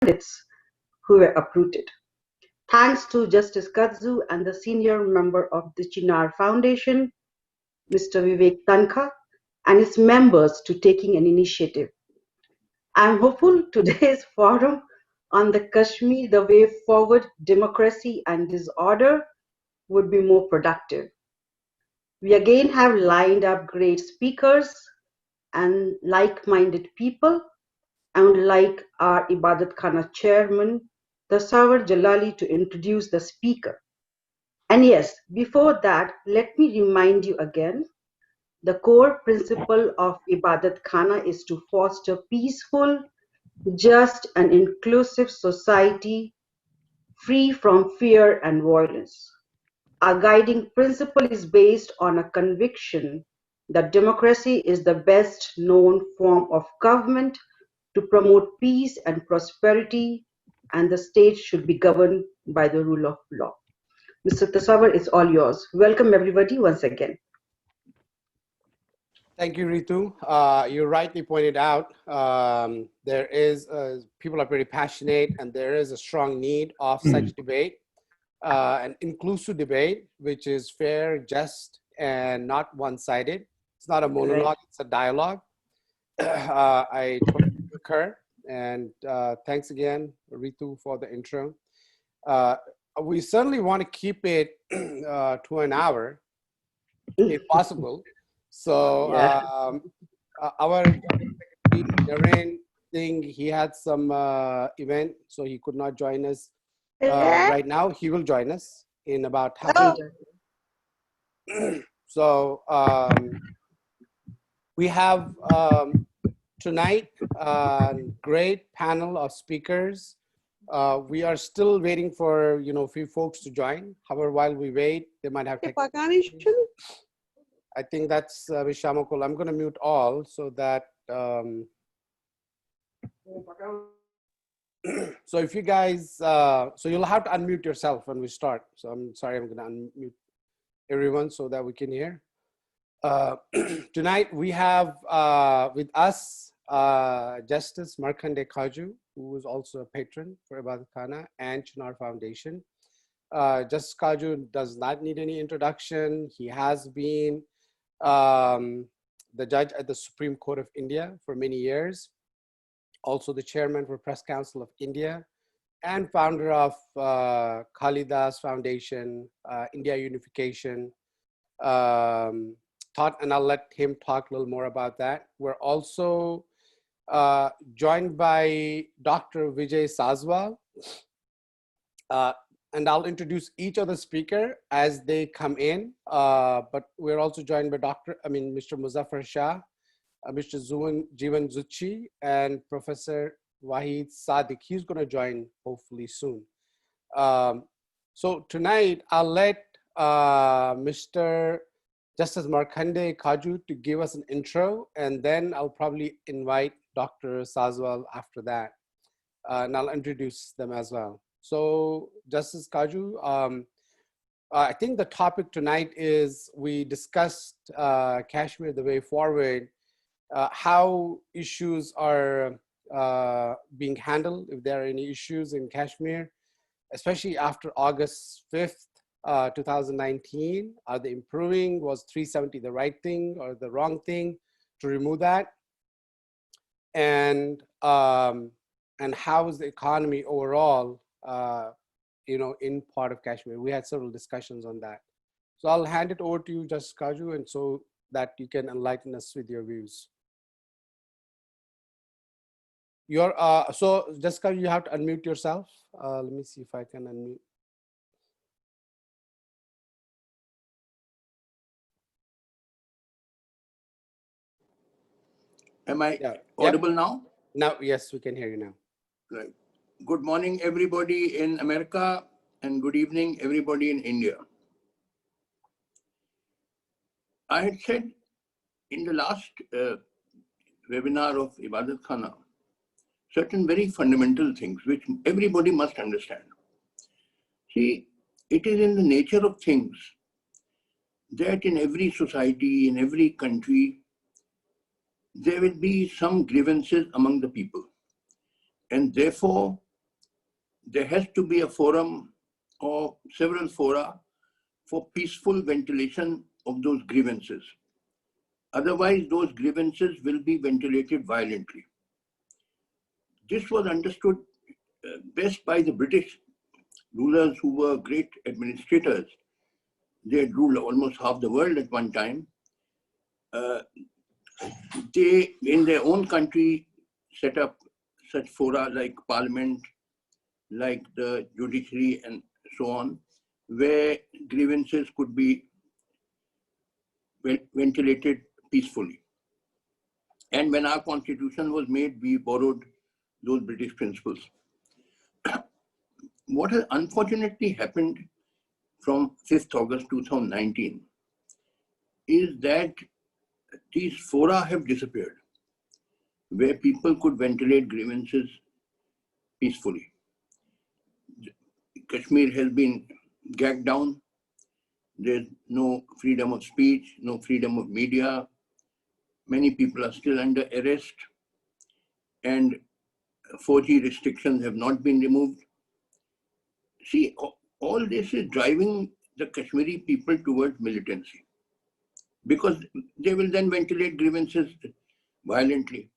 bandits who were uprooted. Thanks to Justice Katsu and the senior member of the Chinar Foundation, Mr. Vivek Tankha, and its members to taking an initiative. I am hopeful today's forum on the Kashmir, the way forward, democracy and disorder would be more productive. We again have lined up great speakers and like-minded people, and like our Ibaadatkhana chairman, Tasawwur Jalali, to introduce the speaker. And yes, before that, let me remind you again, the core principle of Ibaadatkhana is to foster peaceful, just and inclusive society free from fear and violence. Our guiding principle is based on a conviction that democracy is the best known form of government to promote peace and prosperity, and the state should be governed by the rule of law. Mr. Tasawwur, it's all yours. Welcome everybody once again. Thank you, Ritu. You rightly pointed out, there is, people are pretty passionate and there is a strong need of such debate, an inclusive debate, which is fair, just, and not one-sided. It's not a monologue, it's a dialogue. I totally concur. And thanks again, Ritu, for the intro. We certainly want to keep it to an hour, if possible. So our Naren thing, he had some event, so he could not join us right now. He will join us in about half an hour. So we have tonight a great panel of speakers. We are still waiting for a few folks to join. However, while we wait, they might have technical issues. I think that's Vishamakul. I'm going to mute all so that. So if you guys, so you'll have to unmute yourself when we start. So I'm sorry, I'm going to unmute everyone so that we can hear. Tonight we have with us Justice Markandeya Kaju, who is also a patron for Ibaadatkhana and Chinar Foundation. Justice Kaju does not need any introduction. He has been the judge at the Supreme Court of India for many years, also the chairman for Press Council of India, and founder of Kalidas Foundation, India Unification. And I'll let him talk a little more about that. We're also joined by Dr. Vijay Sazwal. And I'll introduce each of the speaker as they come in. But we're also joined by Mr. Muzaffar Shah, Mr. Jivan Zucchi, and Professor Wahid Sadiq. He's going to join hopefully soon. So tonight I'll let Mr. Justice Markandeya Kaju to give us an intro, and then I'll probably invite Dr. Sazwal after that. And I'll introduce them as well. So Justice Kaju, I think the topic tonight is we discussed Kashmir, the way forward, how issues are being handled, if there are any issues in Kashmir, especially after August 5th, 2019. Are they improving? Was 370 the right thing or the wrong thing to remove that? And how is the economy overall, in part of Kashmir? We had several discussions on that. So I'll hand it over to you, Justice Kaju, and so that you can enlighten us with your views. So Justice Kaju, you have to unmute yourself. Let me see if I can unmute. Am I audible now? Now, yes, we can hear you now. Right. Good morning, everybody in America, and good evening, everybody in India. I had said in the last webinar of Ibaadatkhana certain very fundamental things which everybody must understand. See, it is in the nature of things that in every society, in every country, there will be some grievances among the people. And therefore, there has to be a forum or several fora for peaceful ventilation of those grievances. Otherwise, those grievances will be ventilated violently. This was understood best by the British rulers who were great administrators. They had ruled almost half the world at one time. They, in their own country, set up such fora like parliament, like the judiciary and so on, where grievances could be ventilated peacefully. And when our constitution was made, we borrowed those British principles. What has unfortunately happened from 5th August 2019 is that these fora have disappeared, where people could ventilate grievances peacefully. Kashmir has been gagged down. There's no freedom of speech, no freedom of media. Many people are still under arrest, and 4G restrictions have not been removed. See, all this is driving the Kashmiri people towards militancy, because they will then ventilate grievances violently.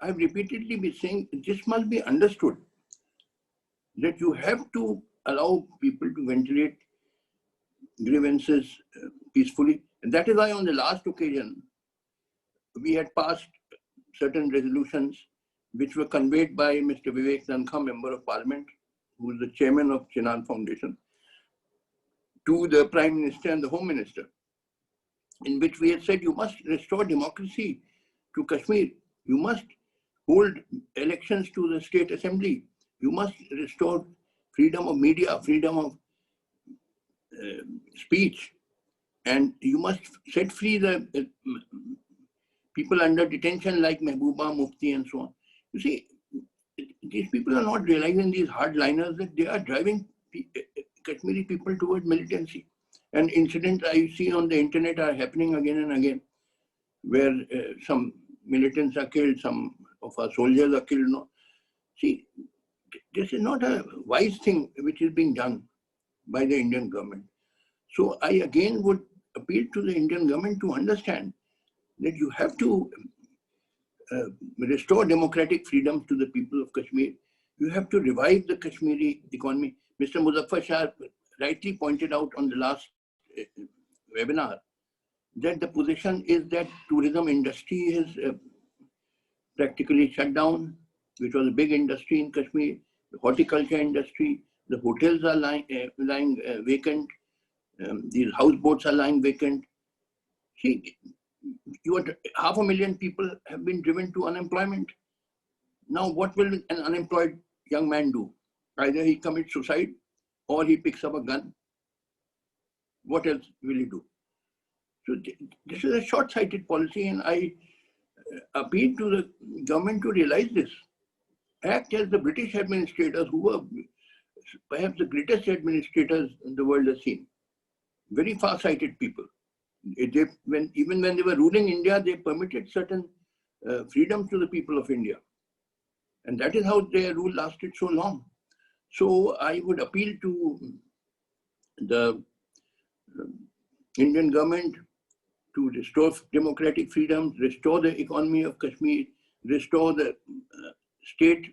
I've repeatedly been saying this must be understood, that you have to allow people to ventilate grievances peacefully. And that is why on the last occasion, we had passed certain resolutions which were conveyed by Mr. Vivek Tankha, Member of Parliament, who is the chairman of Chinar Foundation, to the Prime Minister and the Home Minister, in which we had said, you must restore democracy to Kashmir. You must hold elections to the State Assembly. You must restore freedom of media, freedom of speech, and you must set free the people under detention like Mehbooba Mufti and so on. You see, these people are not realizing, these hardliners, that they are driving Kashmiri people toward militancy. And incidents I see on the internet are happening again and again, where some militants are killed, some of our soldiers are killed. No. See, this is not a wise thing which is being done by the Indian government. So I again would appeal to the Indian government to understand that you have to restore democratic freedom to the people of Kashmir. You have to revive the Kashmiri economy. Mr. Muzaffar Shah rightly pointed out on the last webinar that the position is that tourism industry is practically shut down, which was a big industry in Kashmir. The horticulture industry, the hotels are lying vacant. These houseboats are lying vacant. See, 500,000 people have been driven to unemployment. Now, what will an unemployed young man do? Either he commits suicide or he picks up a gun. What else will he do? So this is a short-sighted policy, and I appeal to the government to realize this. Act as the British administrators, who were perhaps the greatest administrators the world has seen. Very far-sighted people. Even when they were ruling India, they permitted certain freedoms to the people of India. And that is how their rule lasted so long. So I would appeal to the Indian government to restore democratic freedoms, restore the economy of Kashmir, restore the state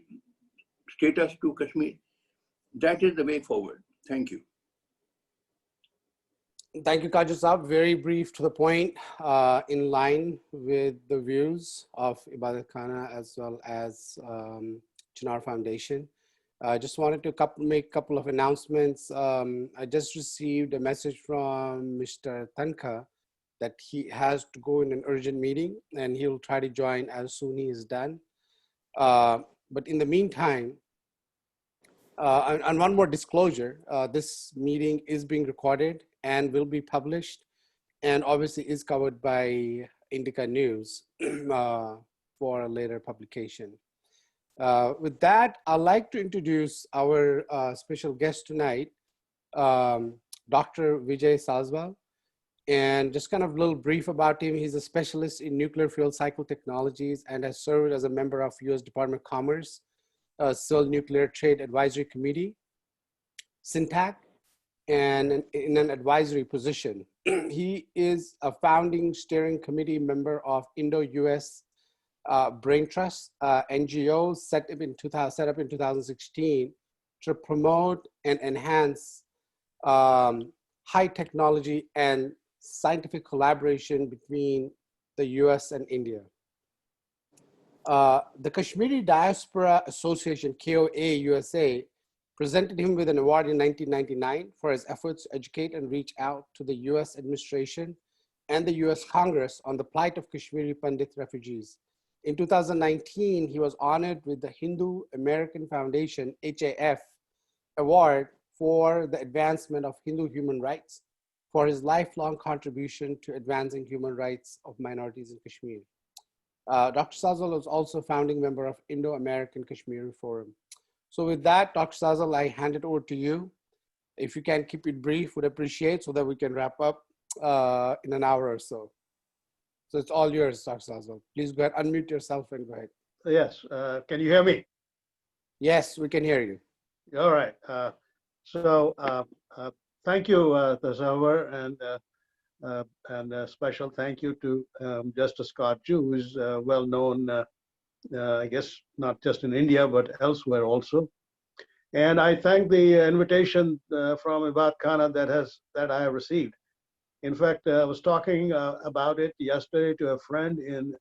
status to Kashmir. That is the way forward. Thank you. Thank you, Kaju Saab. Very brief to the point, in line with the views of Ibaadatkhana as well as Chinar Foundation. I just wanted to make a couple of announcements. I just received a message from Mr. Tankha that he has to go in an urgent meeting and he'll try to join as soon as he is done. But in the meantime, and one more disclosure, this meeting is being recorded and will be published, and obviously is covered by Indica News for a later publication. With that, I'd like to introduce our special guest tonight, Dr. Vijay Saswal, and just kind of a little brief about him. He's a specialist in nuclear fuel cycle technologies and has served as a member of U.S. Department of Commerce Seoul Nuclear Trade Advisory Committee, SINTAC, and in an advisory position. He is a founding steering committee member of Indo-US Brain Trust, NGO set up in 2016 to promote and enhance high technology and scientific collaboration between the US and India. The Kashmiri Diaspora Association, KOA USA, presented him with an award in 1999 for his efforts to educate and reach out to the US administration and the US Congress on the plight of Kashmiri Pandit refugees. In 2019, he was honored with the Hindu American Foundation, HAF, award for the advancement of Hindu human rights for his lifelong contribution to advancing human rights of minorities in Kashmir. Dr. Sazwal was also founding member of Indo-American Kashmiri Forum. So with that, Dr. Sazwal, I hand it over to you. If you can keep it brief, would appreciate so that we can wrap up in an hour or so. So it's all yours, Dr. Sazwal. Please go ahead, unmute yourself and go ahead. Yes, can you hear me? Yes, we can hear you. All right. Thank you, Tasawwur, and a special thank you to Justice Scott Ju, who is well known, I guess, not just in India, but elsewhere also. And I thank the invitation from Ibaadatkhana that I have received. In fact, I was talking about it yesterday to a friend in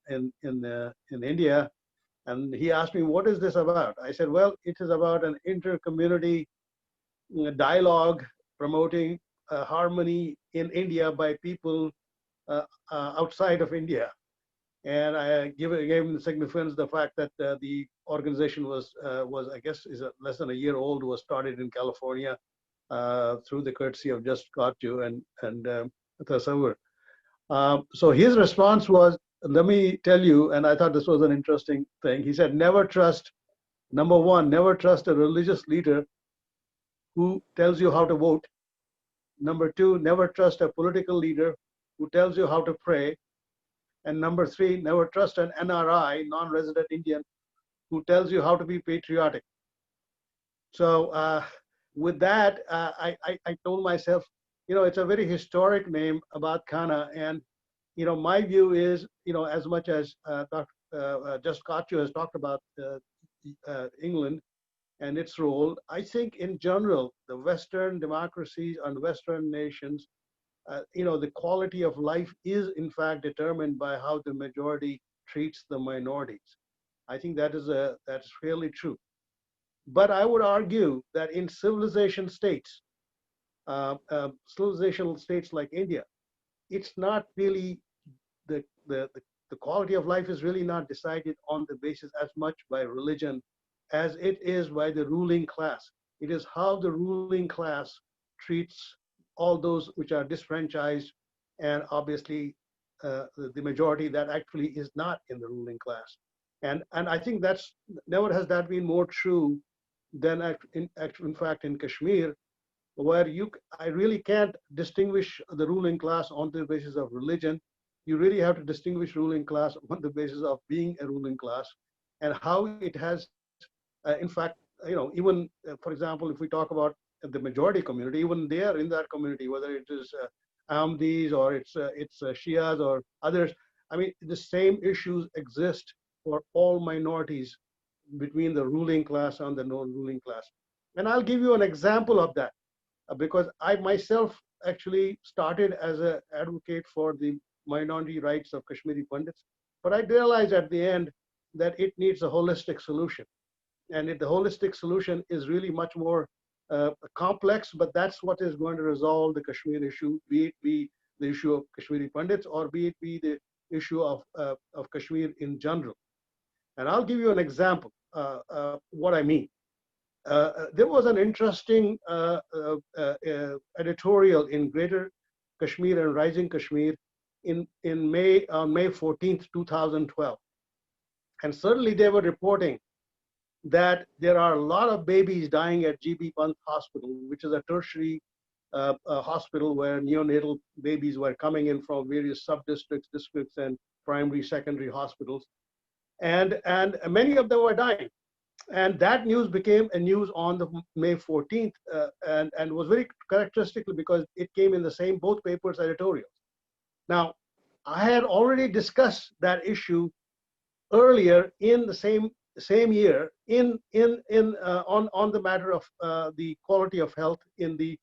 India, and he asked me, "What is this about?" I said, "Well, it is about an inter-community dialogue promoting harmony in India by people outside of India." And I gave him the significance, the fact that the organization was I guess is less than a year old, was started in California through the courtesy of just Scott Ju and Tasawwur. So his response was, let me tell you, and I thought this was an interesting thing. He said, never trust, number one, never trust a religious leader who tells you how to vote. Number two, never trust a political leader who tells you how to pray. And number three, never trust an NRI, non-resident Indian, who tells you how to be patriotic. So with that, I told myself, it's a very historic name, Ibaadatkhana, and my view is, as much as Just Kachu has talked about England and its role, I think in general, the Western democracies and Western nations, the quality of life is in fact determined by how the majority treats the minorities. I think that's fairly true. But I would argue that in civilizational states like India, it's not really the quality of life is really not decided on the basis as much by religion as it is by the ruling class. It is how the ruling class treats all those which are disfranchised, and obviously the majority that actually is not in the ruling class. And I think that's never has that been more true than in fact in Kashmir, where I really can't distinguish the ruling class on the basis of religion. You really have to distinguish ruling class on the basis of being a ruling class and how it has, in fact, even for example, if we talk about the majority community, even they are in that community, whether it is Ahmadis or it's Shias or others. I mean, the same issues exist for all minorities between the ruling class and the non-ruling class. And I'll give you an example of that, because I myself actually started as an advocate for the minority rights of Kashmiri Pandits, but I realized at the end that it needs a holistic solution. And the holistic solution is really much more complex, but that's what is going to resolve the Kashmir issue, be it be the issue of Kashmiri Pandits or be it be the issue of Kashmir in general. And I'll give you an example what I mean. There was an interesting editorial in Greater Kashmir and Rising Kashmir on May 14th, 2012. And certainly they were reporting that there are a lot of babies dying at GB Pant Hospital, which is a tertiary hospital where neonatal babies were coming in from various sub-districts, districts, and primary, secondary hospitals. And many of them were dying. And that news became a news on the May 14th, and was very characteristically because it came in the same both papers editorials. Now, I had already discussed that issue earlier in the same year on the matter of the quality of health in the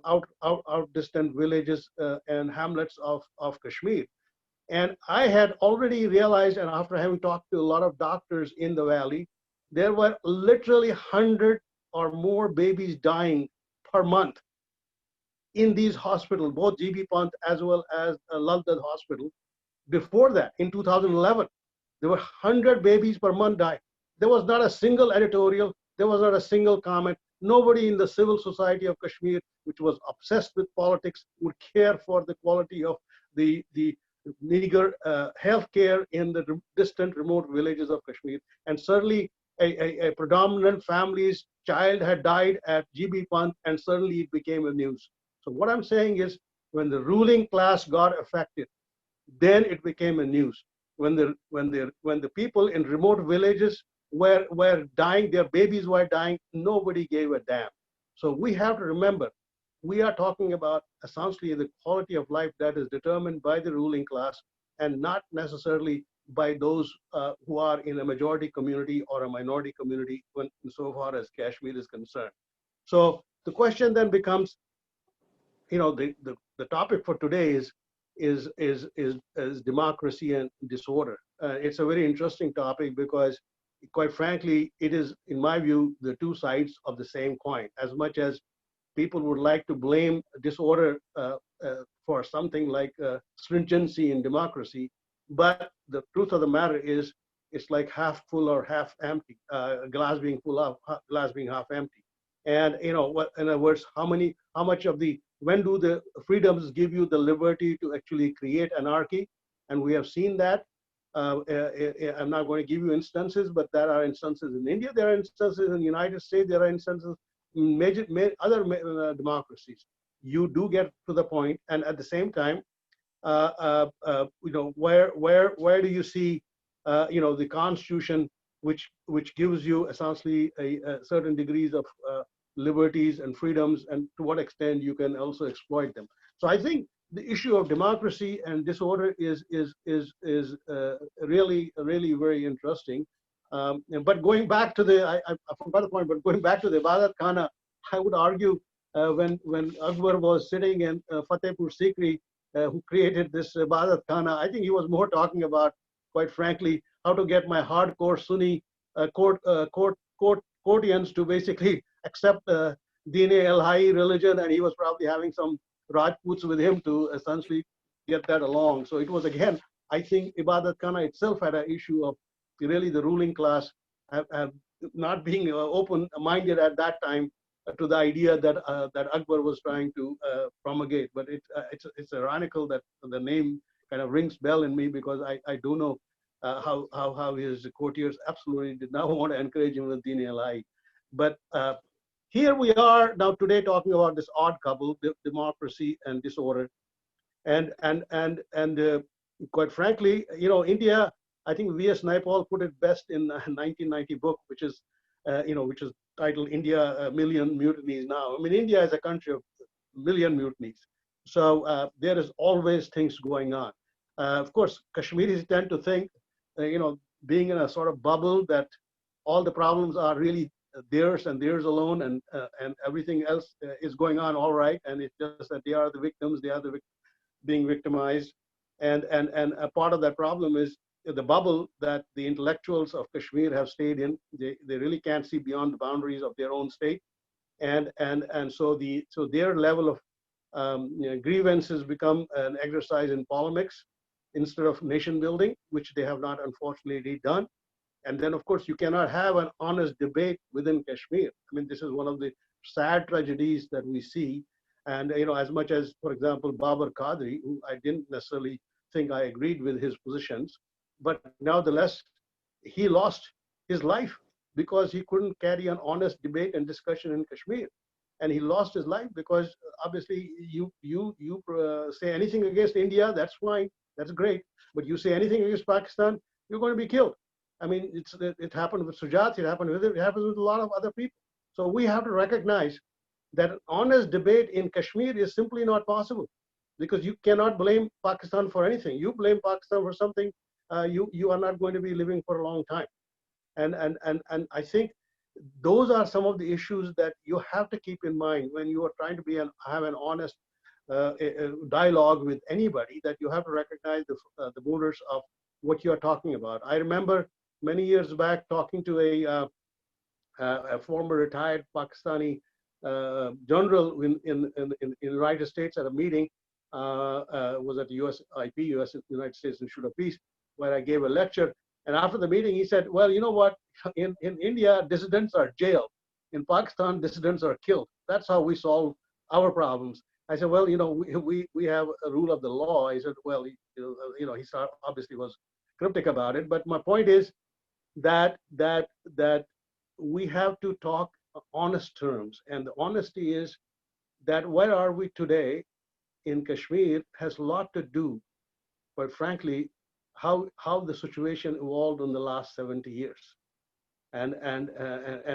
out distant villages and hamlets of Kashmir. And I had already realized, and after having talked to a lot of doctors in the valley, there were literally 100 or more babies dying per month in these hospitals, both GB Pant as well as Lal Ded Hospital. Before that, in 2011, there were 100 babies per month dying. There was not a single editorial. There was not a single comment. Nobody in the civil society of Kashmir, which was obsessed with politics, would care for the quality of the meager healthcare in the distant, remote villages of Kashmir. And certainly, a predominant family's child had died at GB Pant, and suddenly it became a news. So what I'm saying is, when the ruling class got affected, then it became a news. When the people in remote villages were dying, their babies were dying, nobody gave a damn. So we have to remember, we are talking about essentially the quality of life that is determined by the ruling class and not necessarily by those who are in a majority community or a minority community when so far as Kashmir is concerned. So the question then becomes, the topic for today is democracy and disorder. It's a very interesting topic because, quite frankly, it is, in my view, the two sides of the same coin. As much as people would like to blame disorder for something like stringency in democracy, but the truth of the matter is, it's like half full or half empty, glass being full of glass being half empty. And what, in other words, how much of the, when do the freedoms give you the liberty to actually create anarchy? And we have seen that. I'm not going to give you instances, but there are instances in India, there are instances in the United States, there are instances in other democracies. You do get to the point, and at the same time, where do you see, the Constitution, which gives you essentially a certain degrees of liberties and freedoms, and to what extent you can also exploit them. So I think the issue of democracy and disorder is really very interesting. But going back to I forgot the point, but going back to the Ibaadatkhana, I would argue when Akbar was sitting in Fatehpur Sikri, who created this Ibaadatkhana, I think he was more talking about, quite frankly, how to get my hardcore Sunni courtians to basically accept Deen-e-Ilahi religion, and he was probably having some Rajputs with him to essentially get that along. So it was, again, I think Ibaadatkhana itself had an issue of really the ruling class have not being open-minded at that time to the idea that that Akbar was trying to promulgate. But it's ironical that the name kind of rings bell in me, because I do know how his courtiers absolutely did not want to encourage him with Deen-e-Ilahi. But here we are now today talking about this odd couple, democracy and disorder, and quite frankly, India. I think V.S. Naipaul put it best in a 1990 book, which is titled "India: A Million Mutinies Now." I mean, India is a country of a million mutinies, so there is always things going on. Of course, Kashmiris tend to think, being in a sort of bubble, that all the problems are really theirs and theirs alone, and everything else is going on all right, and it's just that they are the victims, they are being victimized, and a part of that problem is the bubble that the intellectuals of Kashmir have stayed in. They really can't see beyond the boundaries of their own state, and so their level of grievances become an exercise in polemics instead of nation building, which they have not unfortunately done. And then, of course, you cannot have an honest debate within Kashmir. I mean, this is one of the sad tragedies that we see. And, as much as, for example, Babar Qadri, who I didn't necessarily think I agreed with his positions, but nevertheless, he lost his life because he couldn't carry an honest debate and discussion in Kashmir. And he lost his life because obviously you say anything against India, that's fine, that's great. But you say anything against Pakistan, you're going to be killed. I mean, it happened with Sujat, it happened with it happens with a lot of other people. So we have to recognize that an honest debate in Kashmir is simply not possible, because you cannot blame Pakistan for anything. You blame Pakistan for something, you are not going to be living for a long time. And I think those are some of the issues that you have to keep in mind when you are trying to have an honest dialogue with anybody, that you have to recognize the borders of what you are talking about. I remember many years back talking to a former retired Pakistani general in the United States at a meeting, was at the USIP, United States Institute of Peace, where I gave a lecture. And after the meeting, he said, well, you know what? In India, dissidents are jailed. In Pakistan, dissidents are killed. That's how we solve our problems. I said, well, we have a rule of the law. He said, well, he obviously was cryptic about it. But my point is that we have to talk honest terms. And the honesty is that where are we today in Kashmir has a lot to do, quite frankly, how the situation evolved in the last 70 years. And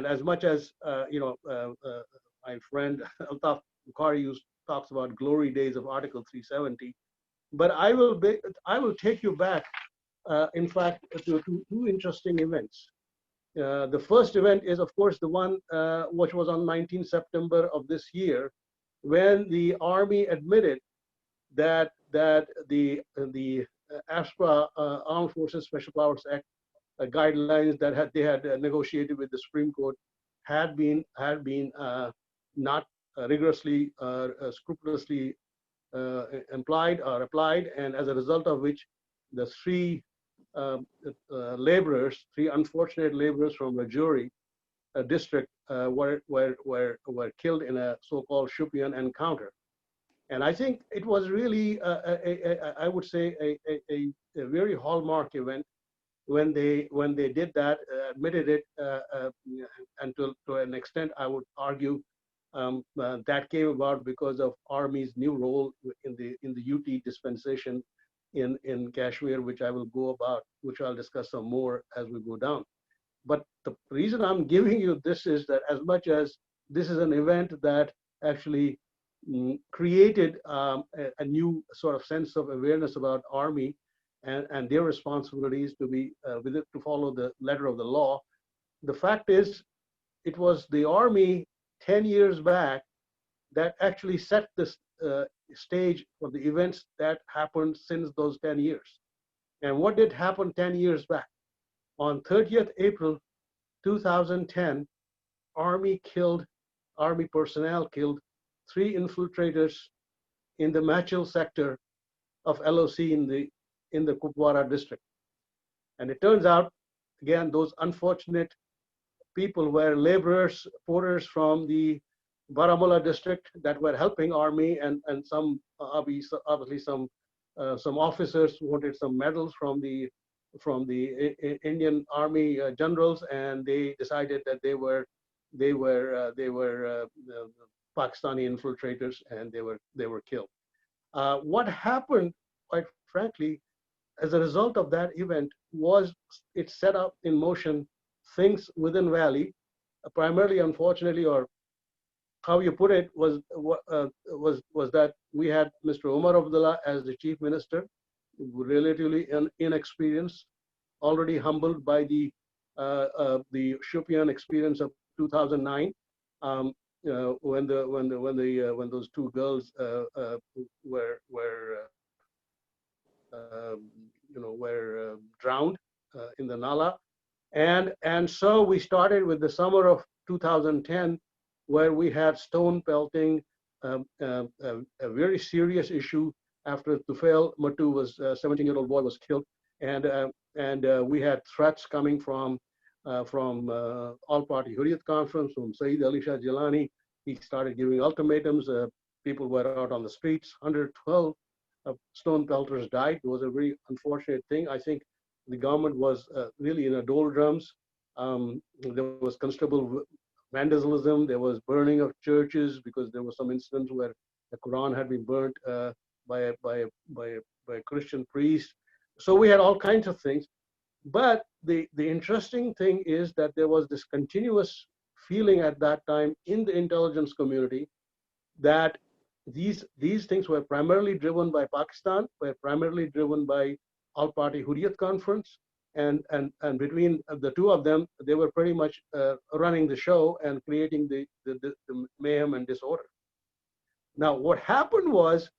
as much as my friend Altaf Bukhari talks about glory days of Article 370, but I will take you back, in fact, to two interesting events. The first event is, of course, the one which was on 19 September of this year, when the army admitted that the ASPA, Armed Forces Special Powers Act guidelines that they had negotiated with the Supreme Court had been not rigorously, scrupulously implied or applied, and as a result of which the three three unfortunate laborers from Rajouri district were killed in a so-called Shupian encounter. And I think it was really, I would say, a very hallmark event when they did that, admitted it, and to an extent, I would argue that came about because of Army's new role in the UT dispensation in Kashmir, which I'll discuss some more as we go down. But the reason I'm giving you this is that as much as this is an event that actually created a new sort of sense of awareness about Army and their responsibilities to follow the letter of the law. The fact is, it was the Army 10 years back that actually set this stage for the events that happened since those 10 years. And what did happen 10 years back? On 30th April 2010, Army personnel killed 3 infiltrators in the Machil sector of LOC in the Kupwara district. And it turns out, again, those unfortunate people were laborers, porters from the Baramulla district that were helping Army, and some obviously some officers wanted some medals from the Indian Army generals, and they decided that they were Pakistani infiltrators, and they were killed. What happened, quite frankly, as a result of that event was it set up in motion things within Valley, primarily, unfortunately, or how you put it, was that we had Mr. Umar Abdullah as the chief minister, relatively inexperienced, already humbled by the Shupian experience of 2009, when those 2 girls were drowned in the Nala, and so we started with the summer of 2010, where we had stone pelting, a very serious issue after Tufail Matu was 17-year-old boy was killed, and we had threats coming from All-Party Hurriyat Conference, from Saeed Ali Shah Jilani. He started giving ultimatums. People were out on the streets. 112 stone pelters died. It was a very unfortunate thing. I think the government was really in a doldrums. There was considerable vandalism. There was burning of churches because there was some incidents where the Quran had been burnt by a Christian priest. So we had all kinds of things. But the interesting thing is that there was this continuous feeling at that time in the intelligence community that these things were primarily driven by Pakistan, were primarily driven by All-Party Hurriyat Conference, and between the two of them, they were pretty much running the show and creating the mayhem and disorder. Now, what happened was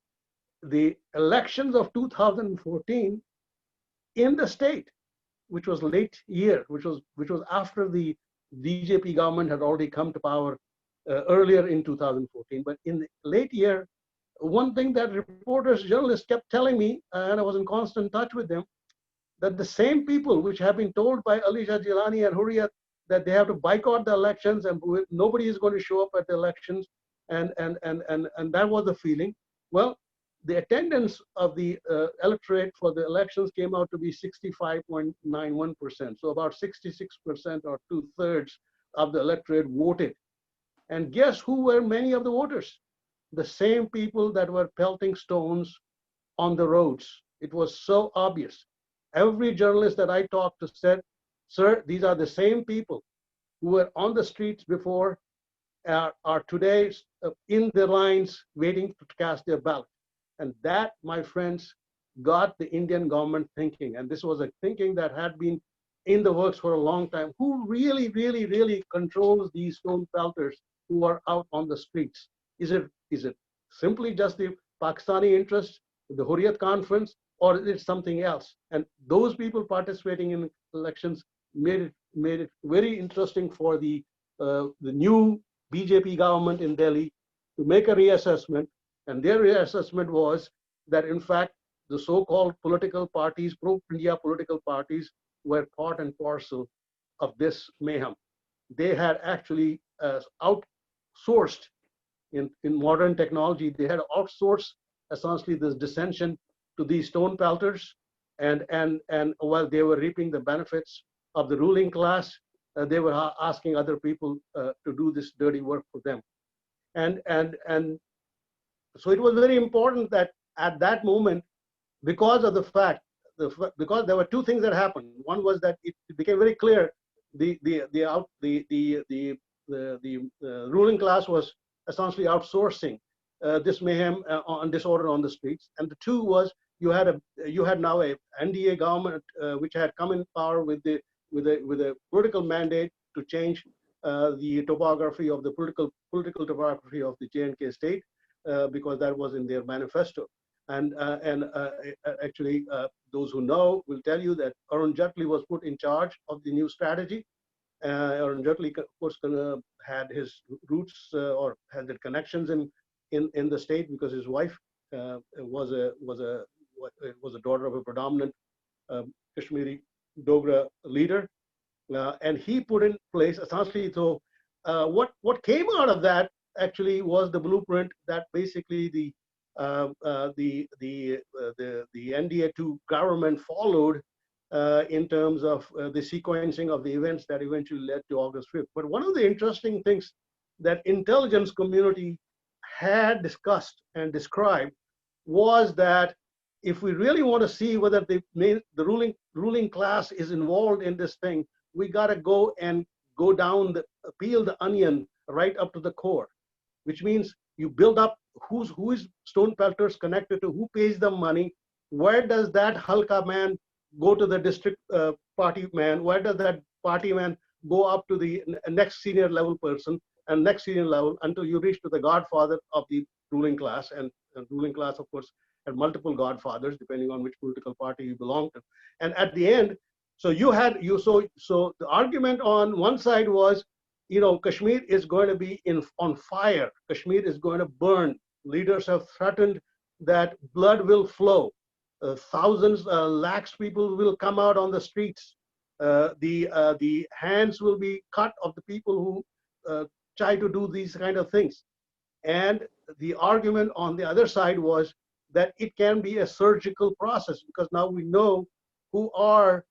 the elections of 2014 in the state, which was late year, which was after the BJP government had already come to power earlier in 2014. But in the late year, one thing that reporters, journalists kept telling me, and I was in constant touch with them, that the same people which have been told by Ali Shah Jilani and Hurriyat that they have to boycott the elections and nobody is going to show up at the elections, and that was the feeling. Well, the attendance of the electorate for the elections came out to be 65.91%. So about 66% or 2/3 of the electorate voted. And guess who were many of the voters? The same people that were pelting stones on the roads. It was so obvious. Every journalist that I talked to said, sir, these are the same people who were on the streets before are today in the lines waiting to cast their ballot. And that, my friends, got the Indian government thinking. And this was a thinking that had been in the works for a long time. Who really, really, really controls these stone pelters who are out on the streets? Is it simply just the Pakistani interest, the Hurriyat Conference, or is it something else? And those people participating in elections made it very interesting for the new BJP government in Delhi to make a reassessment. And their reassessment was that, in fact, the so-called political parties, pro-India political parties, were part and parcel of this mayhem. They had actually outsourced in modern technology, they had outsourced essentially this dissension to these stone pelters. And while they were reaping the benefits of the ruling class, they were asking other people to do this dirty work for them. And so it was very important that at that moment, because of the fact, because there were two things that happened. One was that it became very clear the ruling class was essentially outsourcing this mayhem and disorder on the streets. And the two was you had now a NDA government which had come in power with a political mandate to change the topography of the political topography of the J&K state, because that was in their manifesto. And actually, those who know will tell you that Arun Jaitley was put in charge of the new strategy. Arun Jaitley, of course, had his roots or had the connections in the state because his wife was a daughter of a predominant Kashmiri Dogra leader, and he put in place essentially. So what came out of that actually was the blueprint that basically the NDA2 government followed in terms of the sequencing of the events that eventually led to August 5th. But one of the interesting things that intelligence community had discussed and described was that if we really want to see whether the ruling class is involved in this thing, we got to go down, peel the onion right up to the core, which means you build up who is stone pelters connected to, who pays them money, where does that halka man go to the district party man, where does that party man go up to the next senior level person and next senior level until you reach to the godfather of the ruling class. And the ruling class, of course, had multiple godfathers depending on which political party you belong to. And at the end, so the argument on one side was, Kashmir is going to be on fire. Kashmir is going to burn. Leaders have threatened that blood will flow. Thousands, lakhs people will come out on the streets. The hands will be cut of the people who try to do these kind of things. And the argument on the other side was that it can be a surgical process because now we know who are.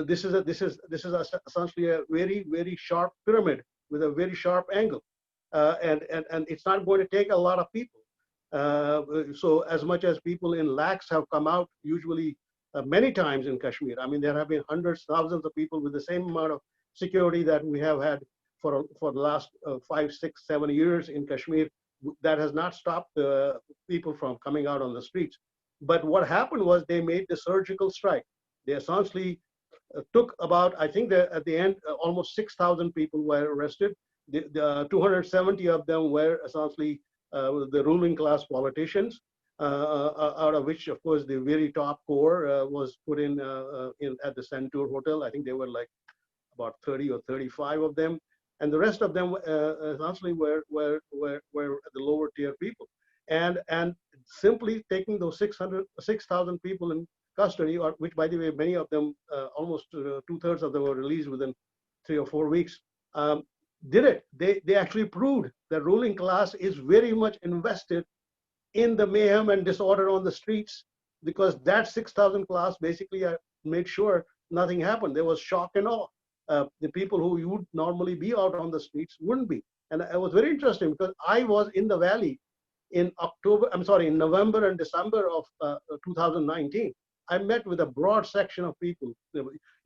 This is essentially a very, very sharp pyramid with a very sharp angle, and it's not going to take a lot of people. So as much as people in lakhs have come out, usually many times in Kashmir. I mean, there have been hundreds, thousands of people with the same amount of security that we have had for the last 5, 6, 7 years in Kashmir. That has not stopped people from coming out on the streets. But what happened was they made the surgical strike. They essentially took about, I think that at the end, almost 6,000 people were arrested. The 270 of them were essentially the ruling class politicians, out of which, of course, the very top core was put in at the Centaur Hotel. I think they were like about 30 or 35 of them, and the rest of them essentially were the lower tier people, and simply taking those 6,000 people in custody, or which, by the way, many of them, almost 2/3 of them were released within 3 or 4 weeks. Did it? They actually proved the ruling class is very much invested in the mayhem and disorder on the streets, because that 6,000 class basically made sure nothing happened. There was shock and awe. The people who would normally be out on the streets wouldn't be. And it was very interesting because I was in the valley in November and December of 2019. I met with a broad section of people,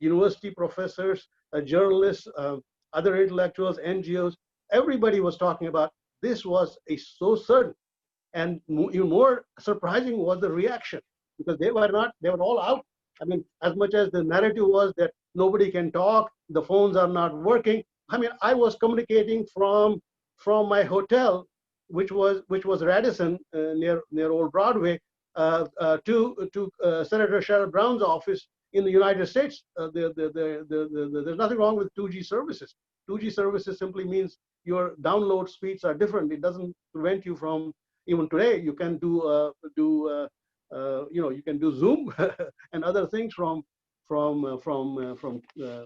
university professors, journalists, other intellectuals, NGOs. Everybody was talking about this was so certain. And even more surprising was the reaction, because they were all out. I mean, as much as the narrative was that nobody can talk, the phones are not working. I mean, I was communicating from my hotel, which was Radisson, near Old Broadway, to Senator Sherrod Brown's office in the United States. There's nothing wrong with 2G services. 2G services simply means your download speeds are different. It doesn't prevent you from, even today, you can do you can do Zoom and other things from the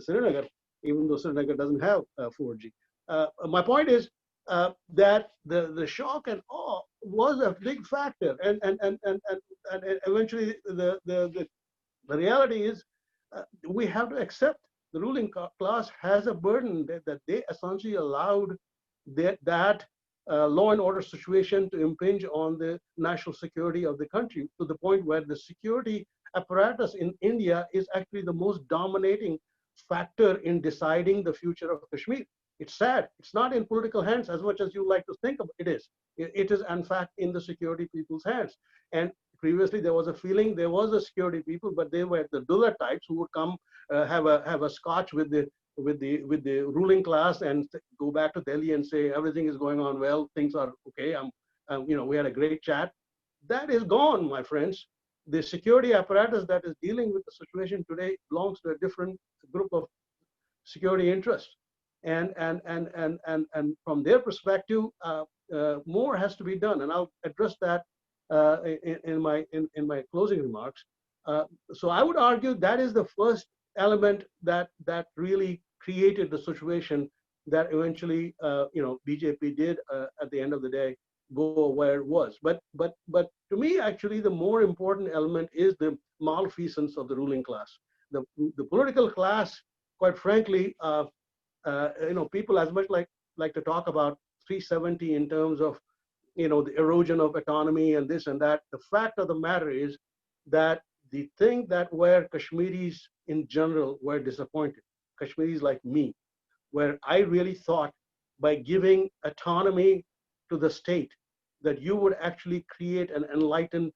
Srinagar, even though Srinagar doesn't have 4G. My point is that the shock and awe was a big factor, and eventually the reality is we have to accept the ruling class has a burden that they essentially allowed that law and order situation to impinge on the national security of the country, to the point where the security apparatus in India is actually the most dominating factor in deciding the future of Kashmir. It's sad. It's not in political hands as much as you like to think of it is. It is, in fact, in the security people's hands. And previously, there was a feeling there was a security people, but they were the duller types who would come have a scotch with the ruling class and go back to Delhi and say everything is going on well, things are okay. We had a great chat. That is gone, my friends. The security apparatus that is dealing with the situation today belongs to a different group of security interests, and from their perspective, more has to be done, and I'll address that in my closing remarks. So I would argue that is the first element that really created the situation that eventually BJP did at the end of the day go where it was. But to me, actually, the more important element is the malfeasance of the ruling class. The political class, quite frankly, people as much like to talk about 370 in terms of the erosion of autonomy and this and that. The fact of the matter is that the thing that where Kashmiris in general were disappointed, Kashmiris like me, where I really thought by giving autonomy to the state that you would actually create an enlightened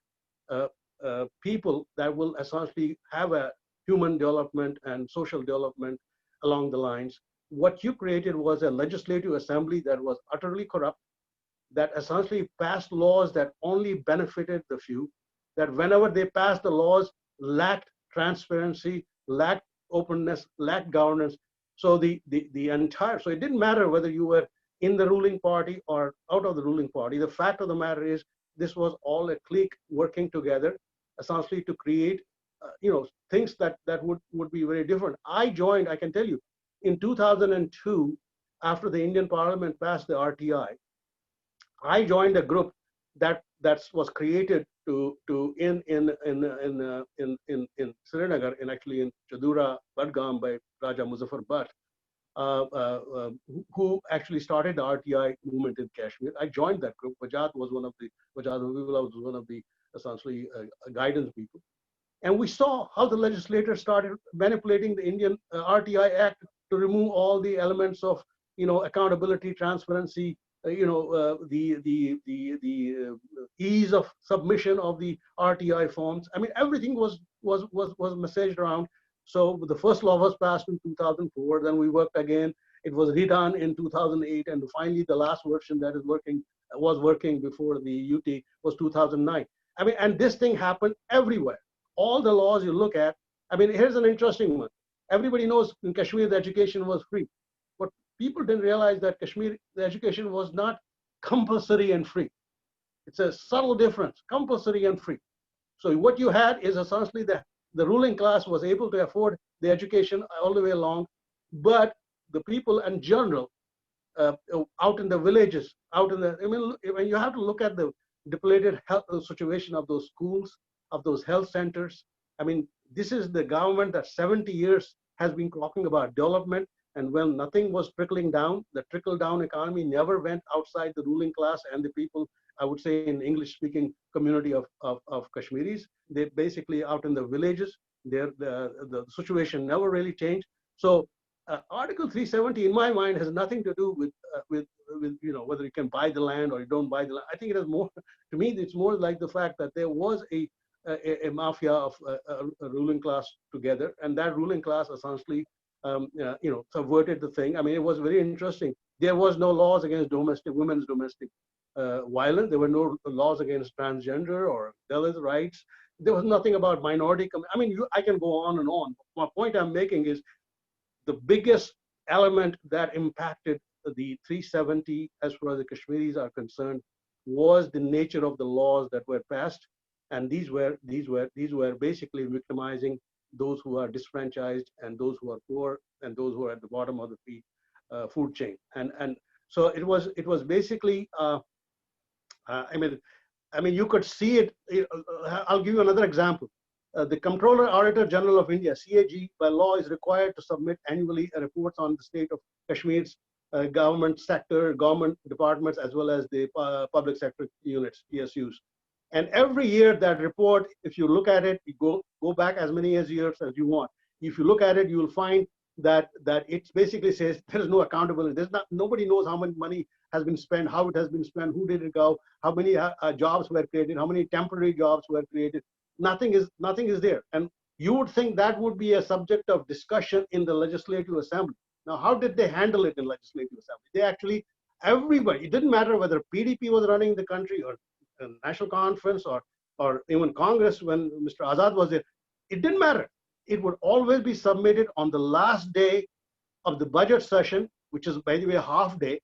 people that will essentially have a human development and social development along the lines. What you created was a legislative assembly that was utterly corrupt, that essentially passed laws that only benefited the few, that whenever they passed the laws lacked transparency, lacked openness, lacked governance. So the entire, so it didn't matter whether you were in the ruling party or out of the ruling party. The fact of the matter is this was all a clique working together, essentially to create things that would be very different. I joined, I can tell you, in 2002, after the Indian Parliament passed the RTI, I joined a group that was created to in Srinagar, actually in Chadura, Badgam, by Raja Muzaffar Butt, who actually started the RTI movement in Kashmir. I joined that group. Wajad was one of the essentially guidance people. And we saw how the legislators started manipulating the Indian RTI Act to remove all the elements of, accountability, transparency, ease of submission of the RTI forms. I mean, everything was messaged around. So the first law was passed in 2004. Then we worked again. It was redone in 2008, and finally the last version that was working before the UT was 2009. I mean, and this thing happened everywhere. All the laws you look at. I mean, here's an interesting one. Everybody knows in Kashmir the education was free, but people didn't realize that Kashmir the education was not compulsory and free. It's a subtle difference, compulsory and free. So what you had is essentially the ruling class was able to afford the education all the way along, but the people in general, out in the villages, when you have to look at the depleted health situation of those schools, of those health centers. I mean, this is the government that 70 years has been talking about development, and when nothing was trickling down, the trickle-down economy never went outside the ruling class and the people, I would say, in English-speaking community of Kashmiris. They basically out in the villages, the situation never really changed. So Article 370, in my mind, has nothing to do with whether you can buy the land or you don't buy the land. I think it has more, to me, it's more like the fact that there was a mafia of a ruling class together, and that ruling class essentially subverted the thing. I mean, it was very interesting. There was no laws against women's domestic violence. There were no laws against transgender or Dalit rights. There was nothing about minority. I mean, I can go on and on. My point I'm making is the biggest element that impacted the 370 as far as the Kashmiris are concerned was the nature of the laws that were passed, and these were basically victimizing those who are disfranchised and those who are poor and those who are at the bottom of the food chain. And so it was basically I mean you could see it. I'll give you another example. The Comptroller Auditor General of India, CAG, by law is required to submit annually reports on the state of Kashmir's government sector, government departments, as well as the public sector units, PSUs. And every year that report, if you look at it, you go back as many years as you want. If you look at it, you will find that it basically says there is no accountability. Nobody knows how much money has been spent, how it has been spent, who did it go, how many jobs were created, how many temporary jobs were created. Nothing is there. And you would think that would be a subject of discussion in the Legislative Assembly. Now, how did they handle it in Legislative Assembly? They actually, everybody, it didn't matter whether PDP was running the country or National Conference or even Congress when Mr. Azad was there, it didn't matter. It would always be submitted on the last day of the budget session, which is, by the way, a half day,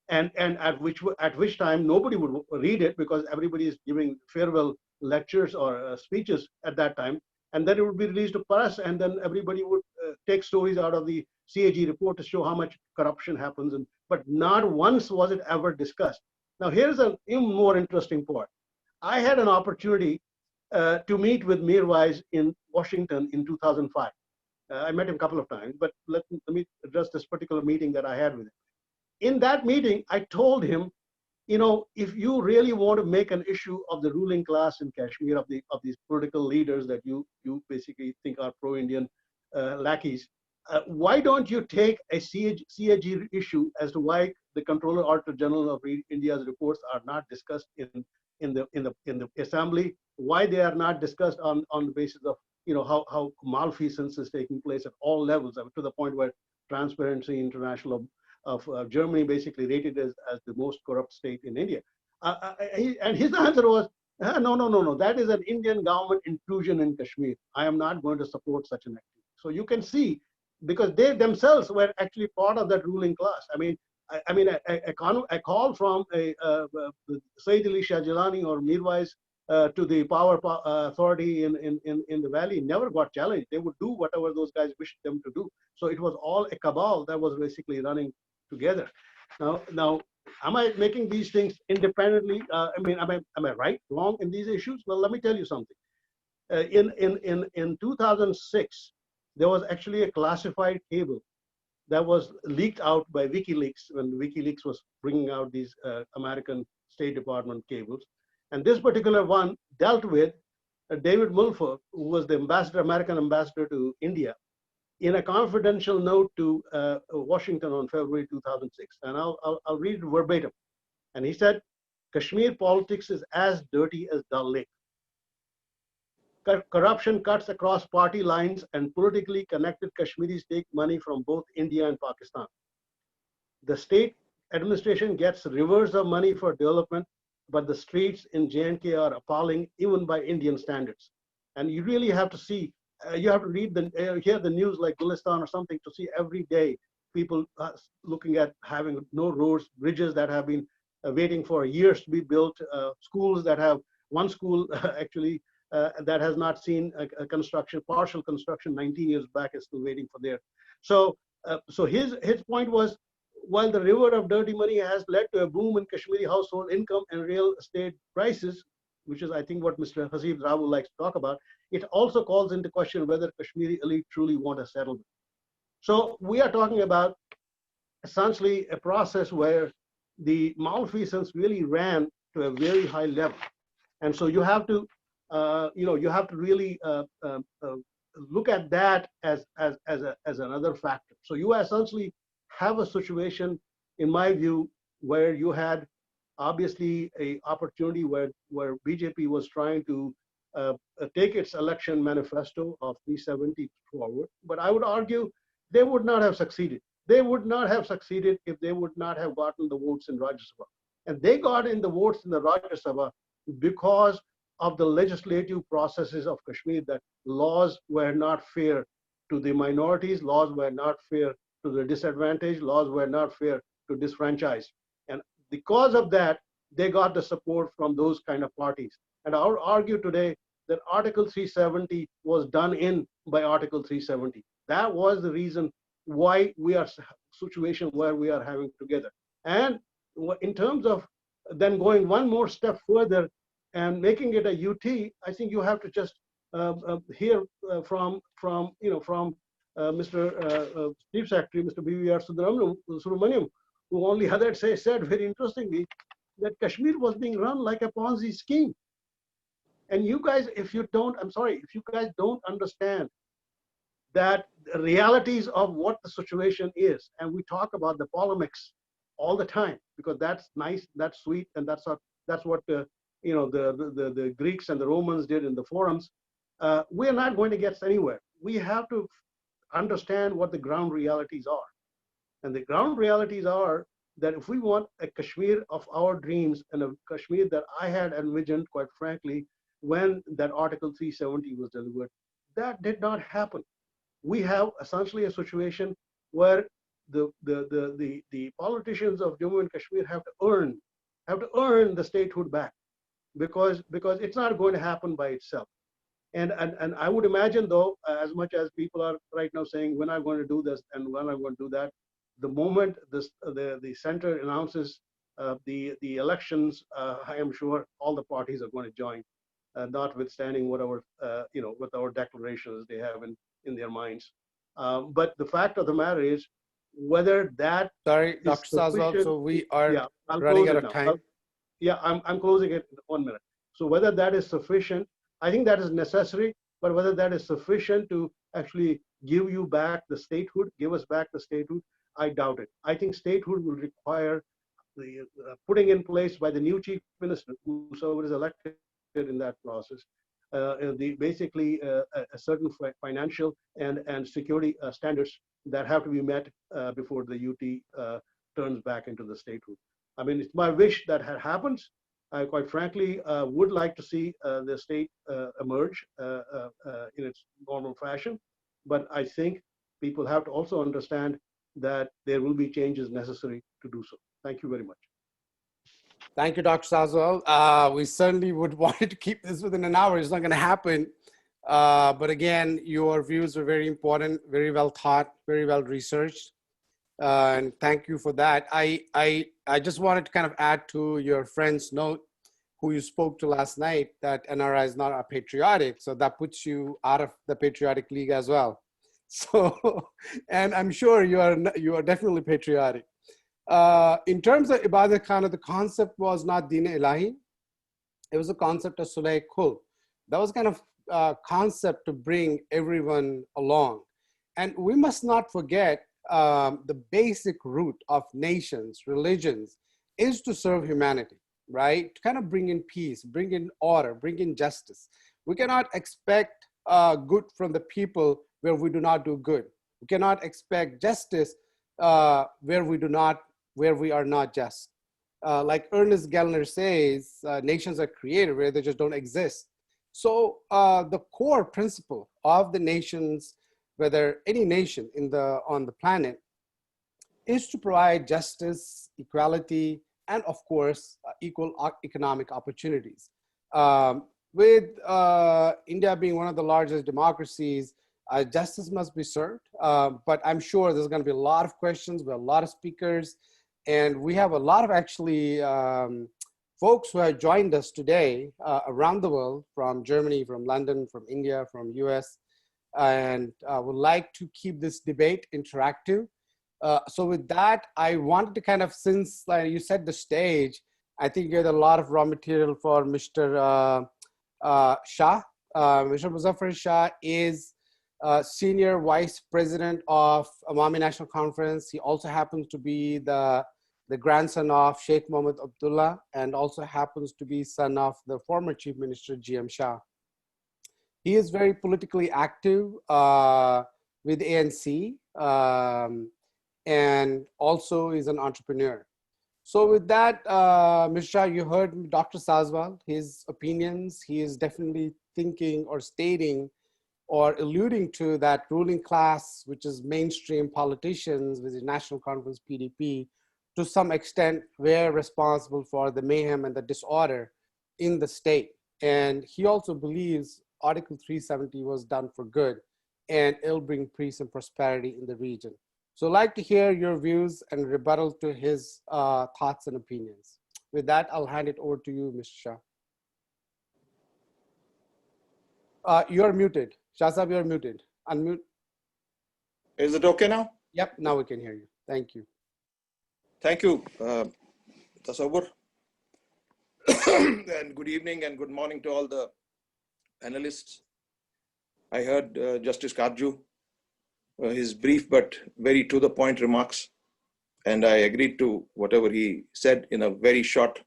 and at which time nobody would read it because everybody is giving farewell lectures or speeches at that time, and then it would be released to press, and then everybody would take stories out of the CAG report to show how much corruption happens, but not once was it ever discussed. Now here's an even more interesting part. I had an opportunity to meet with Mirwais in Washington in 2005. I met him a couple of times, but let me address this particular meeting that I had with him. In that meeting, I told him, if you really want to make an issue of the ruling class in Kashmir, of these political leaders that you basically think are pro-Indian lackeys, why don't you take a CAG issue as to why the Comptroller Auditor General of India's reports are not discussed in the Assembly? Why they are not discussed on the basis of how malfeasance is taking place at all levels, to the point where Transparency International of Germany basically rated as the most corrupt state in India. And his answer was, no, that is an Indian government intrusion in Kashmir. I am not going to support such an activity. So you can see, because they themselves were actually part of that ruling class. I mean, a call from Sayyid Ali Shah Jilani or Mirwais to the power authority in the valley never got challenged. They would do whatever those guys wished them to do. So it was all a cabal that was basically running together. Now, am I making these things independently? Am I right, wrong in these issues? Well, let me tell you something. In 2006, there was actually a classified cable that was leaked out by WikiLeaks when WikiLeaks was bringing out these American State Department cables. And this particular one dealt with David Mulford, who was the American ambassador to India, in a confidential note to Washington on February 2006. And I'll read it verbatim. And he said, Kashmir politics is as dirty as Dal Lake. Corruption cuts across party lines, and politically connected Kashmiris take money from both India and Pakistan. The state administration gets rivers of money for development, but the streets in J&K are appalling even by Indian standards. And you really have to see, you have to read hear the news like Gulistan or something to see every day people looking at having no roads, bridges that have been waiting for years to be built, schools that have, one school actually that has not seen a construction, partial construction 19 years back is still waiting for there. So his point was, while the river of dirty money has led to a boom in Kashmiri household income and real estate prices, which is I think what Mr. Hasib Rabu likes to talk about, it also calls into question whether Kashmiri elite truly want a settlement. So we are talking about essentially a process where the malfeasance really ran to a very high level. And so you have to, you have to really look at that as another factor. So you essentially have a situation, in my view, where you had obviously a opportunity where BJP was trying to take its election manifesto of 370 forward. But I would argue they would not have succeeded. They would not have succeeded if they would not have gotten the votes in Rajya Sabha. And they got in the votes in the Rajya Sabha because of the legislative processes of Kashmir, that laws were not fair to the minorities, laws were not fair to the disadvantaged, laws were not fair to disfranchised. And because of that, they got the support from those kind of parties. And I would argue today that Article 370 was done in by Article 370. That was the reason why we are situation where we are having together. And in terms of then going one more step further and making it a UT, I think you have to just hear from Mr. Chief Secretary, Mr. BVR Subramaniam, who only other day said very interestingly that Kashmir was being run like a Ponzi scheme. And you guys, if you guys don't understand that the realities of what the situation is, and we talk about the polemics all the time because that's nice, that's sweet, and that's what the Greeks and the Romans did in the forums. We are not going to get anywhere. We have to understand what the ground realities are, and the ground realities are that if we want a Kashmir of our dreams and a Kashmir that I had envisioned, quite frankly, when that Article 370 was delivered, that did not happen. We have essentially a situation where the politicians of Jammu and Kashmir have to earn the statehood back, because it's not going to happen by itself. And I would imagine, though, as much as people are right now saying when I'm going to do this and when I'm going to do that, the moment the center announces the elections, I am sure all the parties are going to join, notwithstanding whatever what our declarations they have in their minds. But the fact of the matter is, whether that Sorry, Dr. Sazwal, so we are running out of time. I'm closing it in 1 minute. So whether that is sufficient, I think that is necessary, but whether that is sufficient to actually give you back the statehood, give us back the statehood, I doubt it. I think statehood will require the putting in place by the new chief minister, whosoever is elected in that process, basically a certain financial and security standards that have to be met before the UT turns back into the statehood. I mean, it's my wish that happens. I quite frankly would like to see the state emerge in its normal fashion, but I think people have to also understand that there will be changes necessary to do so. Thank you very much. Thank you, Dr. Sazwal. We certainly would want to keep this within an hour. It's not going to happen. But again, your views are very important, very well thought, very well researched. And thank you for that. I just wanted to kind of add to your friend's note, who you spoke to last night, that NRI is not patriotic. So that puts you out of the patriotic league as well. So, and I'm sure you are definitely patriotic. In terms of Ibaadatkhana, the concept was not Deen Ilahi. It was a concept of Sulh Khul, That was kind of concept to bring everyone along. And we must not forget the basic root of nations, religions, is to serve humanity, right? To kind of bring in peace, bring in order, bring in justice. We cannot expect good from the people where we do not do good. We cannot expect justice where we are not just. Like Ernest Gellner says, nations are created where they just don't exist. So the core principle of the nations, whether any nation on the planet, is to provide justice, equality, and of course, equal economic opportunities. With India being one of the largest democracies, justice must be served. But I'm sure there's going to be a lot of questions with a lot of speakers. And we have a lot of actually folks who have joined us today around the world, from Germany, from London, from India, from US, and would like to keep this debate interactive. So with that, I wanted to kind of, since you set the stage, I think you had a lot of raw material for Mr. Shah. Mr. Muzaffar Shah is Senior Vice President of Awami National Conference. He also happens to be the grandson of Sheikh Mohammed Abdullah, and also happens to be son of the former Chief Minister, G.M. Shah. He is very politically active with ANC, and also is an entrepreneur. So with that, Mr. Shah, you heard Dr. Sazwal, his opinions. He is definitely thinking or stating or alluding to that ruling class, which is mainstream politicians with the National Conference, PDP, to some extent were responsible for the mayhem and the disorder in the state. And he also believes Article 370 was done for good, and it'll bring peace and prosperity in the region. So I'd like to hear your views and rebuttal to his thoughts and opinions. With that, I'll hand it over to you, Mr. Shah. You're muted. Shah Sahab, you're muted. Unmute. Is it okay now? Yep, now we can hear you. Thank you. Thank you, Tasawwur. And good evening and good morning to all the panelists. I heard Justice Karju, his brief but very to the point remarks, and I agreed to whatever he said in a very short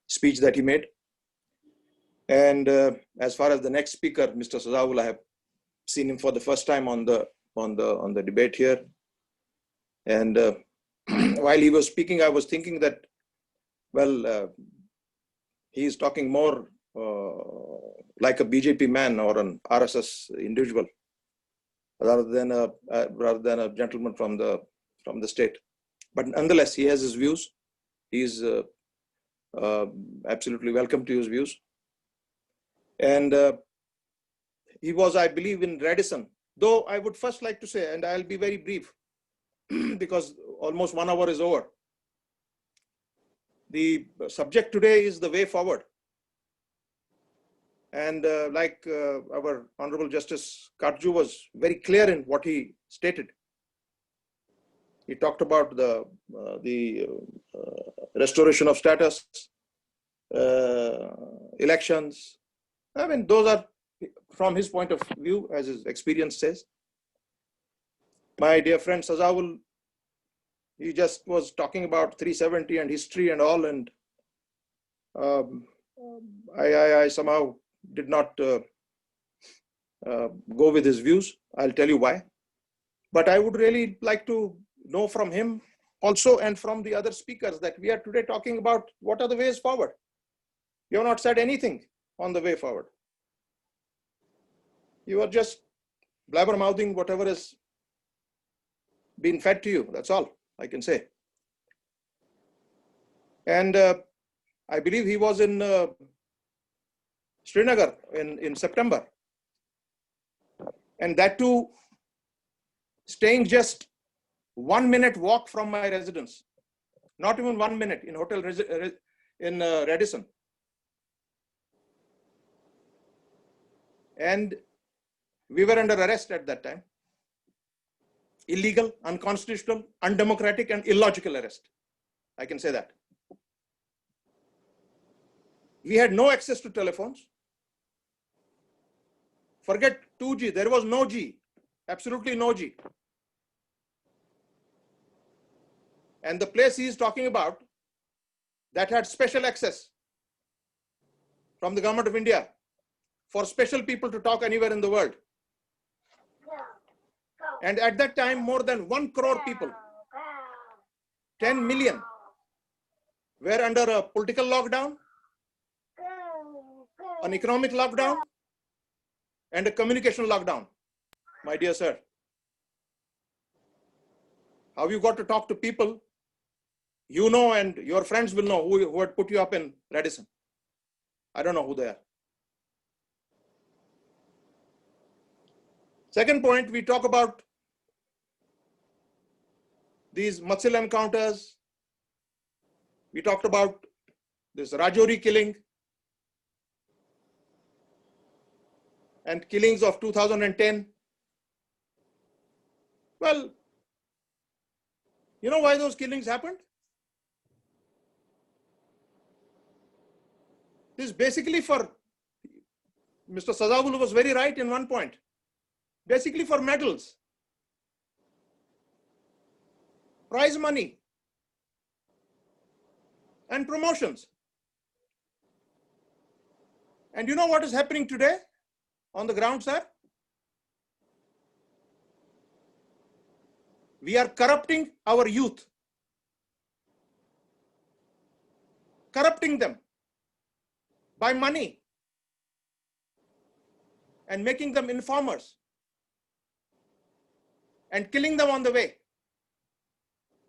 speech that he made. And as far as the next speaker, Mr. Sazawul, I have seen him for the first time on the debate here. And while he was speaking, I was thinking that, well, he's talking more like a BJP man or an RSS individual, rather than a gentleman from the state. But nonetheless, he has his views. He's absolutely welcome to his views. And he was, I believe, in Radisson. Though I would first like to say, and I'll be very brief, because almost 1 hour is over. The subject today is the way forward. And like our Honorable Justice Karju was very clear in what he stated. He talked about the restoration of status, elections. I mean, those are from his point of view, as his experience says. My dear friend Sazawul, he just was talking about 370 and history and all, and I somehow did not go with his views. I'll tell you why. But I would really like to know from him also, and from the other speakers, that we are today talking about what are the ways forward. You have not said anything on the way forward. You are just blabbermouthing whatever has been fed to you. That's all I can say. And I believe he was in Srinagar in September. And that too, staying just 1 minute walk from my residence. Not even 1 minute, in Hotel in Radisson. And we were under arrest at that time. Illegal, unconstitutional, undemocratic, and illogical arrest. I can say that. We had no access to telephones. Forget 2G, there was no G, absolutely no G. And the place he is talking about that had special access from the government of India for special people to talk anywhere in the world. And at that time, more than 1 crore people, 10 million, were under a political lockdown, an economic lockdown, and a communication lockdown. My dear sir, how you got to talk to people you know and your friends will know who had put you up in Radisson. I don't know who they are. Second point, we talk about these Matsil encounters. We talked about this Rajouri killing and killings of 2010. Well, you know why those killings happened? This is basically for, Mr. Sazabul was very right in one point, basically for medals, prize money, and promotions. And you know what is happening today on the ground, sir? We are corrupting our youth, corrupting them by money and making them informers and killing them on the way.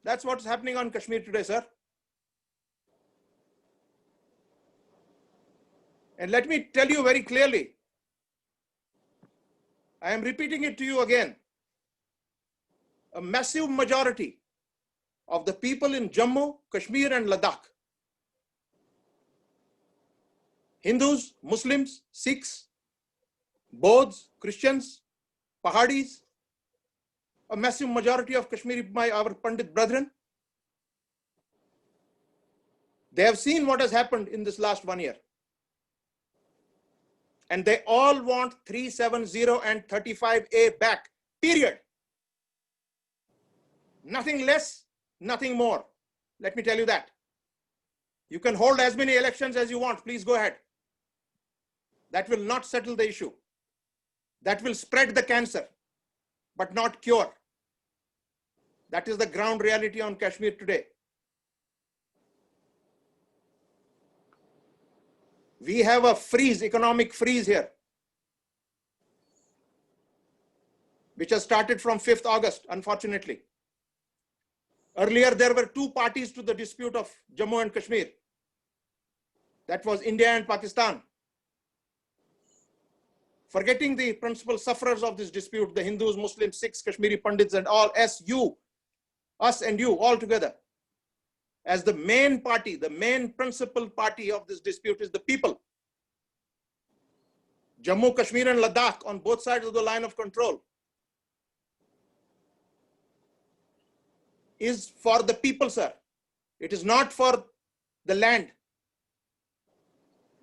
That's what's happening on Kashmir today, sir. And let me tell you very clearly, I am repeating it to you again, a massive majority of the people in Jammu, Kashmir and Ladakh, Hindus, Muslims, Sikhs, Bauds, Christians, Pahadis, a massive majority of Kashmiri, our Pandit brethren, they have seen what has happened in this last 1 year. And they all want 370 and 35A back, period. Nothing less, nothing more. Let me tell you that. You can hold as many elections as you want, please go ahead. That will not settle the issue. That will spread the cancer, but not cure. That is the ground reality on Kashmir today. We have a freeze, economic freeze here, which has started from 5th August, unfortunately. Earlier, there were 2 parties to the dispute of Jammu and Kashmir. That was India and Pakistan. Forgetting the principal sufferers of this dispute, the Hindus, Muslims, Sikhs, Kashmiri Pandits, and all, us and you, all together. As the main party, the main principal party of this dispute is the people. Jammu, Kashmir, and Ladakh on both sides of the line of control is for the people, sir. It is not for the land.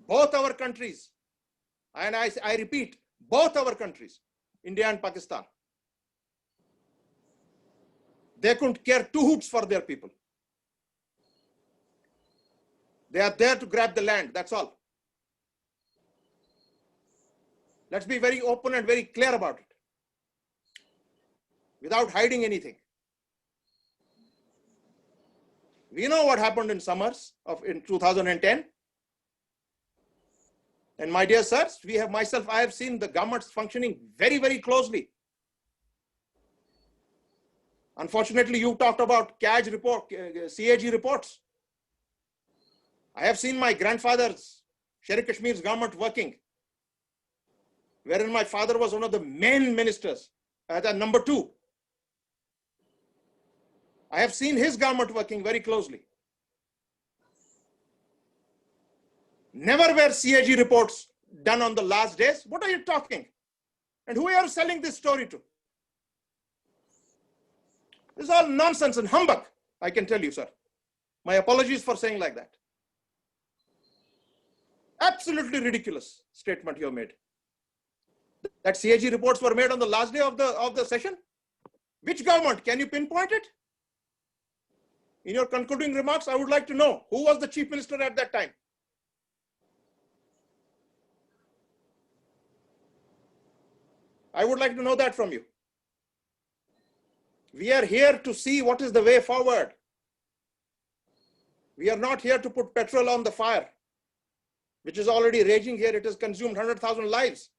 Both our countries, and I repeat, both our countries, India and Pakistan, they couldn't care 2 hoots for their people. They are there to grab the land, that's all. Let's be very open and very clear about it, without hiding anything. We know what happened in summers in 2010. And my dear sirs, I have seen the governments functioning very, very closely. Unfortunately, you talked about CAG reports. I have seen my grandfather's, Sher Kashmir's government working, wherein my father was one of the main ministers, at number 2. I have seen his government working very closely. Never were CAG reports done on the last days. What are you talking? And who are you selling this story to? This is all nonsense and humbug, I can tell you, sir. My apologies for saying like that. Absolutely ridiculous statement you have made. that CAG reports were made on the last day of the session? Which government? Can you pinpoint it? In your concluding remarks, I would like to know who was the chief minister at that time. I would like to know that from you. We are here to see what is the way forward. We are not here to put petrol on the fire, which is already raging here. It has consumed 100,000 lives.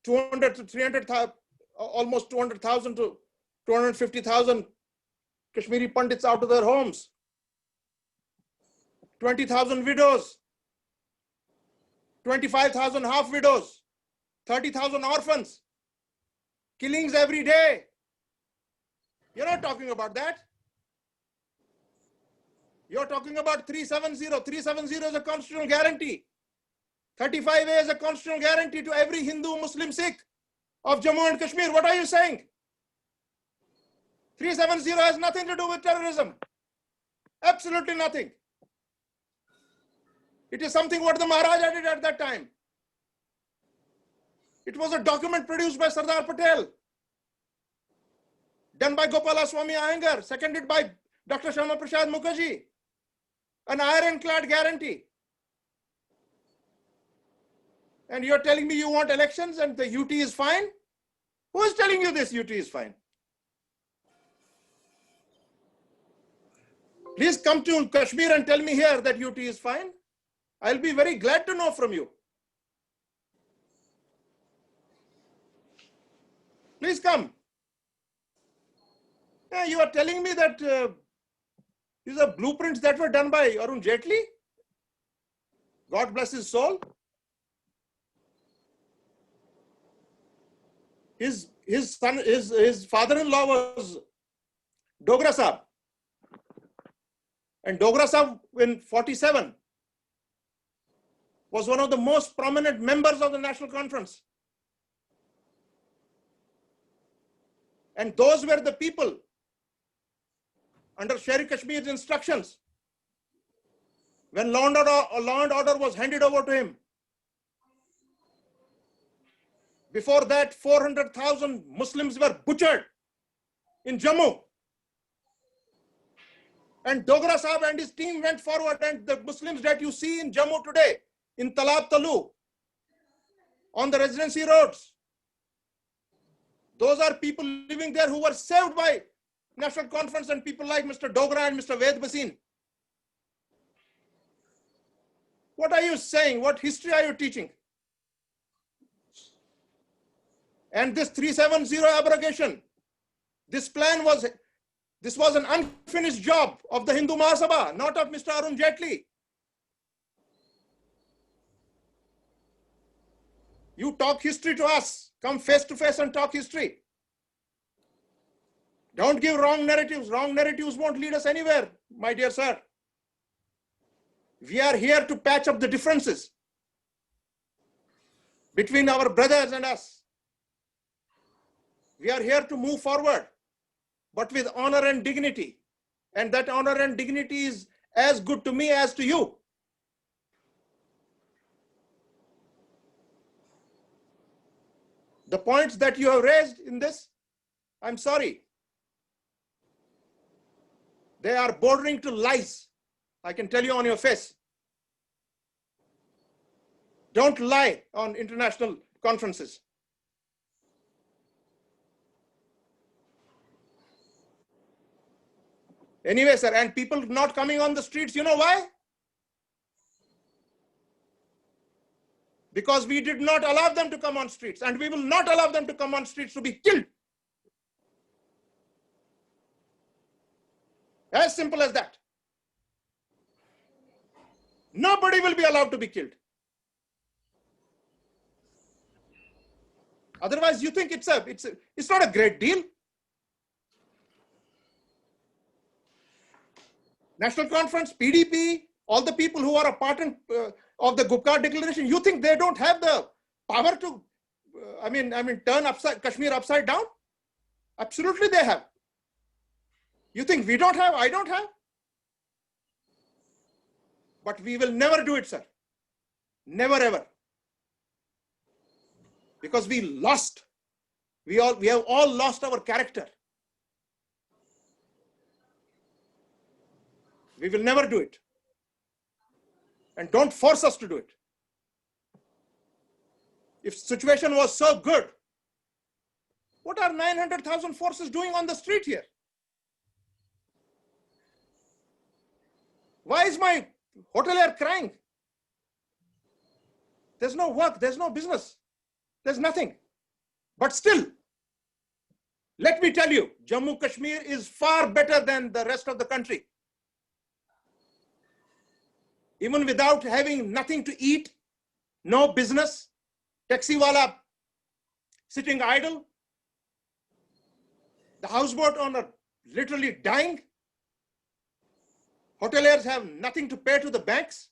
200 to 300,000, almost 200,000 to 250,000 Kashmiri Pandits out of their homes. 20,000 widows. 25,000 half widows. 30,000 orphans. Killings every day. You're not talking about that. You're talking about 370. 370 is a constitutional guarantee. 35A is a constitutional guarantee to every Hindu, Muslim, Sikh of Jammu and Kashmir. What are you saying? 370 has nothing to do with terrorism. Absolutely nothing. It is something what the Maharaja did at that time. It was a document produced by Sardar Patel, done by Gopala Swami Iyengar, seconded by Dr. Shyama Prasad Mukherjee. An ironclad guarantee. And you're telling me you want elections and the UT is fine? Who is telling you this UT is fine? Please come to Kashmir and tell me here that UT is fine. I'll be very glad to know from you. Please come. Yeah, you are telling me that these are blueprints that were done by Arun Jaitley. God bless his soul. His father-in-law was Dogra Sahib. And Dogra Sahib in 47 was one of the most prominent members of the National Conference. And those were the people under Sher Kashmir's instructions when law and order was handed over to him. Before that, 400,000 Muslims were butchered in Jammu. And Dogra Sahib and his team went forward, and the Muslims that you see in Jammu today, in Talab Talu, on the residency roads, those are people living there who were saved by National Conference and people like Mr. Dogra and Mr. Ved Bhasin. What are you saying? What history are you teaching? And this 370 abrogation, this was an unfinished job of the Hindu Mahasabha, not of Mr. Arun Jaitley. You talk history to us. Come face to face and talk history. Don't give wrong narratives. Wrong narratives won't lead us anywhere, my dear sir. We are here to patch up the differences between our brothers and us. We are here to move forward, but with honor and dignity. And that honor and dignity is as good to me as to you. The points that you have raised in this, I'm sorry. They are bordering to lies. I can tell you on your face. Don't lie on international conferences. Anyway, sir, and people not coming on the streets, you know why? Because we did not allow them to come on streets, and we will not allow them to come on streets to be killed. As simple as that. Nobody will be allowed to be killed. Otherwise, you think it's not a great deal. National Conference, PDP, all the people who are a part of the Gupkar Declaration, you think they don't have the power to, turn Kashmir upside down? Absolutely they have. You think we don't have? I don't have. But we will never do it, sir. Never ever. Because we have all lost our character. We will never do it. And don't force us to do it. If situation was so good, what are 900,000 forces doing on the street here? Why is my hotelier crying? There's no work, there's no business, there's nothing. But still, let me tell you, Jammu Kashmir is far better than the rest of the country. Even without having nothing to eat, no business, taxi wala sitting idle, the houseboat owner literally dying, hoteliers have nothing to pay to the banks.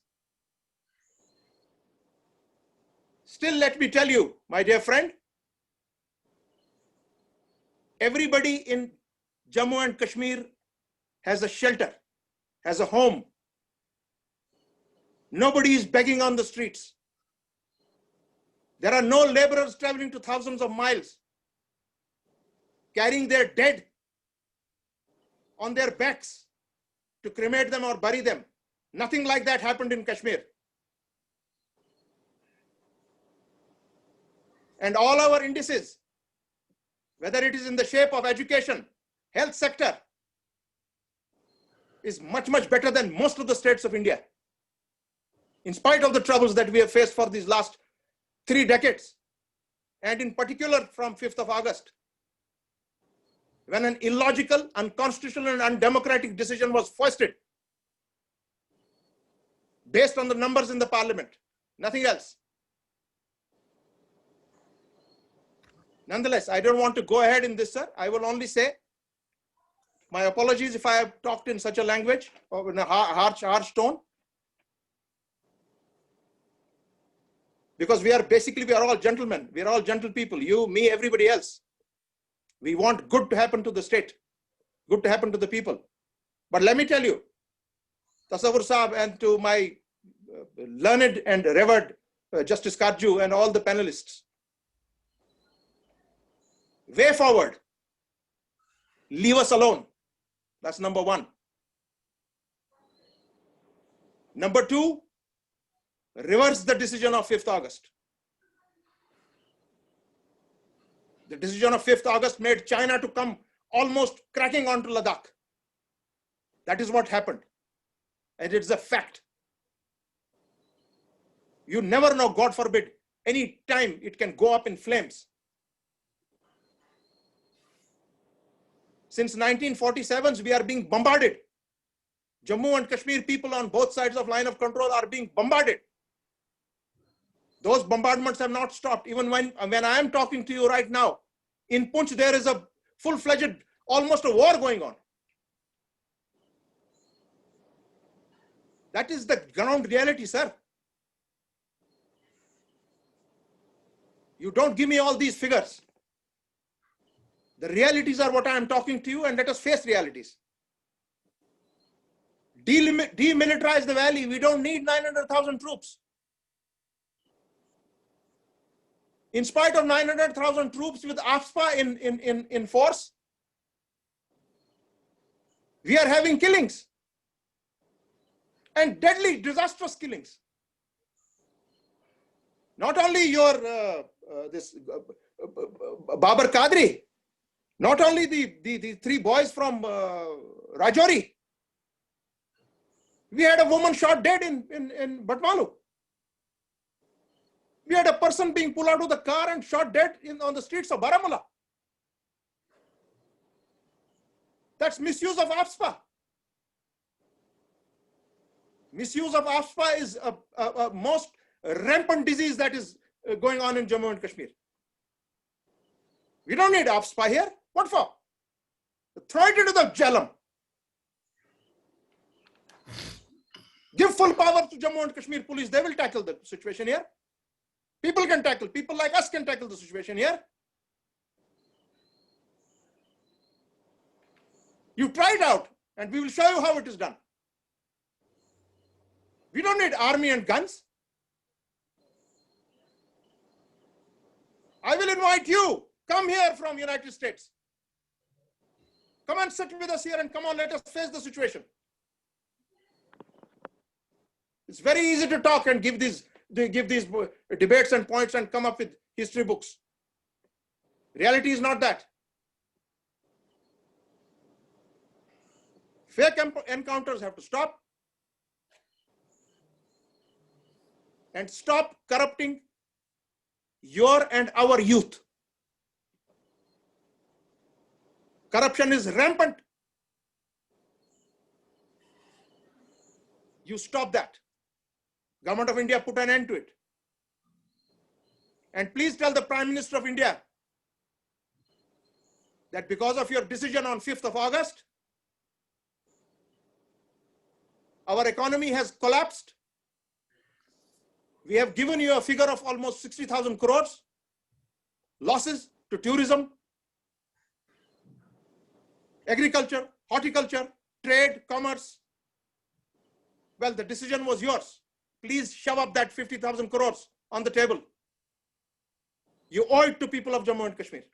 Still, let me tell you, my dear friend, everybody in Jammu and Kashmir has a shelter, has a home. Nobody is begging on the streets. There are no laborers traveling to thousands of miles, carrying their dead on their backs to cremate them or bury them. Nothing like that happened in Kashmir. And all our indices, whether it is in the shape of education, health sector, is much, much better than most of the states of India. In spite of the troubles that we have faced for these last 3 decades, and in particular from 5th of August, when an illogical, unconstitutional, and undemocratic decision was foisted based on the numbers in the parliament, nothing else. Nonetheless, I don't want to go ahead in this, sir. I will only say my apologies if I have talked in such a language or in a harsh tone. Because we are all gentlemen. We are all gentle people. You, me, everybody else. We want good to happen to the state, good to happen to the people. But let me tell you, Tasawwur Saab, and to my learned and revered Justice Karju and all the panelists, way forward, leave us alone. That's number one. Number two, reverse the decision of 5th August. The decision of 5th August made China to come almost cracking onto Ladakh. That is what happened. And it's a fact. You never know, God forbid, any time it can go up in flames. Since 1947, we are being bombarded. Jammu and Kashmir people on both sides of line of control are being bombarded. Those bombardments have not stopped. Even when I am talking to you right now, in Poonch, there is a full-fledged, almost a war going on. That is the ground reality, sir. You don't give me all these figures. The realities are what I am talking to you, and let us face realities. Demilitarize the valley. We don't need 900,000 troops. In spite of 900,000 troops with AFSPA in force, we are having killings and deadly, disastrous killings. Not only your Babar Qadri, not only the 3 boys from Rajouri. We had a woman shot dead in Batmalu. We had a person being pulled out of the car and shot dead on the streets of Baramulla. That's misuse of AFSPA. Misuse of AFSPA is a most rampant disease that is going on in Jammu and Kashmir. We don't need AFSPA here. What for? Throw it into the Jhelum. Give full power to Jammu and Kashmir police. They will tackle the situation here. People can tackle. People like us can tackle the situation here. You try it out, and we will show you how it is done. We don't need army and guns. I will invite you. Come here from United States. Come and sit with us here and come on, let us face the situation. It's very easy to talk and give these debates and points and come up with history books. Reality is not that. Fake encounters have to stop and stop corrupting your and our youth. Corruption is rampant. You stop that. Government of India put an end to it. And please tell the Prime Minister of India that because of your decision on 5th of August, our economy has collapsed. We have given you a figure of almost 60,000 crores losses to tourism, agriculture, horticulture, trade, commerce. Well, the decision was yours. Please shove up that 50,000 crores on the table. You owe it to people of Jammu and Kashmir.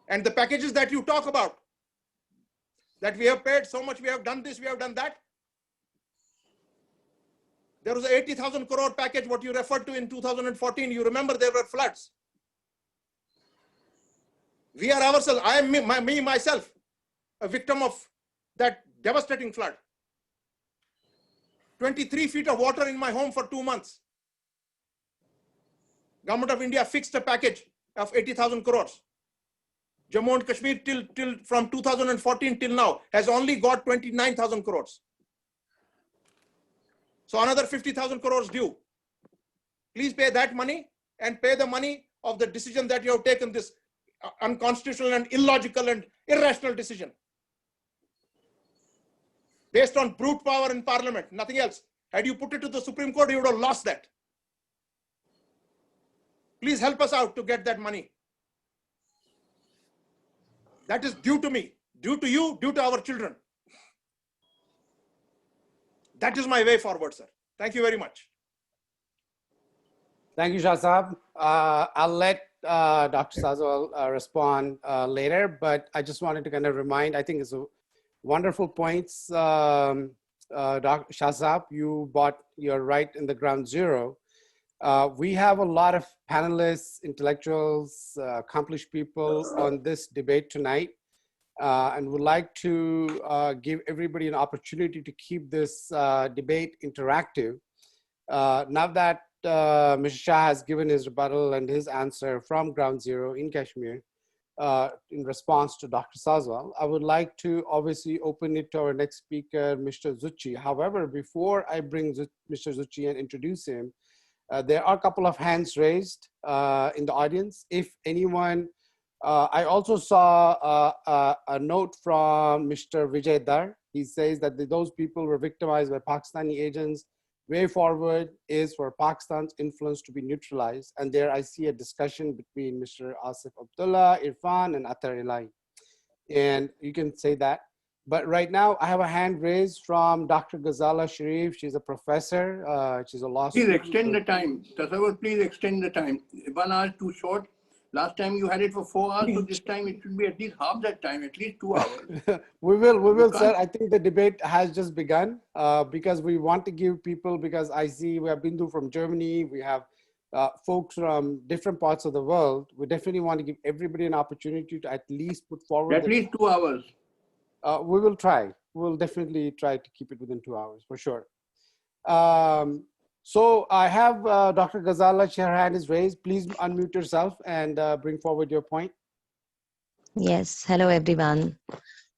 And the packages that you talk about, that we have paid so much, we have done this, we have done that. There was an 80,000 crore package, what you referred to in 2014. You remember there were floods. We are ourselves, I am myself, a victim of that devastating flood. 23 feet of water in my home for 2 months. Government of India fixed a package of 80,000 crores. Jammu and Kashmir till from 2014 till now has only got 29,000 crores. So another 50,000 crores due. Please pay that money and pay the money of the decision that you have taken, this unconstitutional and illogical and irrational decision. Based on brute power in parliament, nothing else. Had you put it to the Supreme Court, you would have lost that. Please help us out to get that money. That is due to me, due to you, due to our children. That is my way forward, sir. Thank you very much. Thank you, Shah Saab. I'll let Dr. Sazwal respond later, but I just wanted to kind of remind, I think it's a wonderful points. Dr. Shah Saab, you're right in the ground zero. We have a lot of panelists, intellectuals, accomplished people on this debate tonight, and would like to give everybody an opportunity to keep this debate interactive. Now that Mr. Shah has given his rebuttal and his answer from ground zero in Kashmir in response to Dr. Sazwal, I would like to obviously open it to our next speaker, Mr. Zucchi. However, before I bring Mr. Zucchi and introduce him, there are a couple of hands raised in the audience. If anyone, I also saw a note from Mr. Vijay Dar. He says that those people were victimized by Pakistani agents. Way forward is for Pakistan's influence to be neutralized. And there I see a discussion between Mr. Asif Abdullah, Irfan, and Athar Ilahi. And you can say that. But right now, I have a hand raised from Dr. Ghazala Sharif. She's a professor. She's a law student. Please extend the time. Tasawwur, please extend the time. 1 hour is too short. Last time you had it for 4 hours, so this time it should be at least half that time, at least 2 hours. we will, sir. I think the debate has just begun because we want to give people, because I see we have Bindu from Germany, we have folks from different parts of the world. We definitely want to give everybody an opportunity to at least put forward. At least 2 hours. We will try. We'll definitely try to keep it within 2 hours for sure. So I have Dr. Ghazala, her hand is raised. Please unmute yourself and bring forward your point. Yes, hello everyone.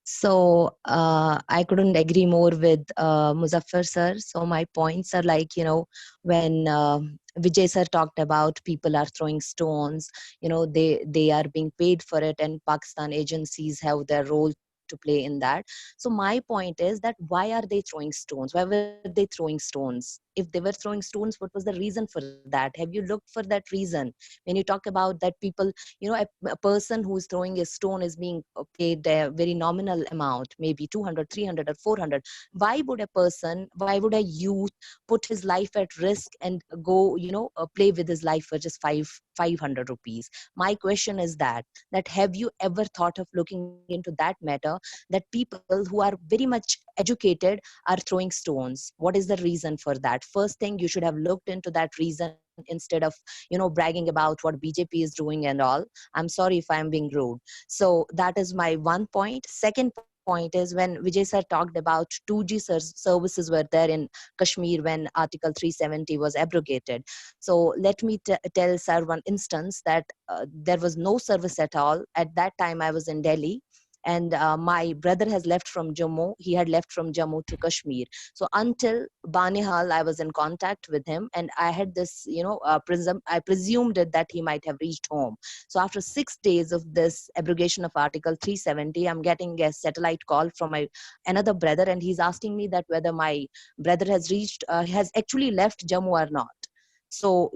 So I couldn't agree more with Muzaffar sir. So my points are like, when Vijay sir talked about people are throwing stones, they are being paid for it, and Pakistan agencies have their role to play in that. So my point is that why are they throwing stones? Why were they throwing stones? If they were throwing stones, what was the reason for that? Have you looked for that reason? When you talk about that people, a person who is throwing a stone is being paid a very nominal amount, maybe 200, 300 or 400. Why would a youth put his life at risk and go, play with his life for just 500 rupees? My question is that have you ever thought of looking into that matter, that people who are very much educated are throwing stones? What is the reason for that? First thing, you should have looked into that reason instead of bragging about what BJP is doing and all. I'm sorry if I'm being rude. So that is my one point. Second point is, when Vijay sir talked about 2G services were there in Kashmir when Article 370 was abrogated. So let me tell sir one instance that there was no service at all. At that time, I was in Delhi, and my brother has left from Jammu. He had left from Jammu to Kashmir. So until Banihal, I was in contact with him, and I had this, I presumed that he might have reached home. So after 6 days of this abrogation of Article 370, I'm getting a satellite call from my another brother, and he's asking me that whether my brother has actually left Jammu or not. So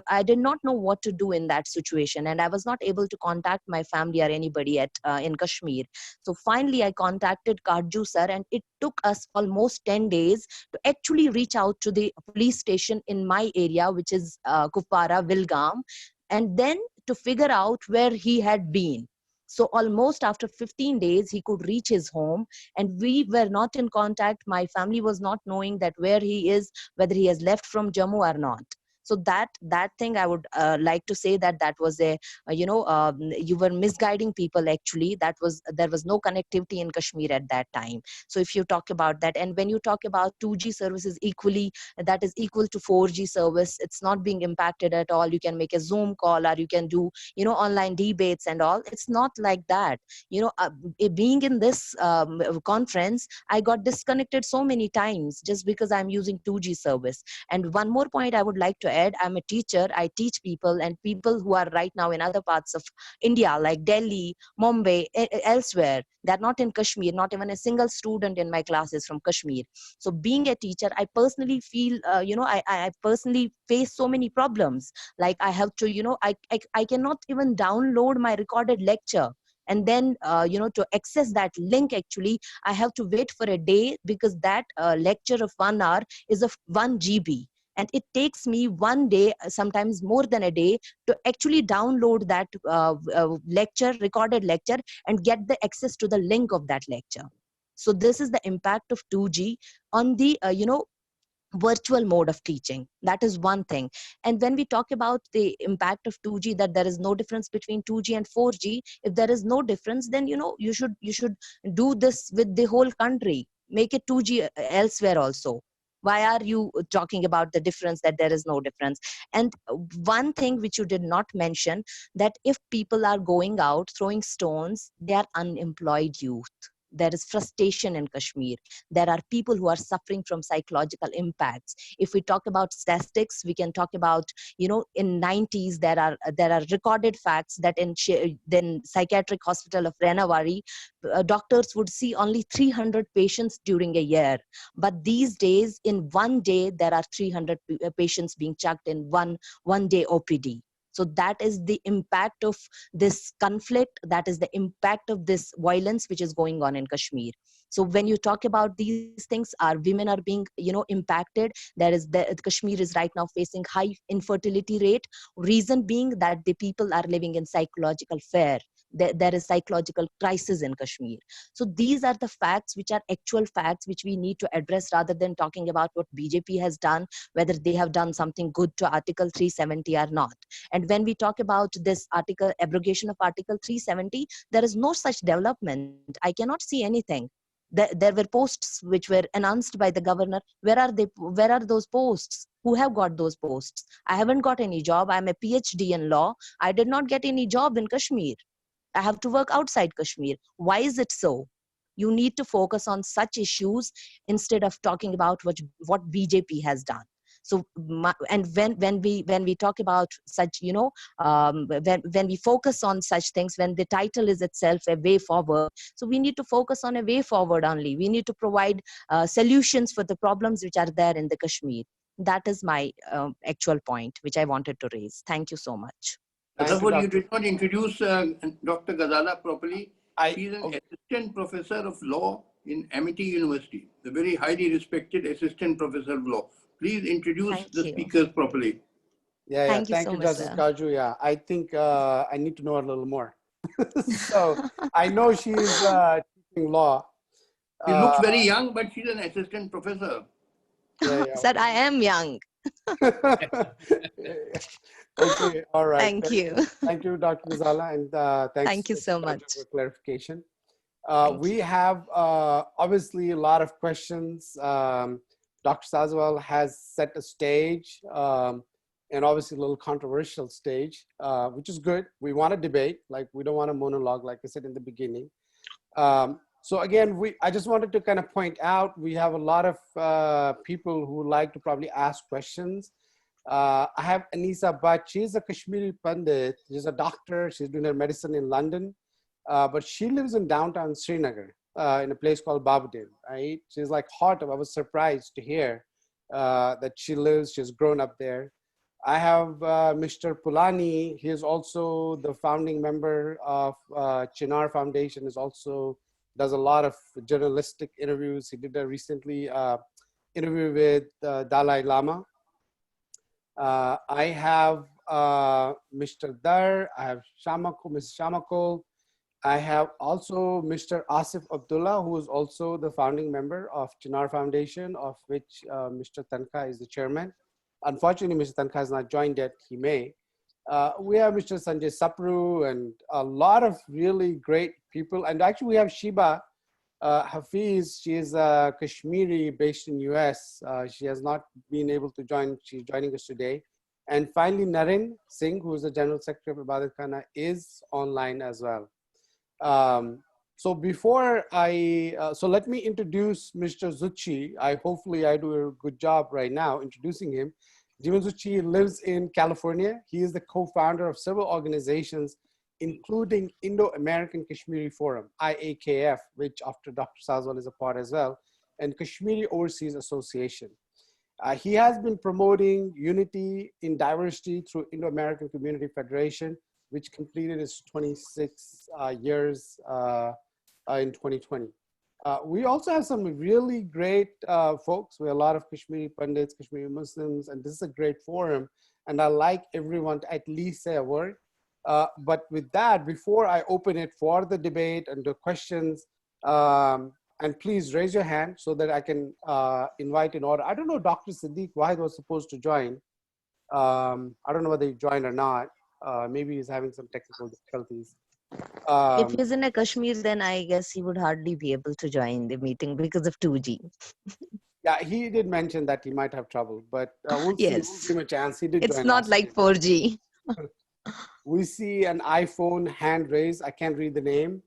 I did not know what to do in that situation, and I was not able to contact my family or anybody at in Kashmir. So finally I contacted Karju sir, and it took us almost 10 days to actually reach out to the police station in my area, which is Kupwara, Vilgam, and then to figure out where he had been. So almost after 15 days, he could reach his home, and we were not in contact. My family was not knowing that where he is, whether he has left from Jammu or not. So that thing I would like to say that was a you were misguiding people. Actually, there was no connectivity in Kashmir at that time. So if you talk about that, and when you talk about 2G services equally, that is equal to 4G service, it's not being impacted at all. You can make a Zoom call, or you can do online debates and all. It's not like that. Being in this conference, I got disconnected so many times just because I'm using 2G service. And one more point I would like to add, I'm a teacher. I teach people, and people who are right now in other parts of India, like Delhi, Mumbai, elsewhere. They're not in Kashmir. Not even a single student in my class is from Kashmir. So being a teacher, I personally feel, I personally face so many problems. Like I have to, I cannot even download my recorded lecture. And then, to access that link, actually, I have to wait for a day, because that lecture of 1 hour is of 1 GB. And it takes me 1 day, sometimes more than a day, to actually download that recorded lecture, and get the access to the link of that lecture. So this is the impact of 2G on the, virtual mode of teaching. That is one thing. And when we talk about the impact of 2G, that there is no difference between 2G and 4G, if there is no difference, then you should do this with the whole country. Make it 2G elsewhere also. Why are you talking about the difference, that there is no difference? And one thing which you did not mention, that if people are going out throwing stones, they are unemployed youth. There is frustration in Kashmir. There are people who are suffering from psychological impacts. If we talk about statistics, we can talk about, in 90s, there are recorded facts that in psychiatric hospital of Renawari, doctors would see only 300 patients during a year. But these days, in 1 day, there are 300 patients being chucked in one day OPD. So that is the impact of this conflict. That is the impact of this violence which is going on in Kashmir. So when you talk about these things, our women are being, impacted. Kashmir is right now facing high infertility rate. Reason being that the people are living in psychological fear. There is psychological crisis in Kashmir. So these are the facts, which are actual facts, which we need to address, rather than talking about what BJP has done, whether they have done something good to Article 370 or not. And when we talk about this abrogation of Article 370, there is no such development. I cannot see anything. There were posts which were announced by the governor. Where are they? Where are those posts? Who have got those posts? I haven't got any job. I'm a PhD in law. I did not get any job in Kashmir. I have to work outside Kashmir. Why is it so? You need to focus on such issues instead of talking about what BJP has done. So and when we talk about such, when we focus on such things, when the title is itself a way forward, so we need to focus on a way forward only. We need to provide solutions for the problems which are there in the Kashmir. That is my actual point which I wanted to raise. Thank you so much. Thank you, You Dr. did not introduce Dr. Ghazala properly. She's an Okay. assistant professor of law in Amity University, a very highly respected assistant professor of law. Please introduce Thank the you. speakers properly. Yeah, Thank you thank so you, much, Justice sir. Kaju. Yeah, I think I need to know a little more. So I know she's teaching law. She looks very young, but she's an assistant professor. Yeah. Sir, I am young. Okay, all right. Thank you. Thank you, Dr. Ghazala, and thanks Thank you so much. for clarification. Thank We you. have obviously a lot of questions. Dr. Sazwal has set a stage, and obviously a little controversial stage, which is good. We want to debate, like we don't want a monologue, like I said in the beginning. So again, I just wanted to kind of point out, we have a lot of people who like to probably ask questions. I have Anisa Bhatt. She's a Kashmiri Pandit. She's a doctor. She's doing her medicine in London. But she lives in downtown Srinagar in a place called Babadin, right? She's like heart of, I was surprised to hear that she's grown up there. I have Mr. Pulani. He is also the founding member of Chinar Foundation, does a lot of journalistic interviews. He did a recently interview with Dalai Lama. I have Mr. Dar. I have Ms. Shamakul. I have also Mr. Asif Abdullah, who is also the founding member of Chinar Foundation, of which Mr. Tankha is the chairman. Unfortunately, Mr. Tankha has not joined yet. He may. We have Mr. Sanjay Sapru and a lot of really great people. And actually, we have Shiba Hafiz. She is a Kashmiri based in US. She has not been able to join. She's joining us today. And finally, Naren Singh, who is the General Secretary of Ibaadatkhana, is online as well. So before so let me introduce Mr. Zucchi. Hopefully I do a good job right now introducing him. Jivan Zucchi lives in California. He is the co-founder of several organizations, including Indo-American Kashmiri Forum, IAKF, which after Dr. Sazwal is a part as well, and Kashmiri Overseas Association. He has been promoting unity in diversity through Indo-American Community Federation, which completed its 26 years in 2020. We also have some really great folks. We have a lot of Kashmiri Pandits, Kashmiri Muslims, and this is a great forum. And I like everyone to at least say a word. But with that, before I open it for the debate and the questions, and please raise your hand so that I can invite in order. I don't know, Dr. Siddiq Wahid was supposed to join. I don't know whether he joined or not. Maybe he's having some technical difficulties. If he's in a Kashmir, then I guess he would hardly be able to join the meeting because of 2G. Yeah, he did mention that he might have trouble, but we'll see. We'll Yes. give him a chance. He did It's join not last like week. 4G. We see an iPhone hand raised. I can't read the name.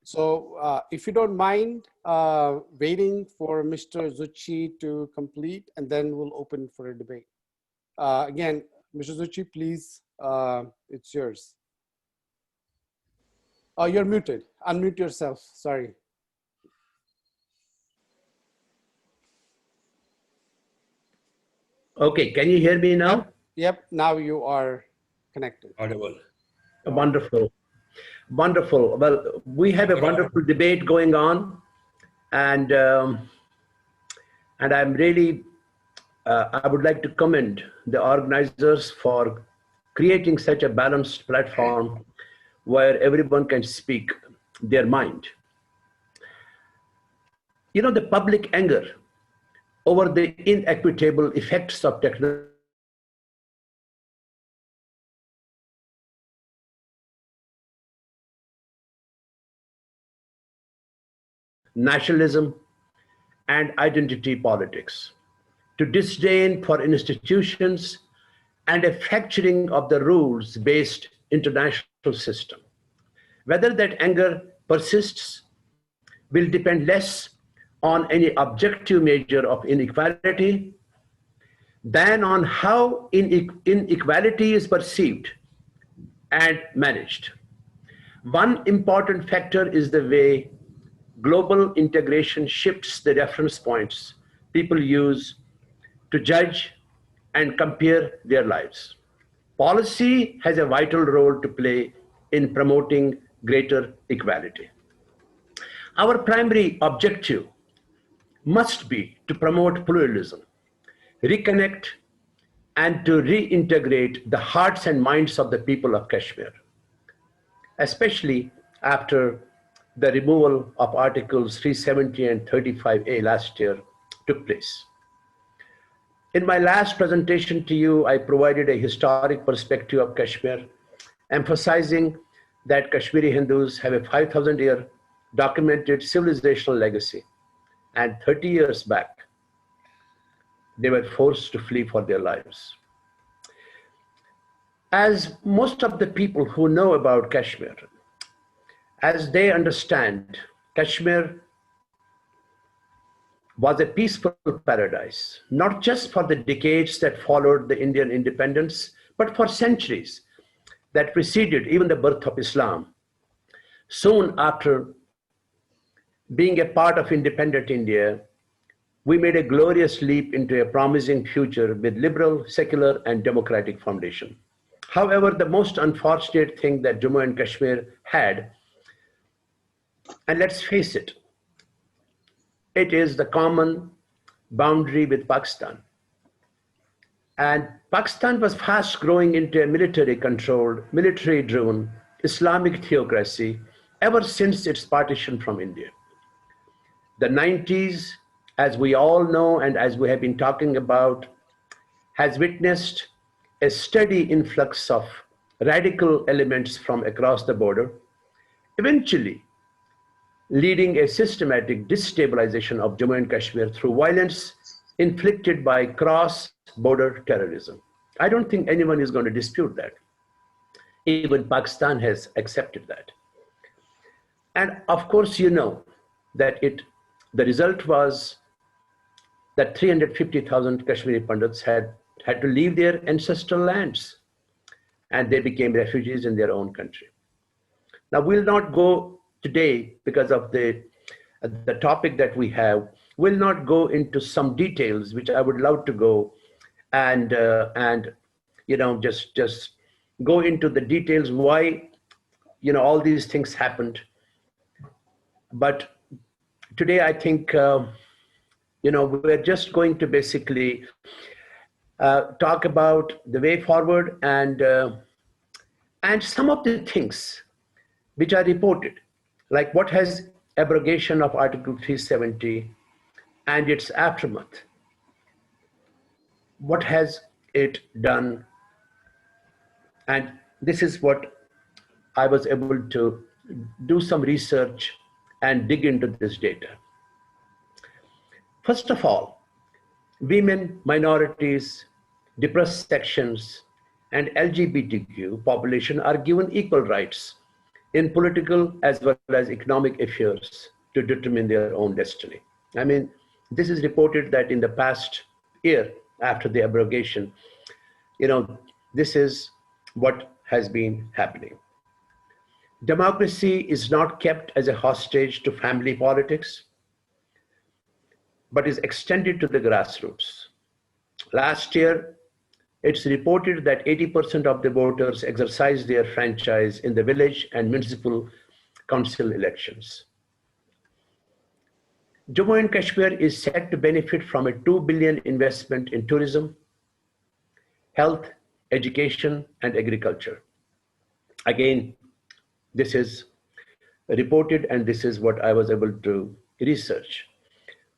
So if you don't mind waiting for Mr. Zucchi to complete, and then we'll open for a debate. Again, Mr. Zucchi, please, it's yours. Oh, you're muted. Unmute yourself. Sorry. Okay, can you hear me now? Yep, now you are connected. Audible. Wonderful. Wonderful. Well, we have a wonderful debate going on, and I'm really, I would like to commend the organizers for creating such a balanced platform where everyone can speak their mind. You know, the public anger over the inequitable effects of technology nationalism, and identity politics, to disdain for institutions and a fracturing of the rules-based international system. Whether that anger persists will depend less on any objective measure of inequality than on how inequality is perceived and managed. One important factor is the way global integration shifts the reference points people use to judge and compare their lives. Policy has a vital role to play in promoting greater equality. Our primary objective must be to promote pluralism, reconnect, and to reintegrate the hearts and minds of the people of Kashmir, especially after the removal of Articles 370 and 35A last year took place. In my last presentation to you, I provided a historic perspective of Kashmir, emphasizing that Kashmiri Hindus have a 5,000-year documented civilizational legacy, and 30 years back, they were forced to flee for their lives. As most of the people who know about Kashmir, as they understand, Kashmir was a peaceful paradise, not just for the decades that followed the Indian independence, but for centuries that preceded even the birth of Islam. Soon after being a part of independent India, we made a glorious leap into a promising future with liberal, secular, and democratic foundation. However, the most unfortunate thing that Jammu and Kashmir had, and let's face it, it is the common boundary with Pakistan. And Pakistan was fast growing into a military-controlled, military-driven Islamic theocracy ever since its partition from India. The 90s, as we all know and as we have been talking about, has witnessed a steady influx of radical elements from across the border, eventually leading a systematic destabilization of Jammu and Kashmir through violence inflicted by cross-border terrorism. I don't think anyone is going to dispute that. Even Pakistan has accepted that. And of course, you know that the result was that 350,000 Kashmiri Pandits had to leave their ancestral lands, and they became refugees in their own country. Now, we'll not go today, because of the topic that we have, we'll not go into some details, which I would love to go and you know, just go into the details why, you know, all these things happened. But today, I think, you know, we're just going to basically talk about the way forward and some of the things which are reported, like what has abrogation of Article 370 and its aftermath. What has it done? And this is what I was able to do some research and dig into this data. First of all, women, minorities, depressed sections, and LGBTQ population are given equal rights in political as well as economic affairs to determine their own destiny. I mean, this is reported that in the past year after the abrogation, you know, this is what has been happening. Democracy is not kept as a hostage to family politics, but is extended to the grassroots. Last year, it's reported that 80% of the voters exercised their franchise in the village and municipal council elections. Jammu and Kashmir is set to benefit from a $2 billion investment in tourism, health, education, and agriculture. Again, this is reported, and this is what I was able to research.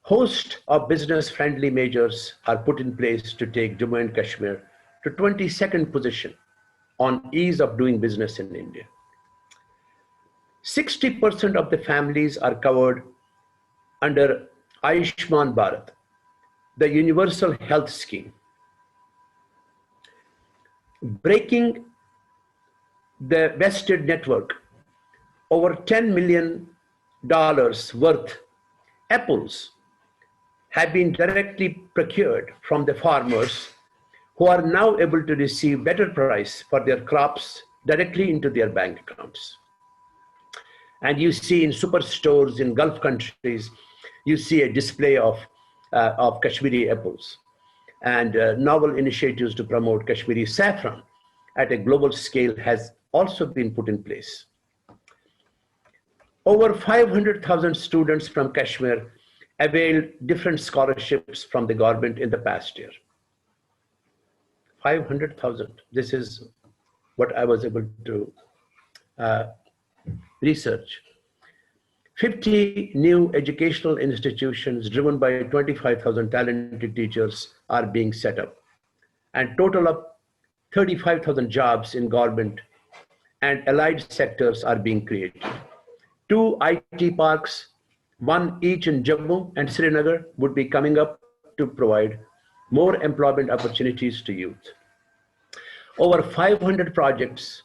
Host of business-friendly measures are put in place to take Jammu and Kashmir to 22nd position on ease of doing business in India. 60% of the families are covered under Ayushman Bharat, the universal health scheme. Breaking the vested network, over $10 million worth apples have been directly procured from the farmers who are now able to receive better price for their crops directly into their bank accounts. And you see in superstores in Gulf countries, you see a display of Kashmiri apples, and novel initiatives to promote Kashmiri saffron at a global scale has also been put in place. Over 500,000 students from Kashmir availed different scholarships from the government in the past year. 500,000. This is what I was able to research. 50 new educational institutions driven by 25,000 talented teachers are being set up, and total of 35,000 jobs in government and allied sectors are being created. 2 IT parks, one each in Jammu and Srinagar, would be coming up to provide more employment opportunities to youth. Over 500 projects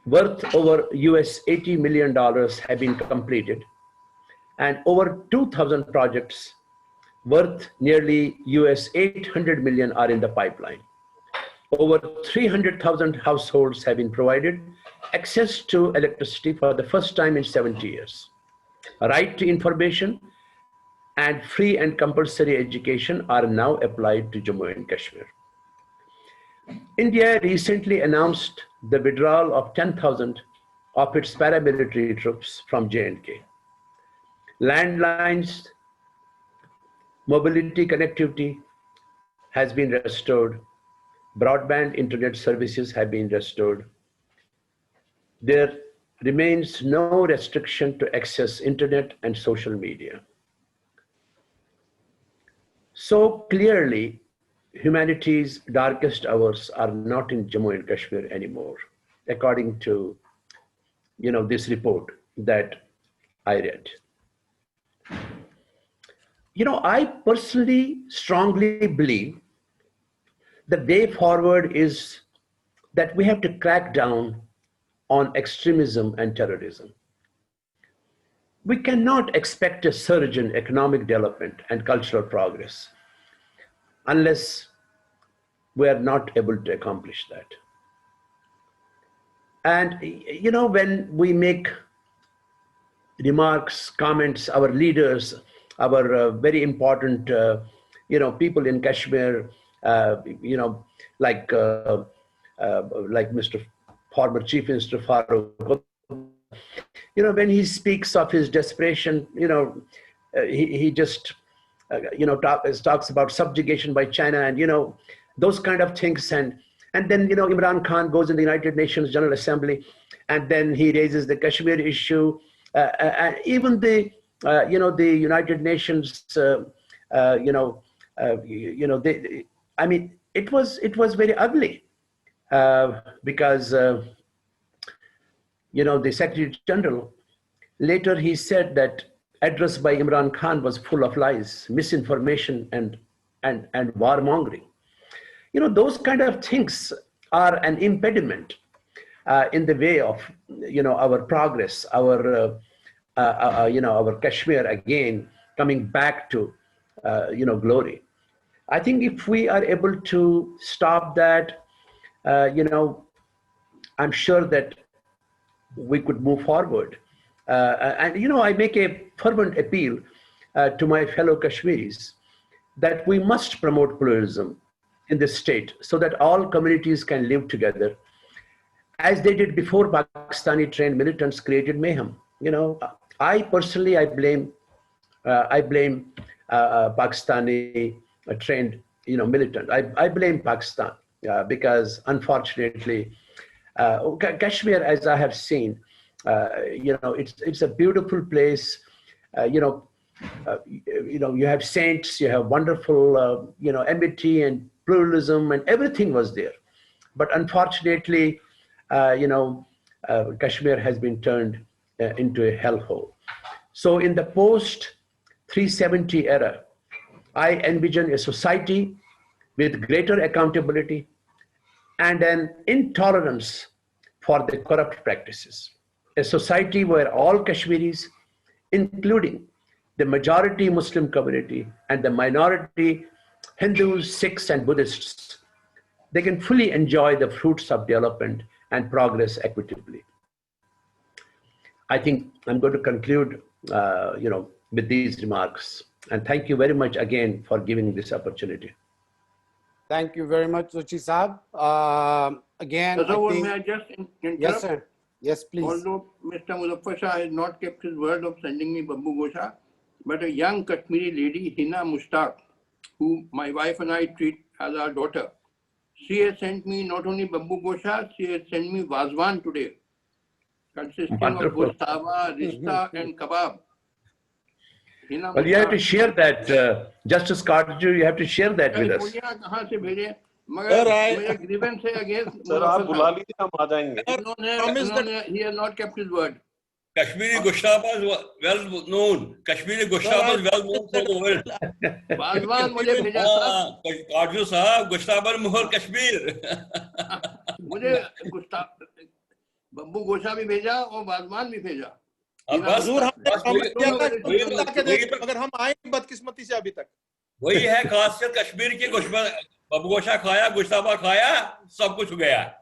worth over US $80 million have been completed, and over 2,000 projects worth nearly US 800 million are in the pipeline. Over 300,000 households have been provided access to electricity for the first time in 70 years. A right to information and free and compulsory education are now applied to Jammu and Kashmir. India recently announced the withdrawal of 10,000 of its paramilitary troops from J&K. Landlines, mobility connectivity has been restored. Broadband internet services have been restored. There remains no restriction to access internet and social media. So clearly, humanity's darkest hours are not in Jammu and Kashmir anymore, according to this report that I read. I personally strongly believe the way forward is that we have to crack down on extremism and terrorism. We cannot expect a surge in economic development and cultural progress unless we are not able to accomplish that. And when we make remarks, comments, our leaders, our very important people in Kashmir, like Mr. former Chief Minister Farooq, when he speaks of his desperation, he just talks about subjugation by China and those kind of things, and then Imran Khan goes in the United Nations General Assembly, and then he raises the Kashmir issue, and even the the United Nations it was very ugly because the Secretary General later he said that address by Imran Khan was full of lies, misinformation, and warmongering. Those kind of things are an impediment in the way of our progress, our Kashmir again coming back to glory. I think if we are able to stop that, I'm sure that we could move forward. And I make a fervent appeal to my fellow Kashmiris that we must promote pluralism in this state so that all communities can live together as they did before Pakistani trained militants created mayhem. I personally, I blame Pakistani trained militant. I blame Pakistan because unfortunately Kashmir, as I have seen, it's a beautiful place. You have saints, you have wonderful amity and pluralism, and everything was there. But unfortunately, Kashmir has been turned into a hellhole. So in the post-370 era, I envision a society with greater accountability and an intolerance for the corrupt practices. A society where all Kashmiris, including the majority Muslim community and the minority Hindus, Sikhs, and Buddhists, they can fully enjoy the fruits of development and progress equitably. I think I'm going to conclude, with these remarks. And thank you very much again for giving this opportunity. Thank you very much, Zuchi Saab. Again, May I just interrupt? Yes, sir. Yes, please. Although Mr. Muzaffar Shah has not kept his word of sending me Babbu Gosha, but a young Kashmiri lady, Hina Mushtaq, who my wife and I treat as our daughter, she has sent me not only Babbu Gosha, she has sent me Vazwan today, consisting Wonderful. of Goshtaba, Rishta, and Kebab. Well, you have to share that, Justice Carter, you have to share that with us. कहाँ से भेजे? मगर मेरा grievance है against sir आप बुला लीजिए हम आ जाएंगे. He has not kept his word. Kashmiri Goshtaba is well known. Kashmiri Goshtaba is well known for the world. Wazwan मुझे भेजा था. Karju साहब Goshtaba मुहर Kashmir. मुझे बब्बू गोशा भी भेजा और वाजवान भी भेजा. हुजूर अगर हम आए बदकिस्मती से अभी तक वही है खासियत कश्मीर की. बब्बू गोशा खाया, गोश्ताबा खाया, सब कुछ हो गया.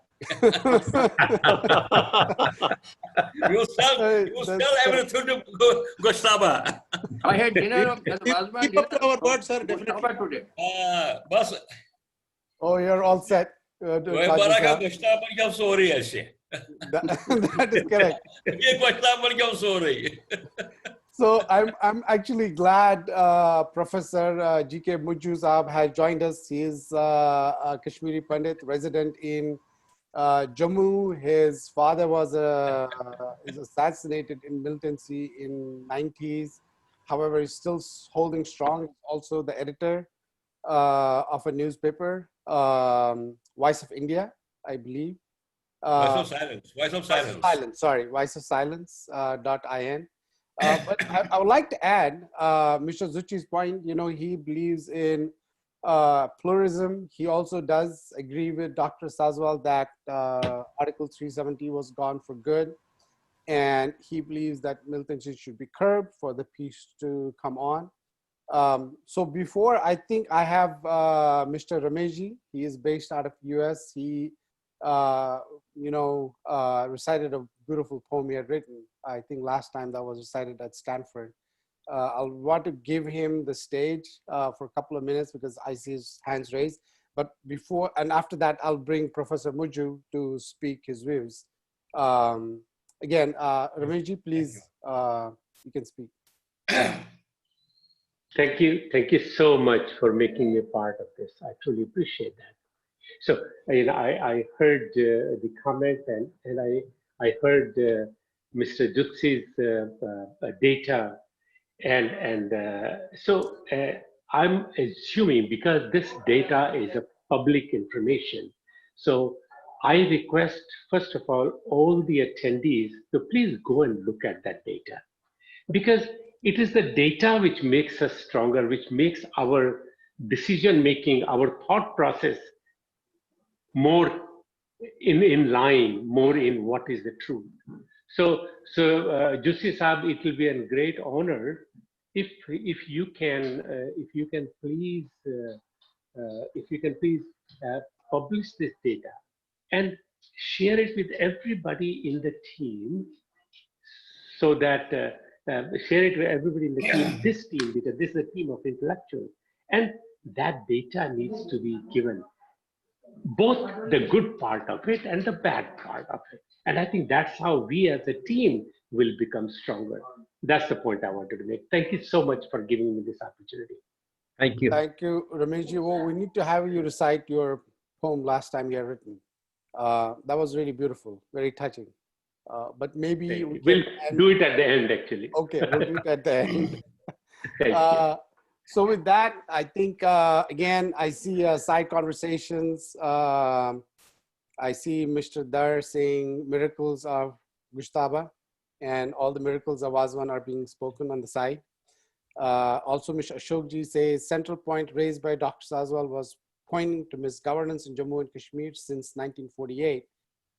You sell everything to Goshtaba. I had dinner of keep up to our word, sir. Definitely today. बस. Oh, you're all set. हमारा का Goshtaba की हम सो रही है ऐसे. That is correct. ये Goshtaba की हम सो रही है. So I'm actually glad Professor G.K. Mujju Saab has joined us. He is a Kashmiri Pandit resident in Jammu. His father was is assassinated in militancy in 90s. However, he's still holding strong. Also the editor of a newspaper, Voice of India, I believe. Voice of Silence. Voice of Silence. Sorry, Voice of Silence .in. But I would like to add Mr. Zuchi's point. You know, he believes in pluralism. He also does agree with Dr. Sazwal that Article 370 was gone for good. And he believes that militancy should be curbed for the peace to come on. So before, I think I have Mr. Rameji. He is based out of US. He, recited a beautiful poem he had written. I think last time that was recited at Stanford. I'll want to give him the stage for a couple of minutes because I see his hands raised. But before and after that, I'll bring Professor Mujju to speak his views. Again, Rameji, please, you can speak. Thank you. Thank you so much for making me part of this. I truly appreciate that. So, I heard the comment and I heard Mr. Jutsi's data so I'm assuming because this data is a public information. So I request, first of all the attendees to please go and look at that data, because it is the data which makes us stronger, which makes our decision-making, our thought process more in line, more in what is the truth. So Jussi Saab, it will be a great honor if you can please publish this data and share it with everybody in the team, so that share it with everybody in the team, this team, because this is a team of intellectuals, and that data needs to be given, both the good part of it and the bad part of it. And I think that's how we as a team will become stronger. That's the point I wanted to make. Thank you so much for giving me this opportunity. Thank you. Thank you, Ramesh. Well, we need to have you recite your poem last time you had written. That was really beautiful, very touching. But maybe we'll do it at the end, actually. Okay, we'll do it at the end. Thank you. So with that, I think, again, I see side conversations. I see Mr. Dar saying miracles of Gushtaba and all the miracles of Wazwan are being spoken on the side. Also, Mr. Ashokji says central point raised by Dr. Sazwal was pointing to misgovernance in Jammu and Kashmir since 1948.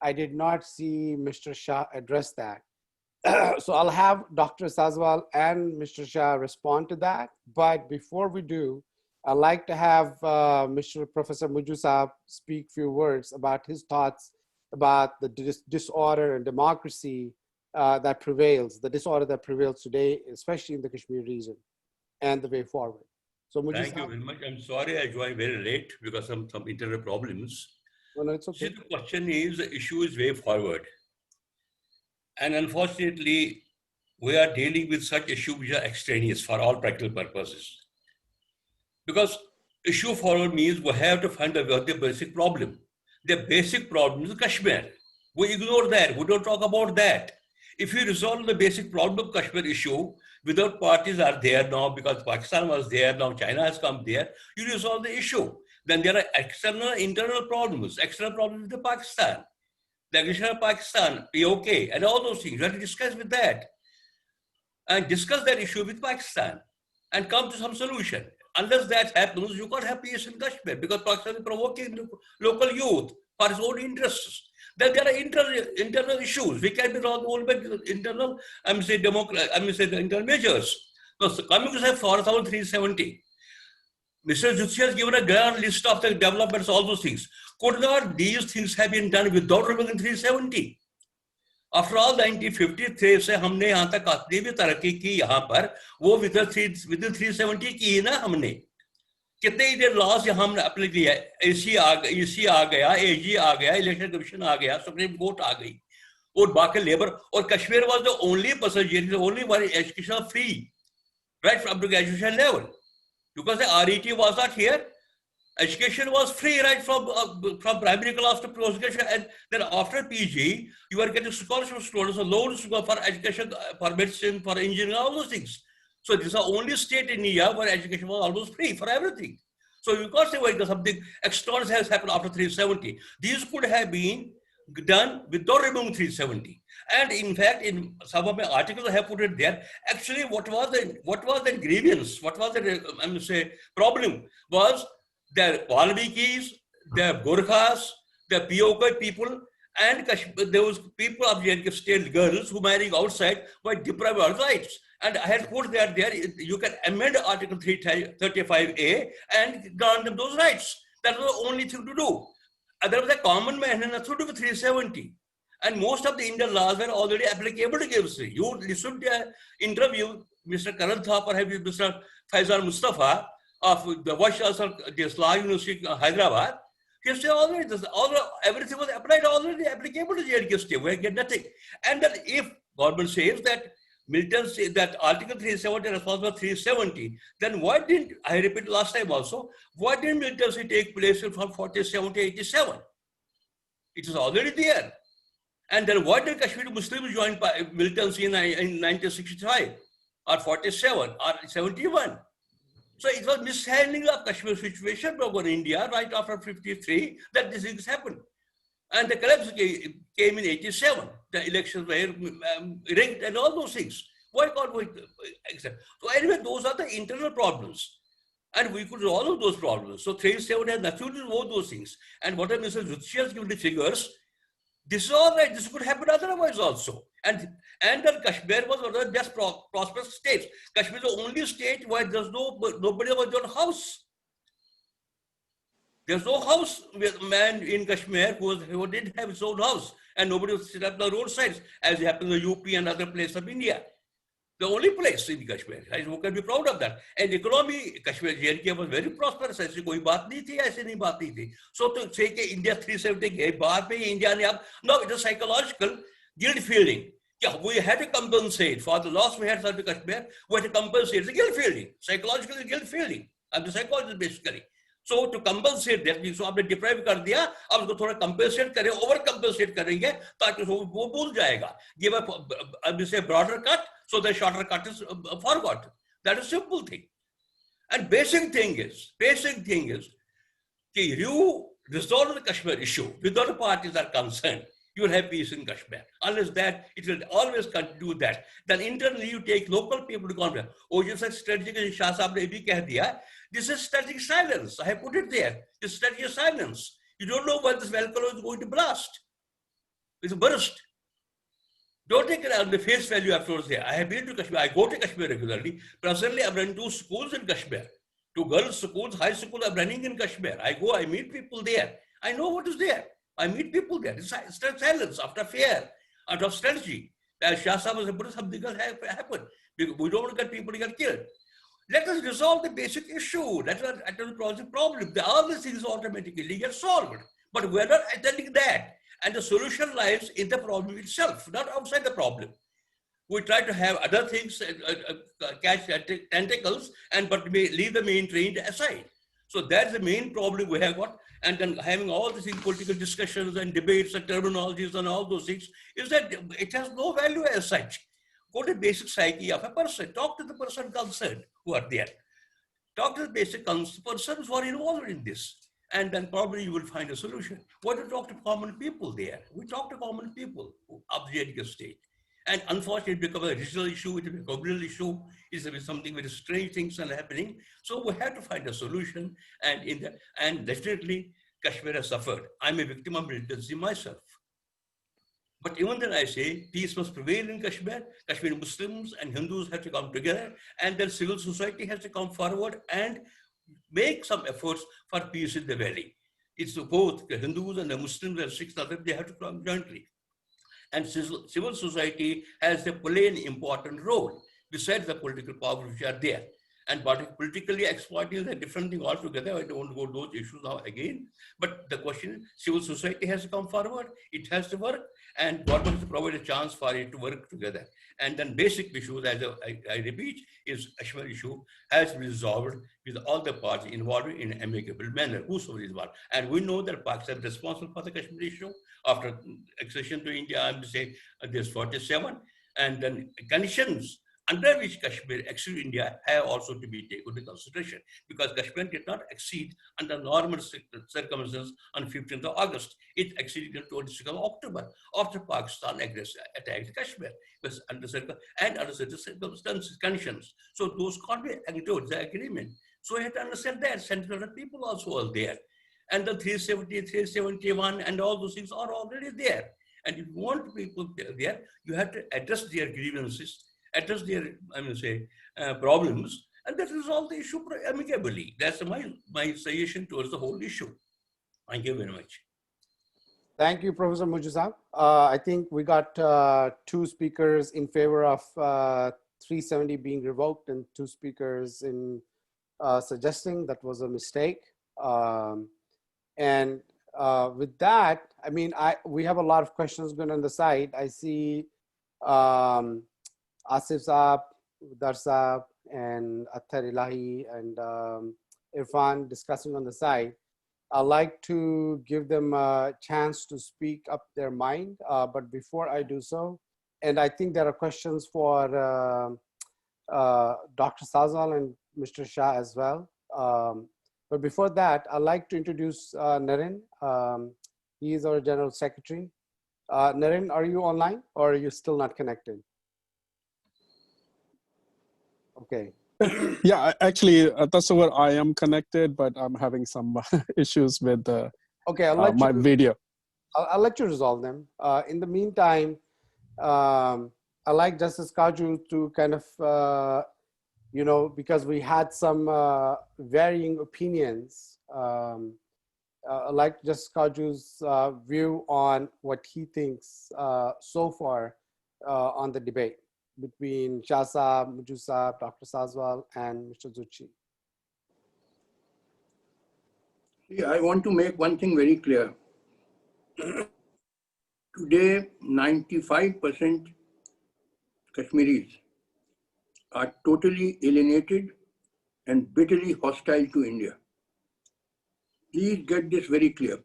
I did not see Mr. Shah address that. So I'll have Dr. Sazwal and Mr. Shah respond to that. But before we do, I'd like to have Mr. Professor Mujju Saab speak few words about his thoughts about the disorder and democracy that prevails, the disorder that prevails today, especially in the Kashmir region, and the way forward. So Mujju Thank you Saab. very much. I'm sorry I joined very late because of some internet problems. No, it's okay. See, the question is, the issue is way forward. And unfortunately, we are dealing with such issues which are extraneous for all practical purposes. Because issue forward means we have to find out the basic problem. The basic problem is Kashmir. We ignore that. We don't talk about that. If you resolve the basic problem of Kashmir issue, without parties are there now because Pakistan was there, now China has come there, you resolve the issue. Then there are external, internal problems. External problems with Pakistan. The aggression of Pakistan, POK, and all those things. You have to discuss with that. And discuss that issue with Pakistan and come to some solution. Unless that happens, you can't have peace in Kashmir because Pakistan is provoking local youth for its own interests. Then there are internal issues. We can be resolved only by internal, the internal measures. So coming to say 4,370, Mr. Jutsi has given a grand list of the developments, all those things. Could not these things have been done without removing 370? After all, 1953 से हमने यहाँ तक अपनी भी तरक्की की यहाँ पर वो within 370 की ना हमने कितने इधर लॉस यहाँ हमने अपने लिया एसी आ गया एजी आ गया इलेक्शन कमीशन आ गया सुप्रीम कोर्ट आ गई और बाकी लेबर और Kashmir was the only person the only one education free right from the graduation level because the RET was not here. Education was free right from primary class to post-graduation, and then after PG, you are getting scholarship students, loans for education, for medicine, for engineering, all those things. So this is the only state in India where education was almost free for everything. So you can't say why something extraordinary has happened after 370. These could have been done without removing 370. And in fact, in some of my articles, I have put it there. Actually, what was the grievance? What was the problem was the Valmikis, the Gorkhas, the POK people, and those people of the state girls who marrying outside were deprived of rights. And I had put that there, you can amend Article 335A and grant them those rights. That was the only thing to do. Otherwise, the common man had nothing to do with 370. And most of the Indian laws were already applicable to GIVC. You listen to an interview, Mr. Karan Thapar, Mr. Faisal Mustafa, of the Vice Chancellor of the Islam University Hyderabad, he said already everything was applied already applicable to JNK state. We get nothing. And then if government says that militants that Article 370 is responsible for 370, then why didn't I repeat last time also? Why didn't militancy take place from 47 to 87? It is already there. And then why did Kashmiri Muslims join militancy in 1965 or 47 or 71? So it was mishandling of Kashmir situation over India right after 53 that these things happened. And the collapse came in 87. The elections were rigged and all those things. Why can't we accept? So anyway, those are the internal problems. And we could resolve those problems. So 370 has nothing to do with those things. And what Mr. Jutsi has given the figures, this is all right. This could happen otherwise also. And then Kashmir was one of the best prosperous states. Kashmir is the only state where there's nobody was your house. There's no house with a man in Kashmir who didn't have his own house, and nobody would sit up the roadsides as it happened in the UP and other places of India. The only place in Kashmir. You can be proud of that. And economy, Kashmir, JNK was very prosperous. ऐसी कोई बात नहीं थी, ऐसी नहीं बात नहीं थी. So to say that India 370 गए बाहर पे India ने अब no, it is psychological guilt feeling. Yeah, we had to compensate for the loss we had for Kashmir. We had to compensate. It's a guilt feeling, psychological guilt feeling. I'm the psychologist basically. So to compensate that, so आपने deprive कर दिया, अब उसको थोड़ा compensate करें, over compensate करेंगे, ताकि वो भूल जाएगा. Give a broader cut, so the shorter cut is forgot. That is a simple thing. And basic thing is, you resolve the Kashmir issue without the parties are concerned. You will have peace in Kashmir. Unless that, it will always do that. Then internally you take local people to government. Oh, you said strategic, Shah Sahab ne bhi keh diya. This is strategic silence. I have put it there. This strategic silence. You don't know when this volcano is going to blast. It's a burst. Don't take it on the face value afterwards there. I have been to Kashmir. I go to Kashmir regularly. Presently, I'm running 2 schools in Kashmir. to girls' schools, high school are running in Kashmir. I go, I meet people there. I know what is there. I meet people there. It's silence after fear, out of strategy. As Shah Sahib was able, something will happen. We don't want to get people to get killed. Let us resolve the basic issue. Let us resolve the problem. All these things automatically get solved. But we're not attending that. And the solution lies in the problem itself, not outside the problem. We try to have other things, catch tentacles, but we leave the main train aside. So that's the main problem we have got. And then having all these political discussions and debates and terminologies and all those things is that it has no value as such. Go to the basic psyche of a person. Talk to the person concerned who are there. Talk to the basic persons who are involved in this. And then probably you will find a solution. Why don't you talk to common people there? We talk to common people of the Indian state. And unfortunately, it becomes a regional issue, it becomes a global issue, it's something very strange things are happening. So we have to find a solution, and definitely Kashmir has suffered. I'm a victim of militancy myself. But even then I say, peace must prevail in Kashmir. Kashmiri Muslims and Hindus have to come together, and then civil society has to come forward and make some efforts for peace in the valley. It's both the Hindus and the Muslims and Sikhs, they have to come jointly. And civil society has to play an important role besides the political powers which are there. And politically exploiting is a different thing altogether. I don't want to go to those issues now again. But the question, civil society has to come forward, it has to work, and government has to provide a chance for it to work together. And then basic issues, as I repeat, is Kashmir issue has been resolved with all the parties involved in an amicable manner, whosoever is involved. And we know that Pakistan is responsible for the Kashmir issue. After accession to India, I'm saying there's 47, and then conditions under which Kashmir acceded India have also to be taken into consideration, because Kashmir did not accede under normal circumstances on 15th of August. It acceded on 26th of October after Pakistan attacked Kashmir under certain circumstances, conditions. So those can't be ignored, the agreement. So you have to understand that Central people also are there. And the 370, 371 and all those things are already there. And if you want people there, you have to address their grievances, address their, problems, and that resolve the issue amicably. That's my suggestion towards the whole issue. Thank you very much. Thank you, Professor Mujizab. I think we got 2 speakers in favor of 370 being revoked and 2 speakers in suggesting that was a mistake. And with that, I mean, we have a lot of questions going on the side. I see Asif Saab, Dar Saab, and Attar Ilahi and Irfan discussing on the side. I'd like to give them a chance to speak up their mind, but before I do so, and I think there are questions for Dr. Sazwal and Mr. Shah as well. But before that, I'd like to introduce Naren. He is our General Secretary. Naren, are you online or are you still not connected? Okay. Yeah, actually, that's where I am connected, but I'm having some issues with okay, my video. I'll let you resolve them. In the meantime, I like Justice Kaju to kind of, because we had some varying opinions. I like Justice Kaju's view on what he thinks so far on the debate between Shah Saab, Muju Saab, Dr. Sazwal, and Mr. Zucchi. See, I want to make one thing very clear. Today, 95% Kashmiris are totally alienated and bitterly hostile to India. Please get this very clear.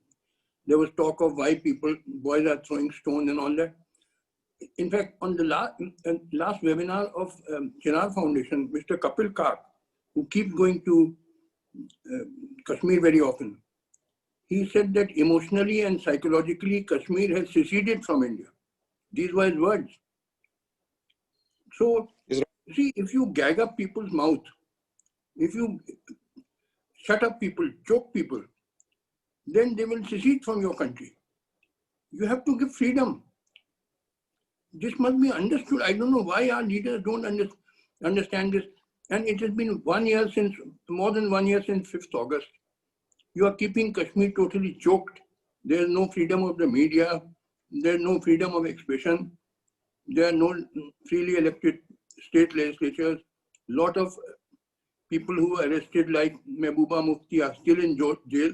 There was talk of why boys are throwing stones and all that. In fact, on the last webinar of Chinar Foundation, Mr. Kapil Kar, who keeps going to Kashmir very often, he said that emotionally and psychologically, Kashmir has seceded from India. These were his words. So, see, if you gag up people's mouth, if you shut up people, choke people, then they will secede from your country. You have to give freedom. This must be understood. I don't know why our leaders don't understand this. And it has been 1 year since, more than 1 year since 5th August. You are keeping Kashmir totally choked. There is no freedom of the media. There is no freedom of expression. There are no freely elected state legislatures. Lot of people who were arrested like Mehbooba Mufti are still in jail.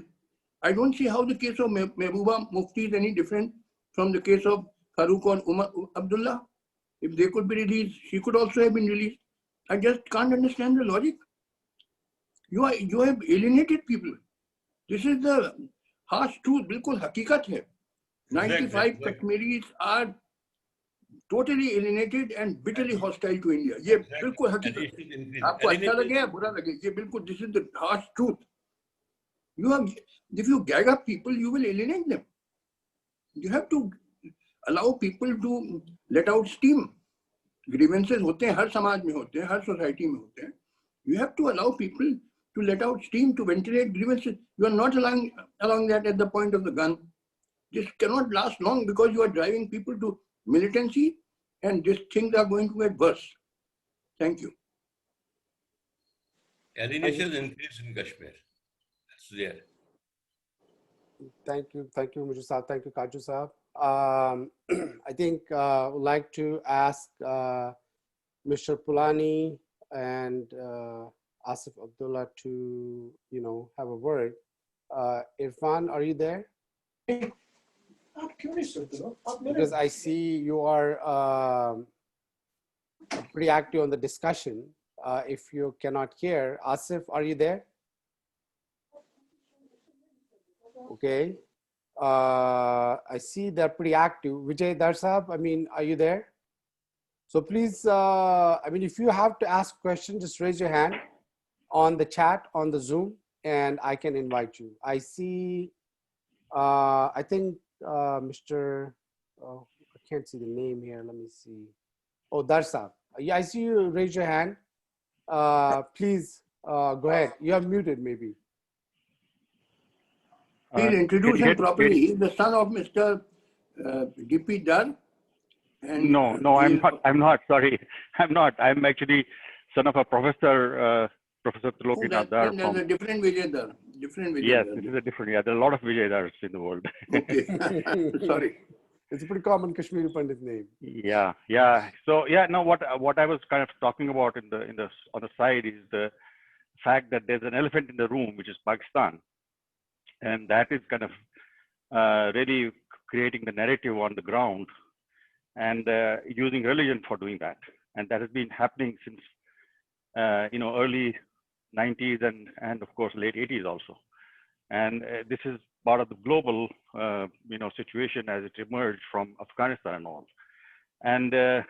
I don't see how the case of Mehbooba Mufti is any different from the case of Farooq or Umar Abdullah. If they could be released, she could also have been released. I just can't understand the logic. You have alienated people. This is the harsh truth. Bilkul hakikat hai. 95 Kashmiris are totally alienated and bitterly hostile to India. ये बिल्कुल हकीकत है. आपको अच्छा लगे या बुरा लगे, ये बिल्कुल, this is the harsh truth. If you gag up people, you will alienate them. You have to allow people to let out steam. Grievances होते हैं, हर समाज में होते हैं, हर society में होते हैं. You have to allow people to let out steam, to ventilate grievances. You are not allowing that at the point of the gun. This cannot last long because you are driving people to militancy, and these things are going to get worse. Thank you. Alienation increase in Kashmir. That's there. Thank you, Mujib Saab. Thank you, Kaju Saab. I think I would like to ask Mr. Pulani and Asif Abdullah to, have a word. Irfan, are you there? Because I see you are pretty active on the discussion. If you cannot hear, Asif, are you there? Okay. I see they're pretty active. Vijay Darsab, are you there? So please, if you have to ask questions, just raise your hand on the chat, on the Zoom, and I can invite you. I see, I think Mr. Oh, I can't see the name here. Let me see. Oh, Darsab. Yeah, I see you raise your hand. Please go ahead. You are muted maybe. Please introduce him properly. He's the son of Mr. D.P. Dar. And No, I'm not. Sorry, I'm not. I'm actually son of a professor, Professor Tulokinath Dar. There's a different Vijay Dar. Yes, this is a different. Yeah, there are a lot of Vijay Dars in the world. Okay, sorry. It's a pretty common Kashmiri Pandit name. Yeah. So no, what I was kind of talking about on the side is the fact that there's an elephant in the room, which is Pakistan, and that is kind of really creating the narrative on the ground and using religion for doing that, and that has been happening since early 90s and of course late 80s also, and this is part of the global situation as it emerged from Afghanistan and all. And the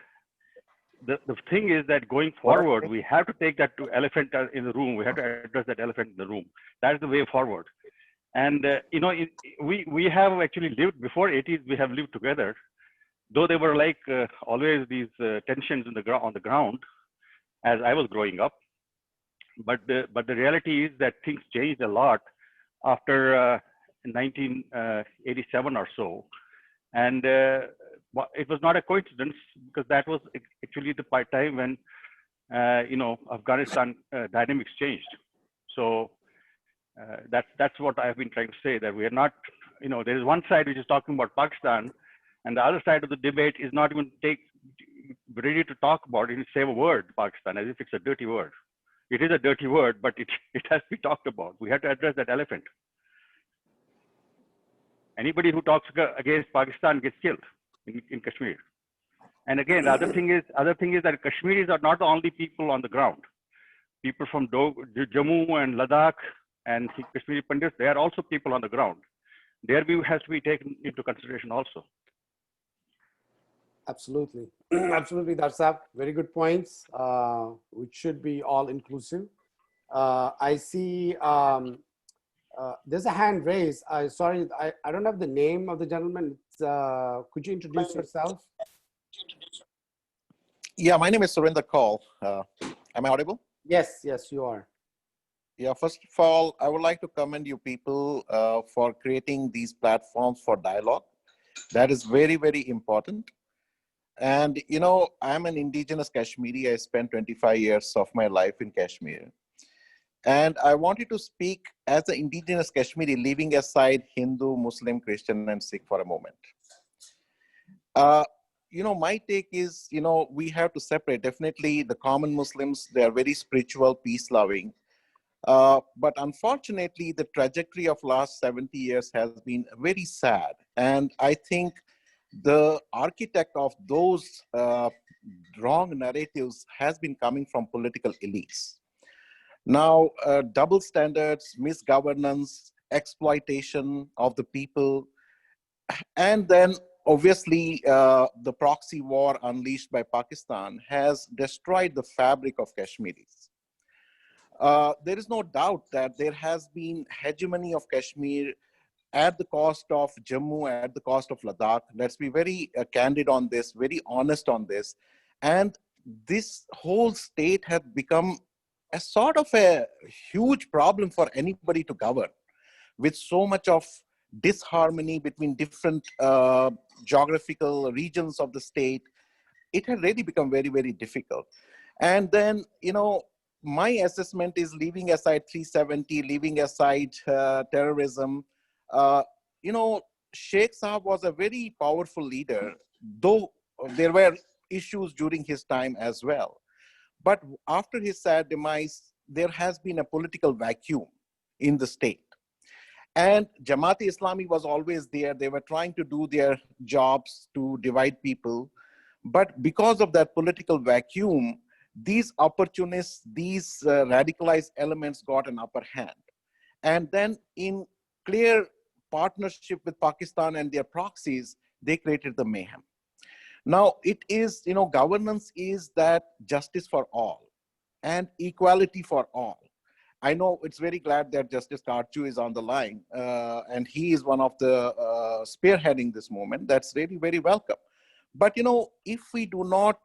thing is that going forward, we have to take that to elephant in the room. We have to address that elephant in the room. That is the way forward. And we have actually lived before 80s. We have lived together, though there were like always these tensions on the ground as I was growing up. But the reality is that things changed a lot after 1987 or so, and it was not a coincidence because that was actually the time when Afghanistan dynamics changed. So that's what I've been trying to say, that we are not, there is one side which is talking about Pakistan, and the other side of the debate is not even ready to talk about it, say a word Pakistan as if it's a dirty word. It is a dirty word, but it has to be talked about. We have to address that elephant. Anybody who talks against Pakistan gets killed in Kashmir. And again, the other thing is that Kashmiris are not the only people on the ground. People from Jammu and Ladakh and Kashmiri Pandits, they are also people on the ground. Their view has to be taken into consideration also. Absolutely. Absolutely, Darsab. Very good points, which should be all inclusive. I see there's a hand raised. Sorry, I don't have the name of the gentleman. Could you introduce yourself? Yeah, my name is Surinder Kaul. Am I audible? Yes, you are. Yeah, first of all, I would like to commend you people for creating these platforms for dialogue. That is very, very important. And, you know, I'm an indigenous Kashmiri. I spent 25 years of my life in Kashmir. And I wanted to speak as an indigenous Kashmiri, leaving aside Hindu, Muslim, Christian, and Sikh for a moment. You know, my take is, you know, we have to separate. Definitely the common Muslims, they are very spiritual, peace-loving. But unfortunately, the trajectory of last 70 years has been very sad. And I think the architect of those wrong narratives has been coming from political elites. Now, double standards, misgovernance, exploitation of the people, and then obviously the proxy war unleashed by Pakistan has destroyed the fabric of Kashmiris. There is no doubt that there has been hegemony of Kashmir at the cost of Jammu, at the cost of Ladakh. Let's be very candid on this, very honest on this. And this whole state has become a sort of a huge problem for anybody to govern, with so much of disharmony between different geographical regions of the state. It had really become very, very difficult. And then, you know, my assessment is, leaving aside 370, leaving aside terrorism, you know, Sheikh Saab was a very powerful leader, though there were issues during his time as well. But after his sad demise, there has been a political vacuum in the state. And Jamaat-e-Islami was always there. They were trying to do their jobs to divide people. But because of that political vacuum, these opportunists, these radicalized elements got an upper hand. And then in clear partnership with Pakistan and their proxies, they created the mayhem. Now it is, you know, governance is that justice for all and equality for all. I know it's very glad that Justice Karchu is on the line, and he is one of the spearheading this movement. That's really very welcome. But, you know, if we do not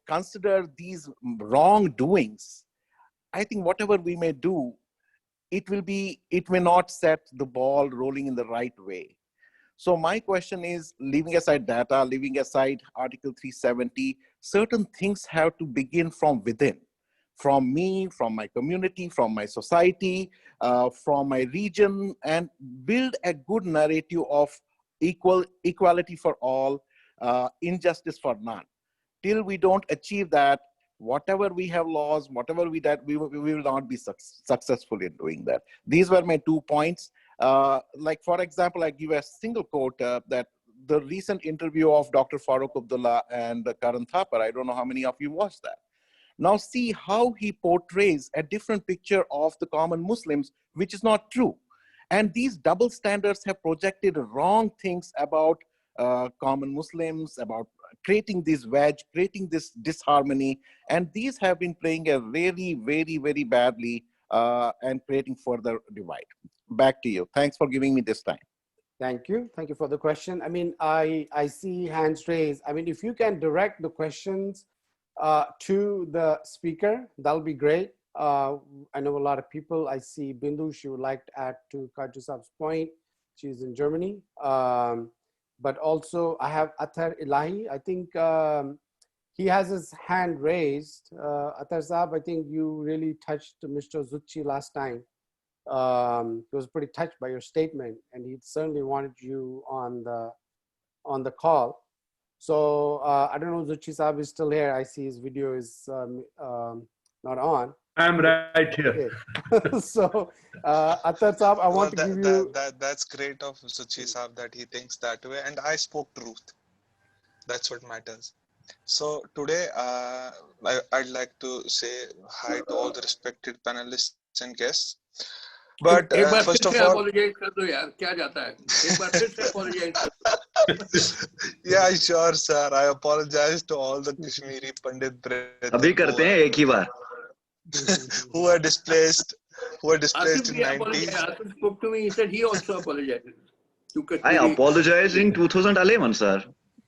consider these wrongdoings, I think whatever we may do, it may not set the ball rolling in the right way. So my question is, leaving aside data, leaving aside Article 370, certain things have to begin from within. From me, from my community, from my society, from my region, and build a good narrative of equality for all, injustice for none. Till we don't achieve that, whatever we have lost, whatever we did, we will not be successful in doing that. These were my 2 points. Like, for example, I give a single quote that the recent interview of Dr. Farooq Abdullah and Karan Thapar, I don't know how many of you watched that. Now see how he portrays a different picture of the common Muslims, which is not true. And these double standards have projected wrong things about common Muslims, about creating this wedge, creating this disharmony. And these have been playing a really very, very badly and creating further divide. Back to you. Thanks for giving me this time. Thank you. Thank you for the question. I mean, I see hands raised. I mean, if you can direct the questions to the speaker, that'll be great. I know a lot of people. I see Bindu, she would like to add to Karju Saab's point. She's in Germany. But also I have Athar Ilahi. I think he has his hand raised. Athar Saab, I think you really touched Mr. Zucchi last time. He was pretty touched by your statement, and he certainly wanted you on the call. So I don't know if Zucchi Saab is still here. I see his video is not on. I'm right here. Okay. So Athar Saab, I want to give you... That's great of Zucchi Saab that he thinks that way, and I spoke truth. That's what matters. So today I'd like to say hi to all the respected panelists and guests. But first of all, yeah, sure, sir. I apologize to all the Kashmiri Pandit brethren who were displaced in 90s. Spoke to me. He said he also apologized. I apologized in 2011, sir.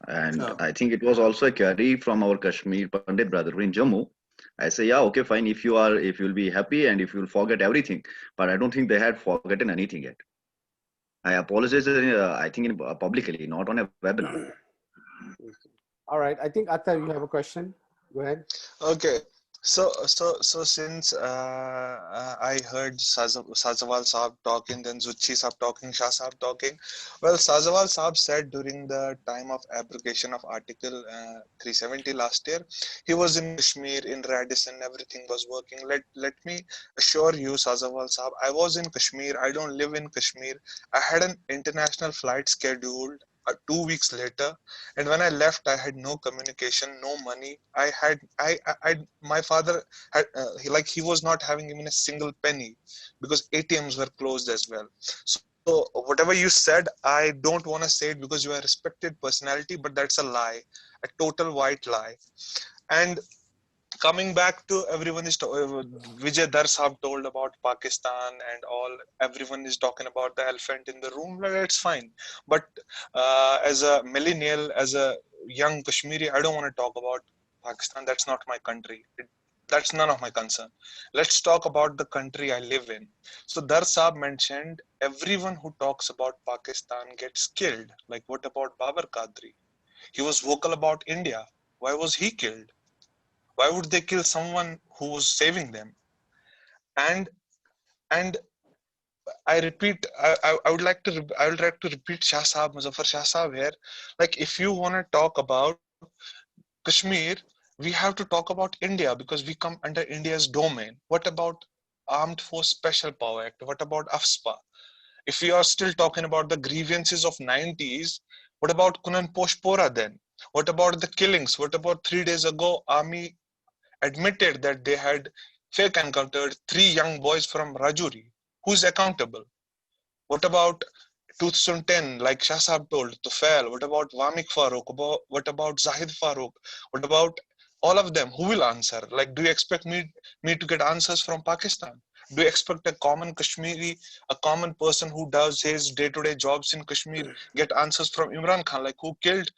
And I think it was also a carry from our Kashmir Pandit brother in Jammu. I say, yeah, okay, fine. If you'll be happy and if you'll forget everything, but I don't think they had forgotten anything yet. I apologize, I think publicly, not on a webinar. All right. I think Atta, you have a question. Go ahead. Okay. So since I heard Sajawal Saab talking, then Zuchi Saab talking, Shah Saab talking. Well, Sajawal Saab said during the time of abrogation of Article 370 last year, he was in Kashmir, in Radisson, everything was working. Let me assure you, Sajawal Saab, I was in Kashmir. I don't live in Kashmir. I had an international flight scheduled 2 weeks later, and when I left, I had no communication, no money. My father had he was not having even a single penny because ATMs were closed as well. So whatever you said, I don't want to say it because you are a respected personality, but that's a lie, a total white lie. And coming back to everyone is Vijay Dar Saab told about Pakistan and all. Everyone is talking about the elephant in the room. Well, it's fine, but as a millennial, as a young Kashmiri, I don't want to talk about Pakistan. That's not my country. That's none of my concern. Let's talk about the country I live in. So Dar Saab mentioned everyone who talks about Pakistan gets killed. Like, what about Babar Qadri? He was vocal about India. Why was he killed? Why would they kill someone who was saving them? And I repeat, I would like to repeat Shah Saab, Muzaffar Shah Saab here. Like, if you want to talk about Kashmir, we have to talk about India because we come under India's domain. What about Armed Force Special Power Act? What about AFSPA? If we are still talking about the grievances of 90s, what about Kunan Poshpora then? What about the killings? What about 3 days ago, Army admitted that they had fake encountered 3 young boys from Rajuri? Who's accountable? What about 2010, like Shah Sahab told, Tufail? What about Wamik Farooq? What about Zahid Farooq? What about all of them? Who will answer? Like, do you expect me to get answers from Pakistan? Do you expect a common Kashmiri, a common person who does his day-to-day jobs in Kashmir, get answers from Imran Khan? Like, who killed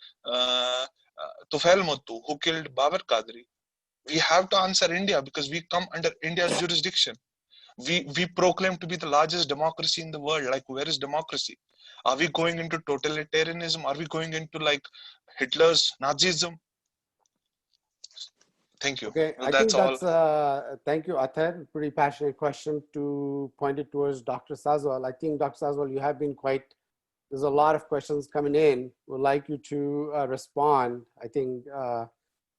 Tufail Muttu? Who killed Babar Qadri? We have to answer India because we come under India's jurisdiction. We proclaim to be the largest democracy in the world. Like, where is democracy? Are we going into totalitarianism? Are we going into like Hitler's Nazism? Thank you. Okay, Well, I that's think all. that's, thank you, Athar. Pretty passionate question to point it towards Dr. Sazwal. I think, Dr. Sazwal, you have been quite, there's a lot of questions coming in. Would like you to respond. I think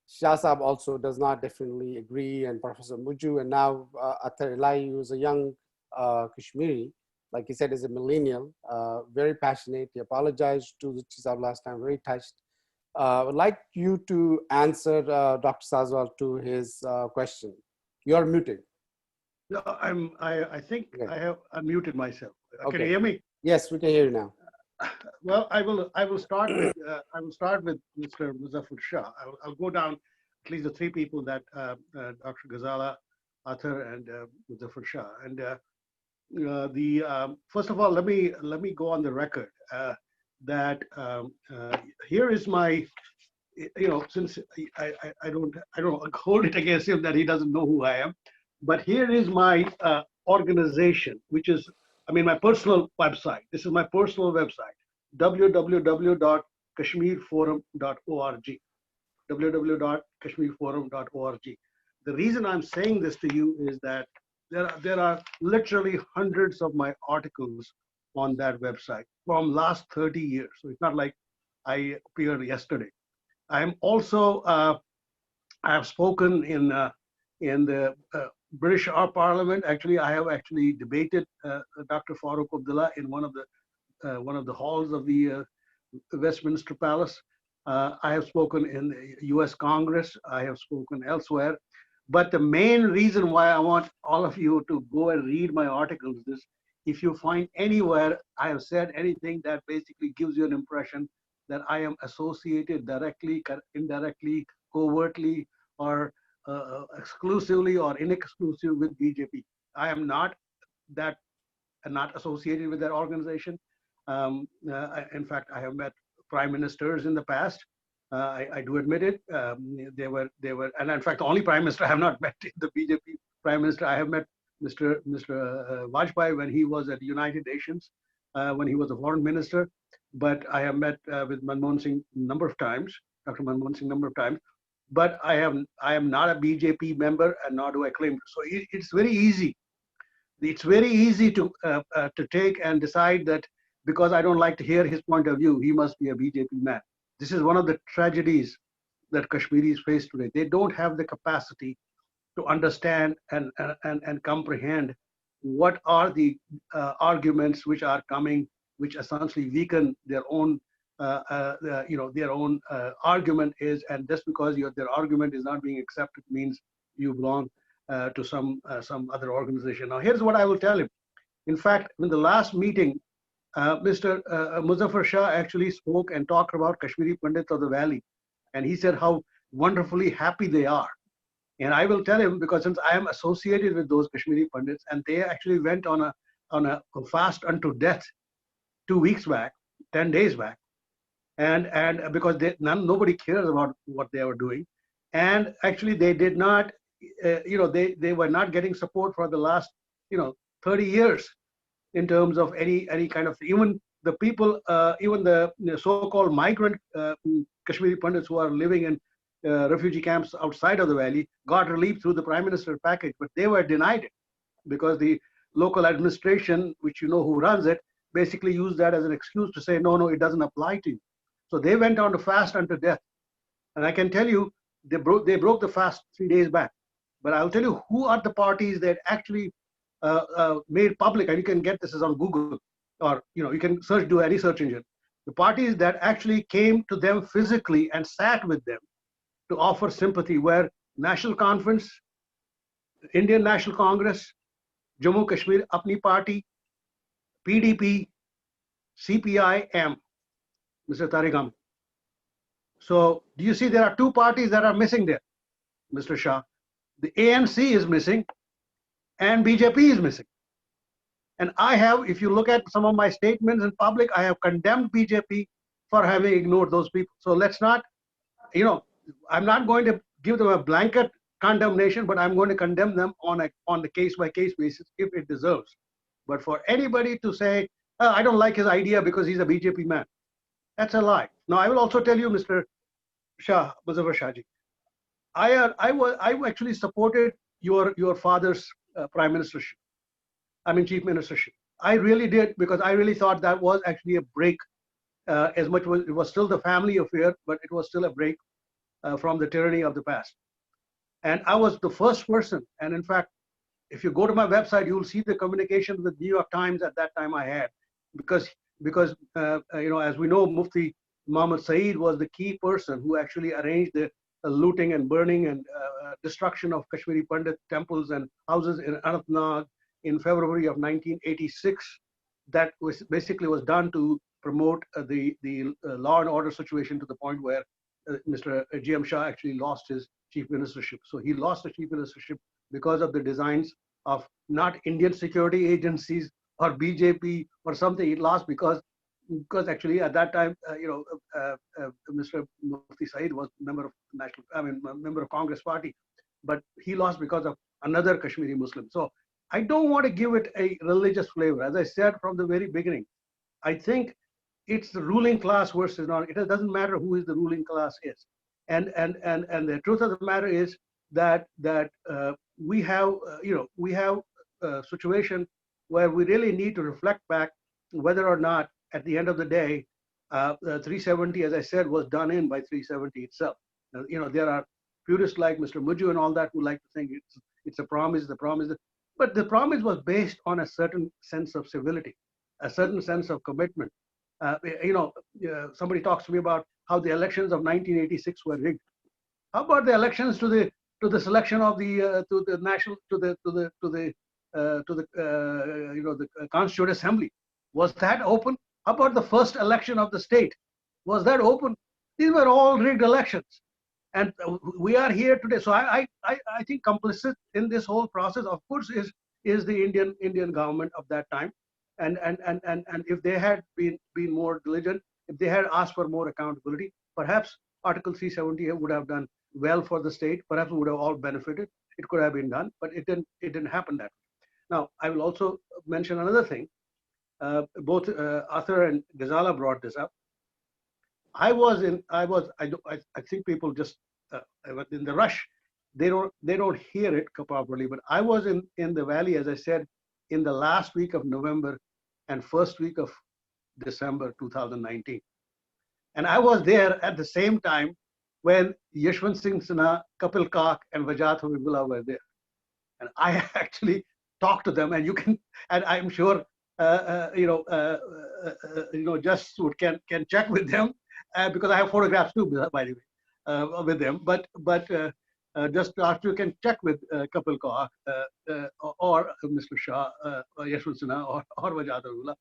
Shah Saab also does not definitely agree, and Professor Muju, and now Athar Elahi, who is a young Kashmiri, like he said, is a millennial, very passionate. He apologized to the Saab last time, very touched. I would like you to answer Dr. Sazwal to his question. You're muted. No, I think I have unmuted myself. Okay. Can you hear me? Yes, we can hear you now. Well, I will start with Mr. Muzaffar Shah. I'll go down at least the 3 people that Dr. Ghazala, Athar, and Muzaffar Shah. And first of all, let me go on the record that here is my, since I don't hold it against him that he doesn't know who I am, but here is my organization, which is, my personal website. This is my personal website, www.kashmirforum.org, www.kashmirforum.org. The reason I'm saying this to you is that there are literally hundreds of my articles on that website from last 30 years. So it's not like I appeared yesterday. I'm also, I have spoken in the British Parliament. Actually, I have actually debated Dr. Farooq Abdullah in one of the halls of the Westminster Palace. I have spoken in the US Congress. I have spoken elsewhere. But the main reason why I want all of you to go and read my articles is, if you find anywhere I have said anything that basically gives you an impression that I am associated directly, indirectly, covertly, or exclusively or inexclusive with BJP. I am not associated with that organization. In fact, I have met prime ministers in the past. I do admit it. They were, and in fact, the only prime minister I have not met is the BJP prime minister. I have met Mr. Vajpayee when he was at the United Nations, when he was a foreign minister. But I have met with Manmohan Singh a number of times. Dr. Manmohan Singh, number of times. But I am not a BJP member, and nor do I claim. So it's very easy. It's very easy to take and decide that because I don't like to hear his point of view, he must be a BJP man. This is one of the tragedies that Kashmiris face today. They don't have the capacity to understand and comprehend what are the arguments which are coming, which essentially weaken their own their own argument is, and just because their argument is not being accepted means you belong to some other organization. Now, here's what I will tell him. In fact, in the last meeting, Mr. Muzaffar Shah actually spoke and talked about Kashmiri Pandits of the Valley, and he said how wonderfully happy they are. And I will tell him, because since I am associated with those Kashmiri Pandits, and they actually went on a fast unto death 2 weeks back, 10 days back, and because nobody cares about what they were doing, and actually they did not, they were not getting support for the last 30 years in terms of any kind of, even the people, even the so-called migrant Kashmiri Pandits who are living in refugee camps outside of the valley got relief through the Prime Minister package, but they were denied it because the local administration, which you know who runs it, basically used that as an excuse to say, no, it doesn't apply to you. So they went on to fast unto death. And I can tell you, they broke the fast 3 days back. But I'll tell you who are the parties that actually made public, and you can get this is on Google, or you can do any search engine. The parties that actually came to them physically and sat with them to offer sympathy were National Conference, Indian National Congress, Jammu Kashmir Apni Party, PDP, CPI-M, Mr. Tarigam. So do you see there are two parties that are missing there, Mr. Shah? The ANC is missing and BJP is missing. And I have, if you look at some of my statements in public, I have condemned BJP for having ignored those people. So let's not, I'm not going to give them a blanket condemnation, but I'm going to condemn them on the case-by-case basis if it deserves. But for anybody to say, I don't like his idea because he's a BJP man, that's a lie. Now, I will also tell you, Mr. Shah, Muzaffar Shahji, I actually supported your father's prime ministership. Chief ministership. I really did, because I really thought that was actually a break. As much as it was still the family affair, but it was still a break from the tyranny of the past. And I was the first person. And in fact, if you go to my website, you will see the communication with New York Times at that time I had, because as we know, Mufti Muhammad Saeed was the key person who actually arranged the looting and burning and destruction of Kashmiri Pandit temples and houses in Anantnag in February of 1986. That was basically done to promote the law and order situation to the point where Mr. G.M. Shah actually lost his chief ministership. So he lost the chief ministership because of the designs of not Indian security agencies or BJP or something. He lost because actually at that time, Mr. Mufti Saeed was member of Congress Party, but he lost because of another Kashmiri Muslim. So I don't want to give it a religious flavor. As I said from the very beginning, I think it's the ruling class versus not. It doesn't matter who is the ruling class is, and the truth of the matter is that we have a situation where we really need to reflect back whether or not at the end of the day, 370, as I said, was done in by 370 itself. There are purists like Mr. Mujju and all that who like to think it's a promise, but the promise was based on a certain sense of civility, a certain sense of commitment. Somebody talks to me about how the elections of 1986 were rigged. How about the elections to the selection of the Constituent Assembly? Was that open? How about the first election of the state? Was that open? These were all rigged elections. And we are here today. So I think complicit in this whole process, of course, is the Indian government of that time. And if they had been more diligent, if they had asked for more accountability, perhaps Article 370 would have done well for the state. Perhaps we would have all benefited. It could have been done, but it didn't happen that way. Now, I will also mention another thing. Both Arthur and Ghazala brought this up. I think people just in the rush, they don't hear it properly. But I was in the valley, as I said, in the last week of November and first week of December 2019, and I was there at the same time when Yashwant Singh Sinha, Kapil Kak, and Vajat Habibullah were there, and I actually talked to them, and and I'm sure just can check with them because I have photographs too, by the way, with them. But just after you can check with Kapil Kaur or Mr. Shah, Yashwant Sinha, or Vajat Habibullah.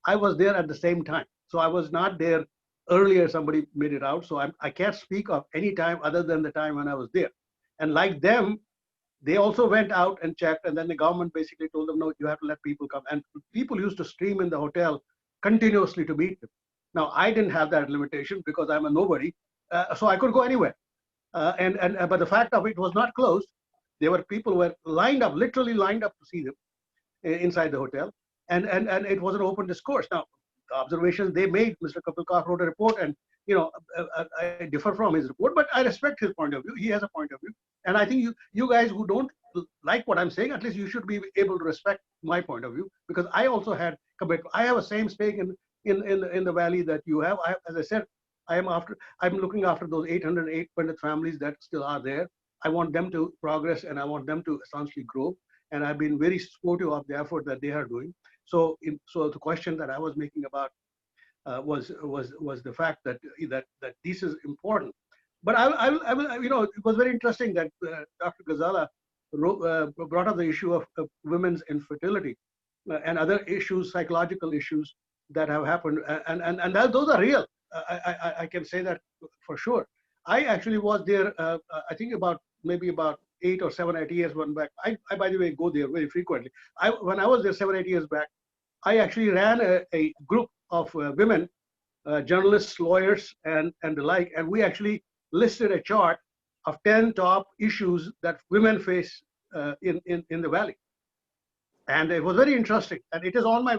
I was there at the same time, so I was not there earlier. Somebody made it out, so I can't speak of any time other than the time when I was there. And like them, they also went out and checked, and then the government basically told them, no, you have to let people come. And people used to stream in the hotel continuously to meet them. Now, I didn't have that limitation because I'm a nobody, so I could go anywhere. But the fact of it was not closed. There were people who were lined up, literally lined up to see them inside the hotel, and it was an open discourse. Now, the observations they made, Mr. Kapil Kak wrote a report, and I differ from his report, but I respect his point of view. He has a point of view, and I think you guys who don't like what I'm saying, at least you should be able to respect my point of view, because I also had commitment. I have the same stake in the valley that you have. As I said, I'm looking after those 808 Pandit families that still are there. I want them to progress, and I want them to essentially grow. And I've been very supportive of the effort that they are doing. So the question that I was making about was the fact that this is important. But I will, it was very interesting that Dr. Ghazala brought up the issue of women's infertility and other issues, psychological issues that have happened, and those are real. I can say that for sure. I actually was there. I think maybe about 8 or 7 or 8 years went back. I by the way go there very frequently. When I was there 7 or 8 years back, I actually ran a group of women, journalists, lawyers, and the like, and we actually listed a chart of 10 top issues that women face in the valley, and it was very interesting. And it is on my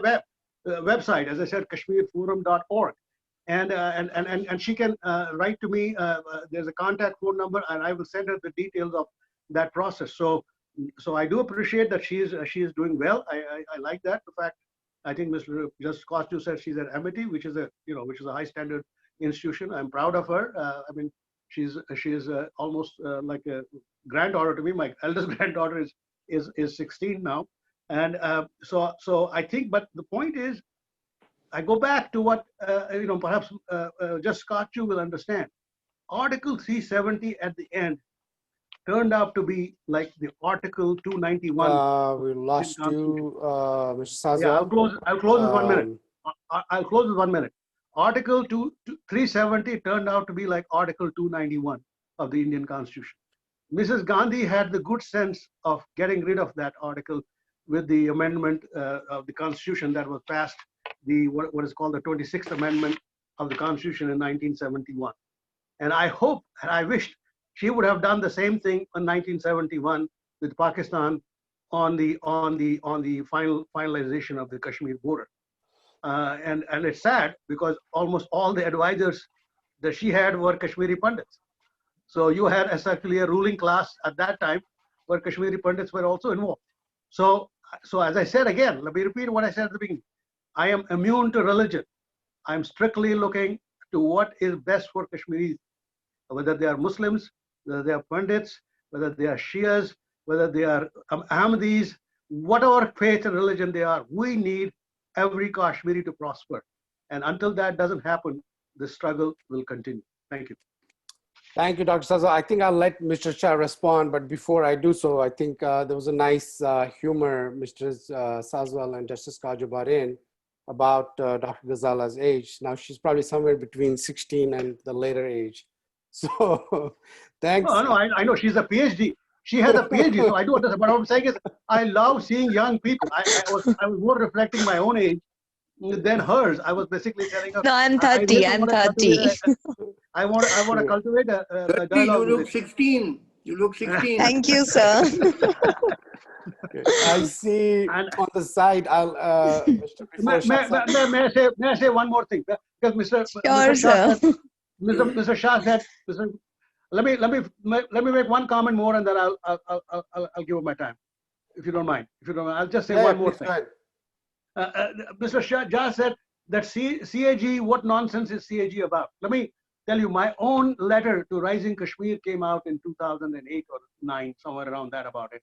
website, as I said, kashmirforum.org. And she can write to me. There's a contact phone number, and I will send her the details of that process. So I do appreciate that she is doing well. I like that. The fact, I think Mr. Justice Kostu said she's at Amity, which is a high standard institution. I'm proud of her. I mean, she is almost like a granddaughter to me. My eldest granddaughter is 16 now, and so I think. But the point is, I go back to what perhaps just Scott Chu will understand. Article 370 at the end turned out to be like the Article 291. We lost you, Mr. Sazwal. Yeah, I'll close with 1 minute. I'll close with 1 minute. Article 370 turned out to be like Article 291 of the Indian Constitution. Mrs. Gandhi had the good sense of getting rid of that article with the amendment of the Constitution that was passed, what is called the 26th Amendment of the Constitution in 1971. And I hope and I wished she would have done the same thing in 1971 with Pakistan on the finalization of the Kashmir border. And it's sad because almost all the advisors that she had were Kashmiri Pandits. So you had essentially a ruling class at that time where Kashmiri Pandits were also involved. So as I said again, let me repeat what I said at the beginning. I am immune to religion. I'm strictly looking to what is best for Kashmiris, whether they are Muslims, whether they are Pandits, whether they are Shias, whether they are Ahmadis, whatever faith and religion they are. We need every Kashmiri to prosper. And until that doesn't happen, the struggle will continue. Thank you. Thank you, Dr. Sazwal. I think I'll let Mr. Shah respond, but before I do so, I think there was a nice humor Mr. Sazwal and Justice Kaju brought in about Dr. Ghazala's age. Now she's probably somewhere between 16 and the later age. So thanks. No, I know she's a PhD. She has a PhD, so I do understand. But what I'm saying is, I love seeing young people. I was more reflecting my own age than hers. I was basically telling her. No, I'm 30. I'm 30. I want to cultivate a 30, dialogue. you look 16. You look 16. Thank you, sir. Okay. I see on the side. I'll. May I say one more thing? Because Mr. Sure, Shah sir. Mr. Shah said, let me make one comment more, and then I'll give up my time, if you don't mind. If you don't mind, I'll just say one more thing. Mr. Shah said that CAG, what nonsense is CAG about? Let me tell you, my own letter to Rising Kashmir came out in 2008 or 9, somewhere around that about it.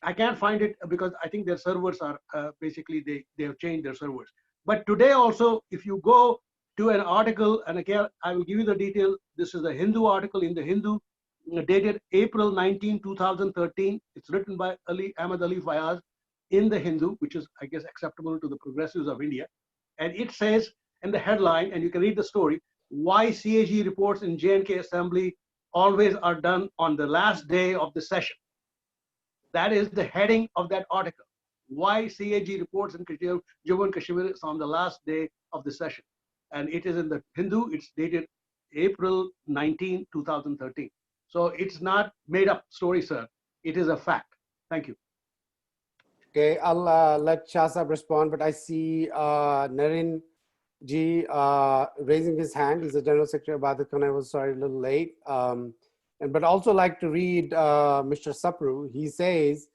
I can't find it because I think their servers are basically they have changed their servers. But today also, if you go to an article, and again, I will give you the detail. This is a Hindu article in the Hindu, dated April 19, 2013. It's written by Ahmed Ali Fayaz in the Hindu, which is, I guess, acceptable to the progressives of India. And it says in the headline, and you can read the story, why CAG reports in J&K Assembly always are done on the last day of the session. That is the heading of that article. Why CAG reports in Jammu and Kashmir is on the last day of the session. And it is in the Hindu, it's dated April 19, 2013. So it's not made up story, sir. It is a fact. Thank you. Okay, I'll let Shah Sahab respond, but I see Naren Ji raising his hand. He's the General Secretary of Ibaadatkhana. I was sorry, a little late. But also like to read Mr. Sapru. He says,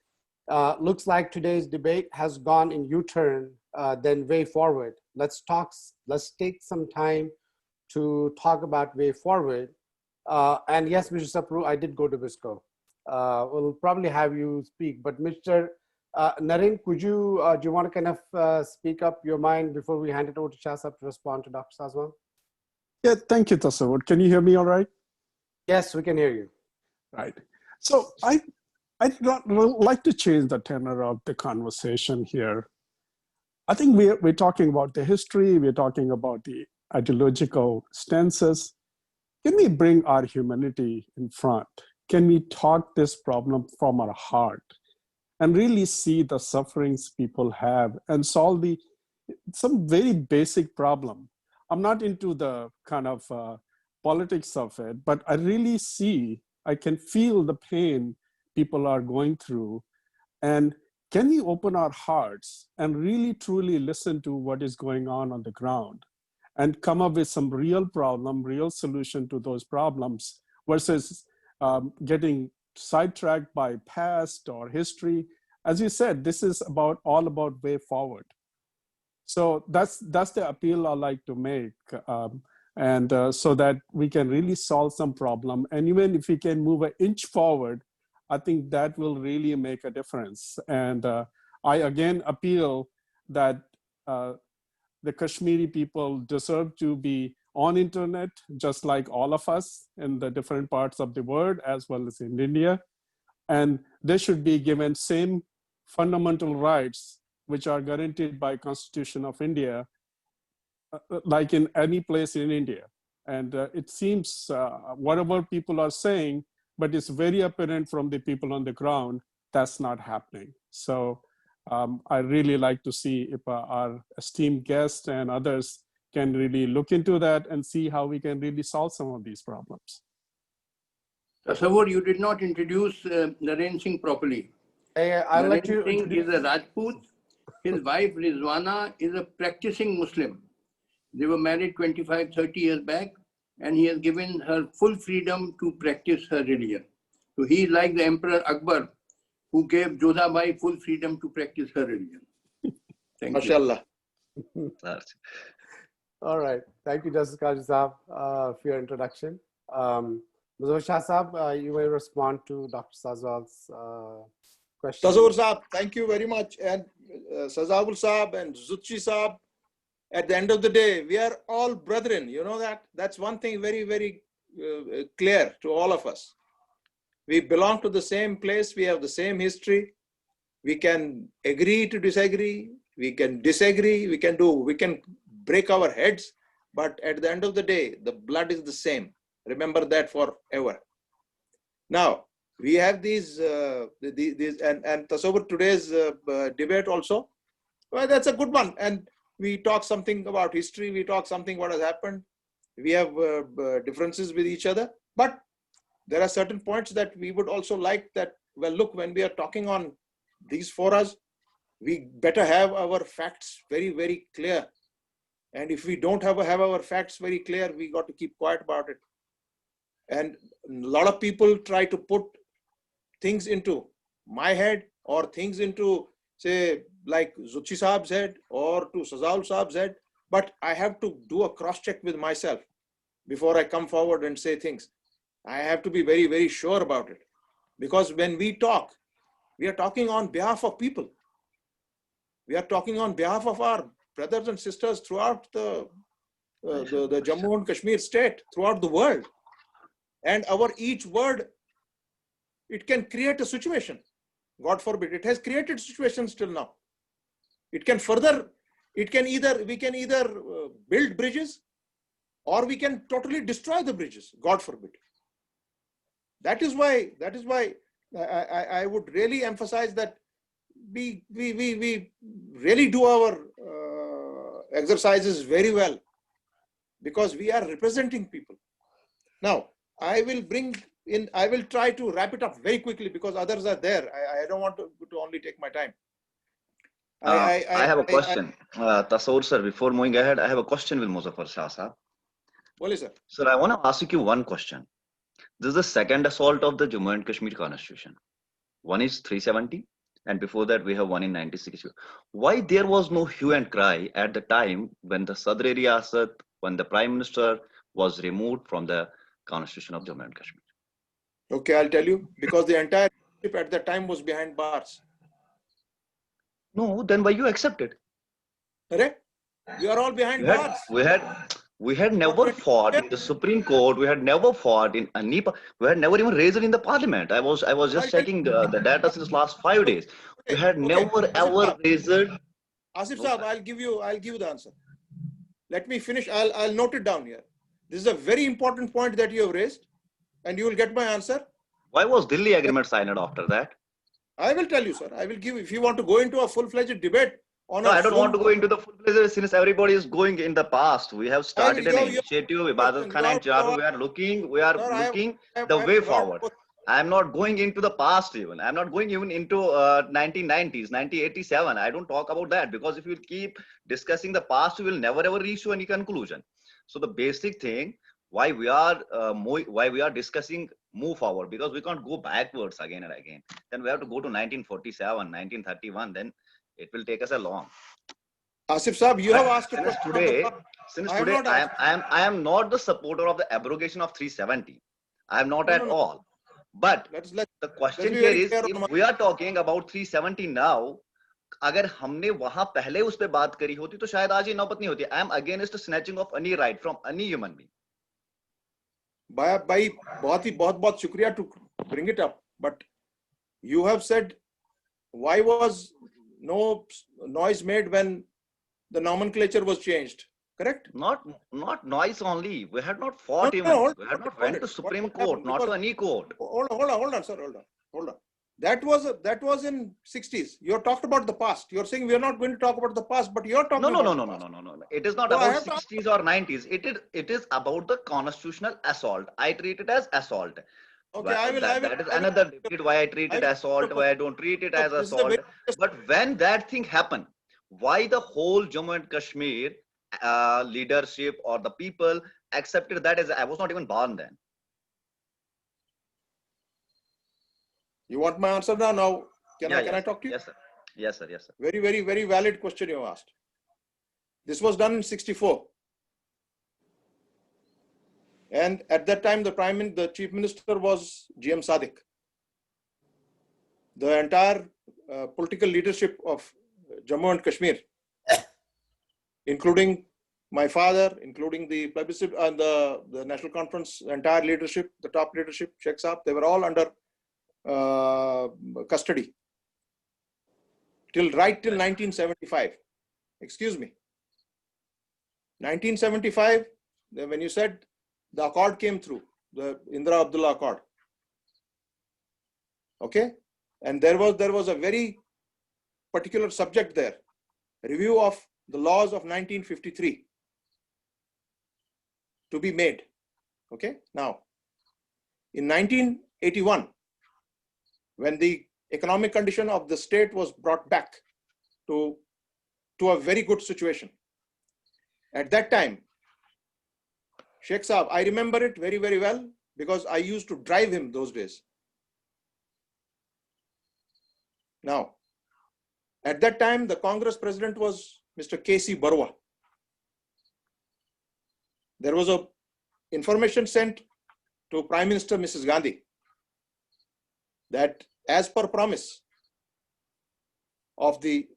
looks like today's debate has gone in U-turn, then way forward. Let's take some time to talk about way forward. And yes, Mr. Sapru, I did go to Bisco. We'll probably have you speak, but Mr. Naren, could you, do you want to kind of speak up your mind before we hand it over to Shah Sahab to respond to Dr. Sazwan? Yeah, thank you, Tasawwur. Can you hear me all right? Yes, we can hear you. Right. So I'd like to change the tenor of the conversation here. I think we're talking about the history, we're talking about the ideological stances. Can we bring our humanity in front? Can we talk this problem from our heart and really see the sufferings people have and solve some very basic problem? I'm not into the kind of politics of it, but I really I can feel the pain people are going through. And can we open our hearts and really truly listen to what is going on the ground and come up with some real solution to those problems versus getting sidetracked by past or history? As you said, this is all about way forward. So that's the appeal I like to make. So that we can really solve some problem. And even if we can move an inch forward, I think that will really make a difference. And I again appeal that the Kashmiri people deserve to be on internet, just like all of us in the different parts of the world, as well as in India. And they should be given same fundamental rights, which are guaranteed by Constitution of India, like in any place in India. And it seems whatever people are saying, but it's very apparent from the people on the ground, that's not happening. So I really like to see if our esteemed guests and others can really look into that and see how we can really solve some of these problems. Tasawwur, you did not introduce Naren Singh properly. I'll let you Naren Singh introduce. is a Rajput. His wife Rizwana is a practicing Muslim. They were married 25, 30 years back, and he has given her full freedom to practice her religion. So he is like the Emperor Akbar, who gave Jodhabai full freedom to practice her religion. Thank Mashallah. you. All right. Thank you, Justice Qazi Sahab, for your introduction. Muzaffar Shah Sahab, you may respond to Dr. Sazwal's question. Tasawwur Sahab, thank you very much. And Sazawul Sahab and Zuchi Sahab, at the end of the day, we are all brethren. You know that? That's one thing very, very clear to all of us. We belong to the same place. We have the same history. We can agree to disagree. We can disagree. We can break our heads. But at the end of the day, the blood is the same. Remember that forever. Now, we have these and Tasawwur today's debate also. Well, that's a good one. And we talk something about history. We talk something what has happened. We have differences with each other. But there are certain points that we would also like that, well, look, when we are talking on these forums, we better have our facts very, very clear. And if we don't have our facts very clear, we got to keep quiet about it. And a lot of people try to put things into my head or things into, say, like Zuchi Saab's head or to Sazaul Saab's head. But I have to do a cross check with myself before I come forward and say things. I have to be very, very sure about it. Because when we talk, we are talking on behalf of people. We are talking on behalf of our brothers and sisters throughout the Jammu and Kashmir state, throughout the world. And our each word, it can create a situation. God forbid, it has created situations till now. It can further, we can either build bridges or we can totally destroy the bridges, God forbid. That is why I would really emphasize that we really do our exercises very well, because we are representing people. Now, I will try to wrap it up very quickly because others are there. I don't want to only take my time. I have a question. Tasoor sir, before moving ahead, I have a question with Muzaffar Shah sir. Well, sir. Sir, I want to ask you one question. This is the second assault of the Jammu and Kashmir Constitution. One is 370, and before that we have one in 1960. Why there was no hue and cry at the time when the Sadr Riyasat, when the Prime Minister was removed from the Constitution of Jammu and Kashmir? Okay, I'll tell you. Because the entire leadership at that time was behind bars. No, then why you accepted? Correct? We are all behind bars. We had never fought in the Supreme Court. We had never fought in Anipa. We had never even raised it in the Parliament. I was just checking the data since last 5 days. We had never ever raised it. Asif Saab, I'll give you the answer. Let me finish. I'll note it down here. This is a very important point that you have raised, and you will get my answer. Why was Delhi Agreement signed after that? I will tell you, sir. I will give. If you want to go into a full-fledged debate on no, I don't want to go into the full-fledged since everybody is going in the past. We have started an initiative, Ibaadatkhana and Charu. We are looking the way forward. I'm not going into the past even. I'm not going even into 1990s, 1987. I don't talk about that because if you keep discussing the past, you will never ever reach to any conclusion. So the basic thing why we are discussing move forward, because we can't go backwards again and again. Then we have to go to 1947, 1931. Then it will take us a long. Asif Saab, you have asked a question. Since today, I am not the supporter of the abrogation of 370. I am not at all. But the question here is, if we are talking about 370 now, अगर हमने वहां पहले उस पे बात करी होती तो शायद आज ये नौबत नहीं होती. I am against snatching of any right from any human being. भाई बहुत शुक्रिया to bring it up. But you have said, why was no noise made when the nomenclature was changed? Correct? Not noise only. We had not fought even. We had not went to Supreme Court, not to any court. Hold on, sir. Hold on. That was in 60s. You talked about the past. You're saying we are not going to talk about the past, but you're talking about the past. No. It is not about 60s or 90s. It is about the constitutional assault. I treat it as assault. Okay, that is another debate why I treat it as assault, why I don't treat it as assault. But when that thing happened, why the whole Jammu and Kashmir leadership or the people accepted that as I was not even born then. You want my answer now? Now, can I talk to you? Yes, sir. Very, very, very valid question you asked. This was done in 64. And at that time, the chief minister was GM Sadiq. The entire political leadership of Jammu and Kashmir, including my father, including the plebiscite and the National Conference, the entire leadership, the top leadership, Sheikh Saab, they were all under custody till 1975. Excuse me. 1975, when you said the accord came through, the Indira Abdullah Accord. Okay, and there was a very particular subject there, review of the laws of 1953 to be made. Okay, now in 1981, when the economic condition of the state was brought back to a very good situation, At that time, Sheikh Saab, I remember it very, very well because I used to drive him those days. Now, at that time, the Congress president was Mr. K.C. Barwa. There was a information sent to Prime Minister Mrs. Gandhi that as per promise of the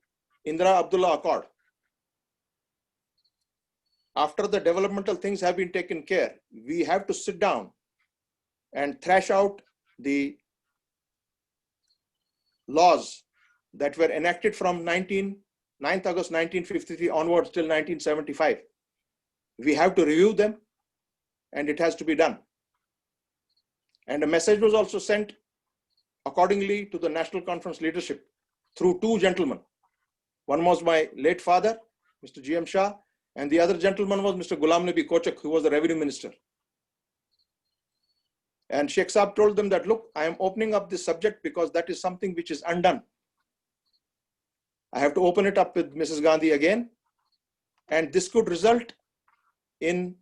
Indira Abdullah Accord, after the developmental things have been taken care, we have to sit down and thrash out the laws that were enacted from 9th August 1953 onwards till 1975. We have to review them and it has to be done. And a message was also sent accordingly to the National Conference leadership through two gentlemen. One was my late father, Mr. G.M. Shah, and the other gentleman was Mr. Ghulam Nabi Kochak, who was the revenue minister. And Sheikh Saab told them that, look, I am opening up this subject because that is something which is undone. I have to open it up with Mrs. Gandhi again, and this could result in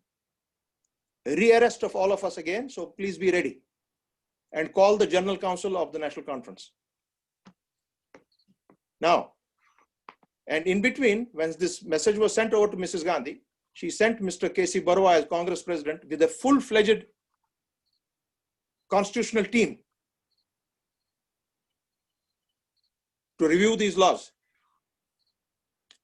rearrest of all of us again. So please be ready and call the General Council of the National Conference. Now, and in between, when this message was sent over to Mrs. Gandhi, she sent Mr. K.C. Barwa as Congress president with a full-fledged constitutional team to review these laws.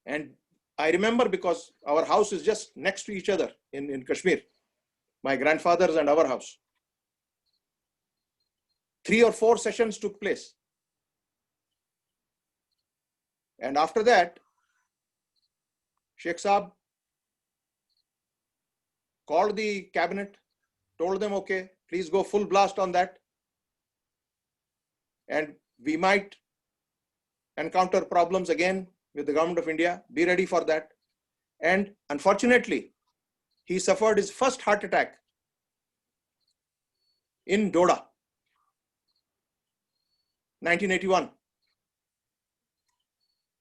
And I remember because our house is just next to each other in Kashmir, my grandfather's and our house. 3 or 4 sessions took place. And after that, Sheikh Saab called the cabinet, told them, okay, please go full blast on that. And we might encounter problems again with the government of India. Be ready for that. And unfortunately, he suffered his first heart attack in Doda, 1981.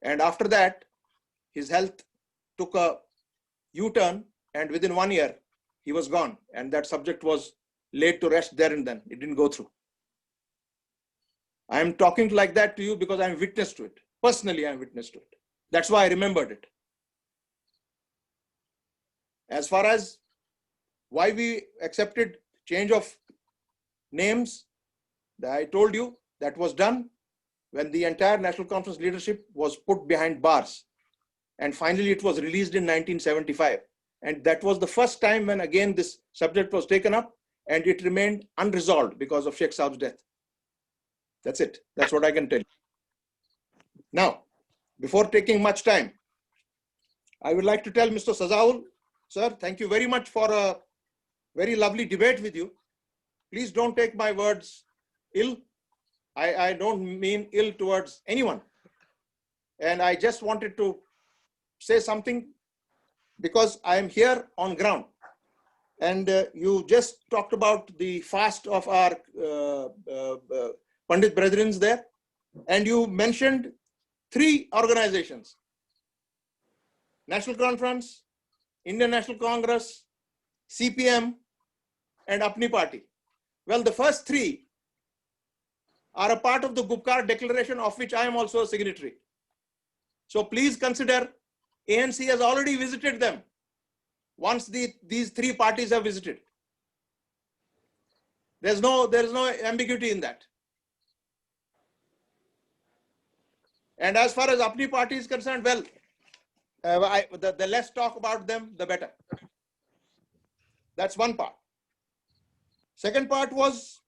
And after that, his health took a U-turn, and within 1 year, he was gone. And that subject was laid to rest there and then. It didn't go through. I am talking like that to you because I am witness to it. Personally, I am witness to it. That's why I remembered it. As far as why we accepted change of names, I told you that was done when the entire National Conference leadership was put behind bars. And finally, it was released in 1975. And that was the first time when again this subject was taken up and it remained unresolved because of Sheikh Saab's death. That's it. That's what I can tell you. Now, before taking much time, I would like to tell Mr. Sazaul, sir, thank you very much for a very lovely debate with you. Please don't take my words ill. I don't mean ill towards anyone. And I just wanted to say something because I am here on ground. And you just talked about the fast of our Pandit brethren there. And you mentioned 3 organizations: National Conference, Indian National Congress, CPM, and Apni Party. Well, the first 3 are a part of the Gupkar Declaration, of which I am also a signatory. So please consider ANC has already visited them once these 3 parties have visited. There is no ambiguity in that. And as far as Apni Party is concerned, well, the less talk about them, the better. That's one part. Second part was,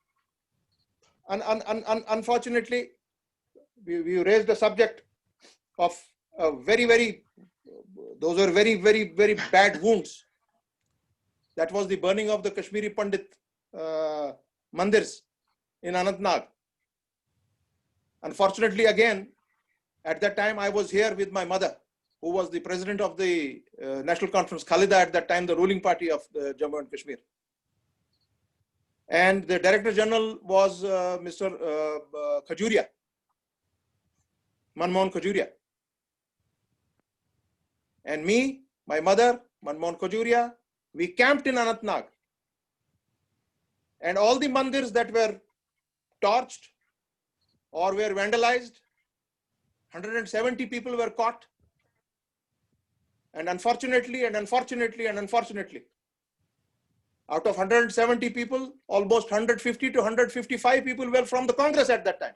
unfortunately, we raised the subject of those were very, very, very bad wounds. That was the burning of the Kashmiri Pandit mandirs in Anantnag. Unfortunately, again, at that time, I was here with my mother, who was the president of the National Conference, Khalida, at that time, the ruling party of Jammu and Kashmir. And the Director General was Mr. Khajuria, Manmohan Khajuria. And me, my mother, Manmohan Khajuria, we camped in Anantnag. And all the mandirs that were torched or were vandalized, 170 people were caught. And unfortunately, out of 170 people, almost 150 to 155 people were from the Congress at that time,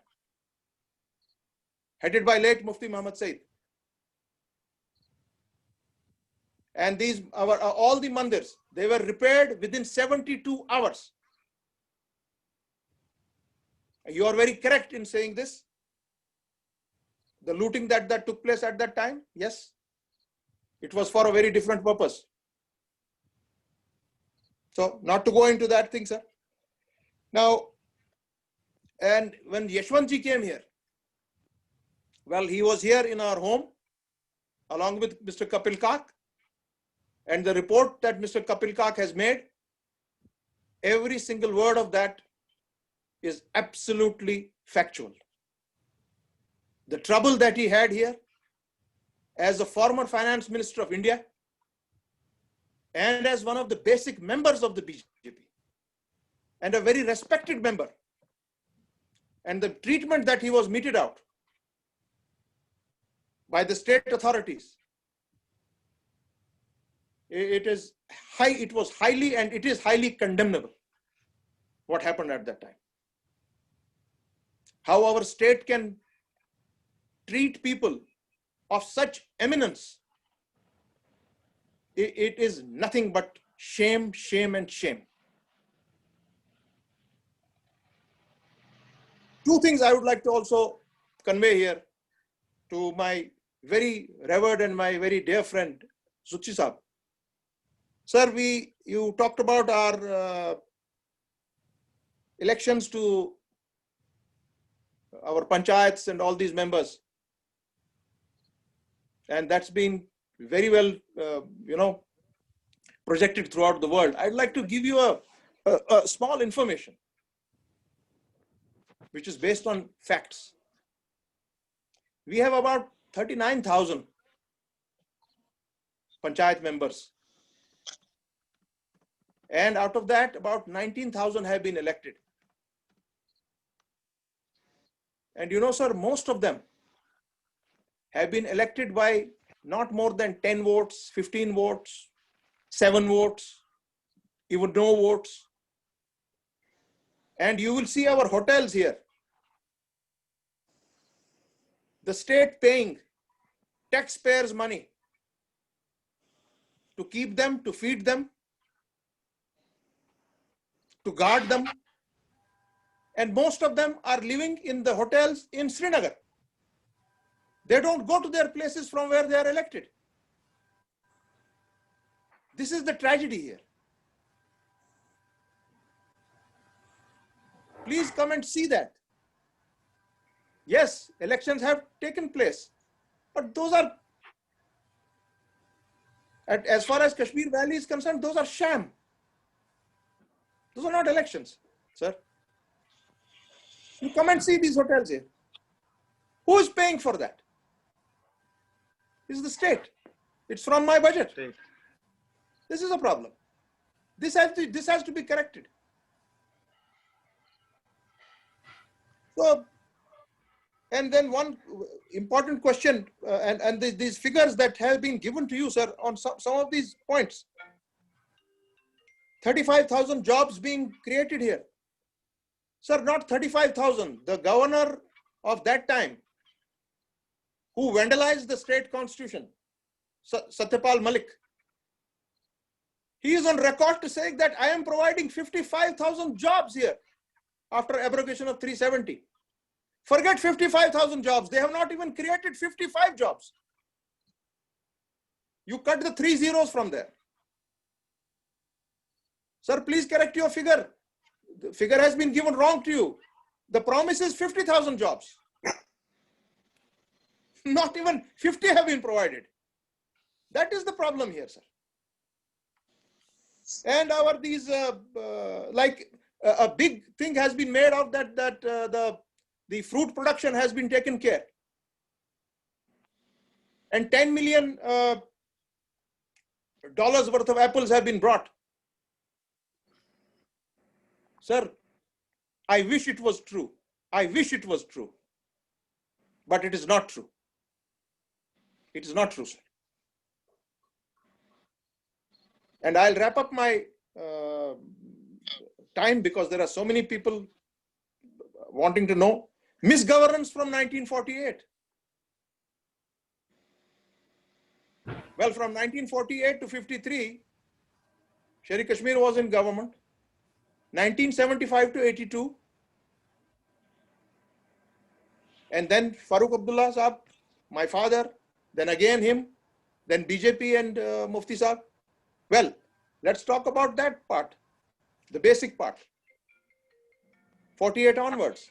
headed by late Mufti Muhammad Said. And these, all the mandirs, they were repaired within 72 hours. You are very correct in saying this. The looting that took place at that time, yes, it was for a very different purpose. So not to go into that thing, sir. Now, and when Yashwantji came here, well, he was here in our home along with Mr. Kapil Kak. And the report that Mr. Kapil Kak has made, every single word of that is absolutely factual. The trouble that he had here as a former finance minister of India and as one of the basic members of the BJP and a very respected member, and the treatment that he was meted out by the state authorities, it was highly and it is highly condemnable what happened at that time. How our state can treat people of such eminence, it is nothing but shame, shame, and shame. Two things I would like to also convey here to my very revered and my very dear friend, Zuchi Saab. Sir, you talked about our elections to our panchayats and all these members. And that's been very well, projected throughout the world. I'd like to give you a small information, which is based on facts. We have about 39,000 panchayat members. And out of that, about 19,000 have been elected. And you know, sir, most of them have been elected by not more than 10 votes, 15 votes, 7 votes, even no votes. And you will see our hotels here. The state paying taxpayers' money to keep them, to feed them, to guard them. And most of them are living in the hotels in Srinagar. They don't go to their places from where they are elected. This is the tragedy here. Please come and see that. Yes, elections have taken place, but those are, as far as Kashmir Valley is concerned, those are sham. Those are not elections, sir. You come and see these hotels here. Who is paying for that? It's the state. It's from my budget. This is a problem. This has to be corrected. So, and then one important question, and these figures that have been given to you, sir, on some of these points. 35,000 jobs being created here. Sir, not 35,000. The governor of that time, who vandalized the state constitution, Satyapal Malik, he is on record to say that I am providing 55,000 jobs here after abrogation of 370. Forget 55,000 jobs. They have not even created 55 jobs. You cut the 3 zeros from there. Sir, please correct your figure. The figure has been given wrong to you. The promise is 50,000 jobs. Not even 50 have been provided. That is the problem here, sir. And our these a big thing has been made of that the fruit production has been taken care, and 10 million worth of apples have been brought. Sir, I wish it was true. I wish it was true. But it is not true. It is not true, sir. And I'll wrap up my time because there are so many people wanting to know. Misgovernance from 1948. Well, from 1948 to 53, Sher-e Kashmir was in government. 1975 to 82. And then Farooq Abdullah Saab, my father, then again him, then BJP and Mufti Saab. Well, let's talk about that part, the basic part. 48 onwards,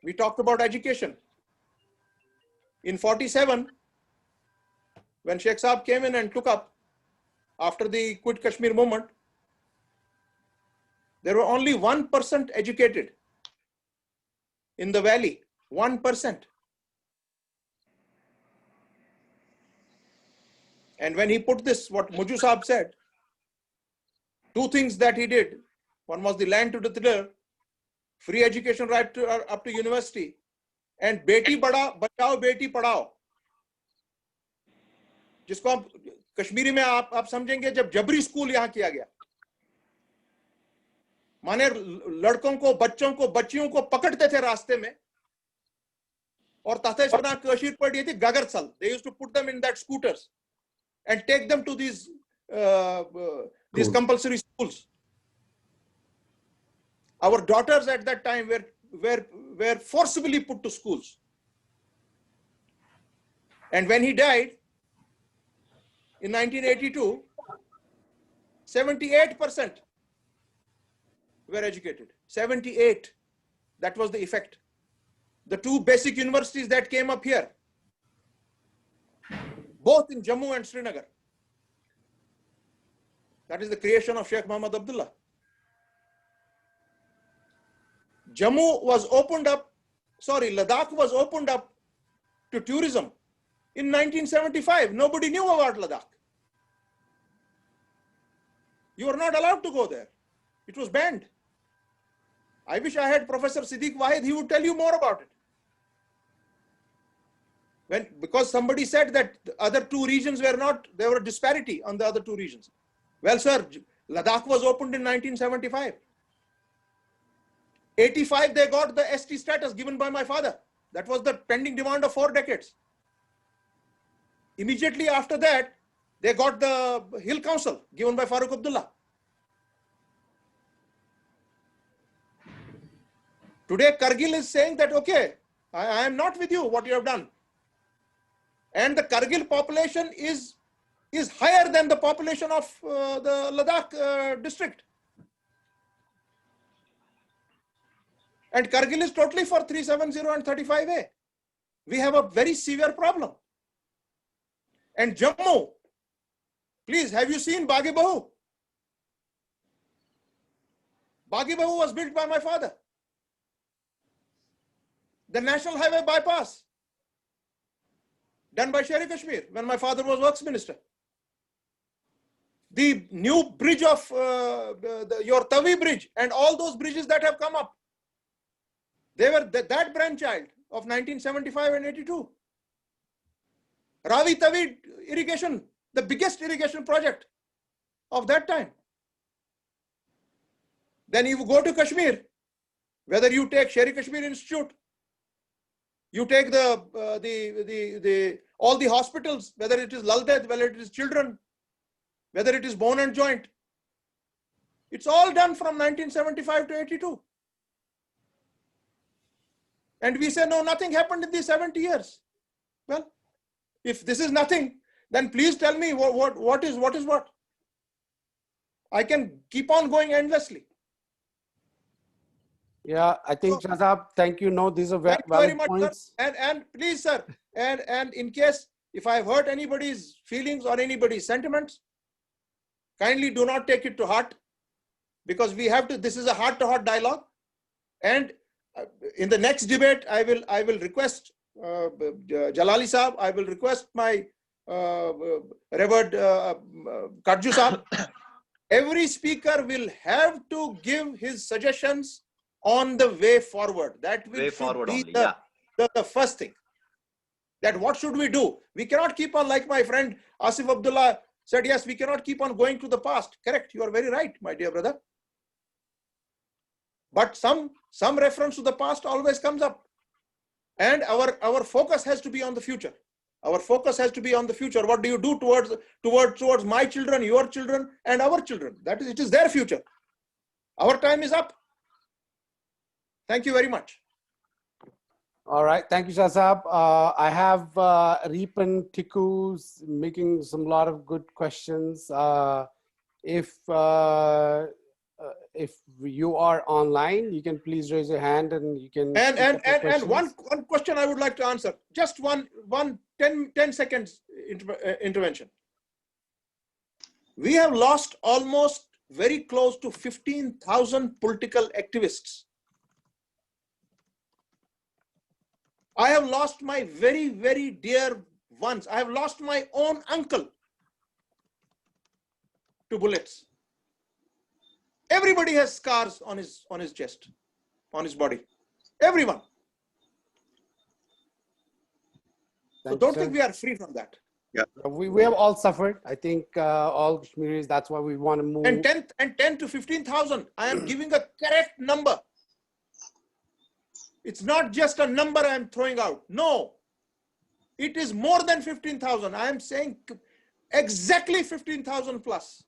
we talked about education. In 47, when Sheikh Saab came in and took up after the Quit Kashmir movement, there were only 1% educated in the valley, 1%. And when he put this, what Muju Saab said, two things that he did. One was the land to the tiller, free education right to, up to university, and Beti Bachao, Beti Padhao. जिसको आप कश्मीरी में आप समझेंगे जब जबरी school यहाँ किया गया, माने लड़कों को, बच्चों को, बच्चियों को पकड़ते थे रास्ते में और ताते इसपना कशीर पड़ी थी गगरसल. They used to put them in that scooters and take them to these compulsory schools. Our daughters at that time were forcibly put to schools. And when he died in 1982, 78% were educated. 78. That was the effect. The two basic universities that came up here, both in Jammu and Srinagar. That is the creation of Sheikh Muhammad Abdullah. Ladakh was opened up to tourism in 1975. Nobody knew about Ladakh. You were not allowed to go there. It was banned. I wish I had Professor Siddiq Wahid, he would tell you more about it. Because somebody said that the other two regions were not, there were disparity on the other two regions. Well, sir, Ladakh was opened in 1975. 85, they got the ST status given by my father. That was the pending demand of 4 decades. Immediately after that, they got the Hill Council given by Farooq Abdullah. Today, Kargil is saying that, okay, I am not with you, what you have done. And the Kargil population is higher than the population of the Ladakh district. And Kargil is totally for 370 and 35A. We have a very severe problem. And Jammu, please, have you seen Bagi Bahu? Bagi Bahu was built by my father. The National Highway bypass, done by Sher-e Kashmir when my father was Works Minister. The new bridge of your Tawi bridge and all those bridges that have come up, they were that brainchild of 1975 and 82. Ravi Tawi irrigation, the biggest irrigation project of that time. Then you go to Kashmir, whether you take Sher-e Kashmir Institute, you take all the hospitals, whether it is Laldet, whether it is children, whether it is bone and joint. It's all done from 1975 to 82. And we say, no, nothing happened in these 70 years. Well, if this is nothing, then please tell me what is what. I can keep on going endlessly. Yeah, I think Shahzab, thank you. No, these are valid points. Sir. And please, sir, and in case if I've hurt anybody's feelings or anybody's sentiments, kindly do not take it to heart, because we have to. This is a heart-to-heart dialogue, and in the next debate, I will request Jalali Saab. I will request my Revered Karju Saab, every speaker will have to give his suggestions on the way forward. That will Way should forward be only, yeah. the first thing. That what should we do? We cannot keep on, like my friend Asif Abdullah said, yes, we cannot keep on going to the past. Correct, you are very right, my dear brother. But some reference to the past always comes up. And our focus has to be on the future. Our focus has to be on the future. What do you do towards my children, your children, and our children? That is, it is their future. Our time is up. Thank you very much. All right, thank you, Shah Saab. I have Ripan Tikus making some lot of good questions. If you are online, you can please raise your hand and you can. And one question I would like to answer. Just one 10 seconds intervention. We have lost almost very close to 15,000 political activists. I have lost my very, very dear ones. I have lost my own uncle to bullets. Everybody has scars on his chest, on his body. Everyone. So don't think we are free from that. Yeah, we have all suffered. I think all Kashmiris. That's why we want to move. And 10 to 15,000. I am giving a correct number. It's not just a number I am throwing out. No, it is more than 15,000. I am saying exactly 15,000 plus.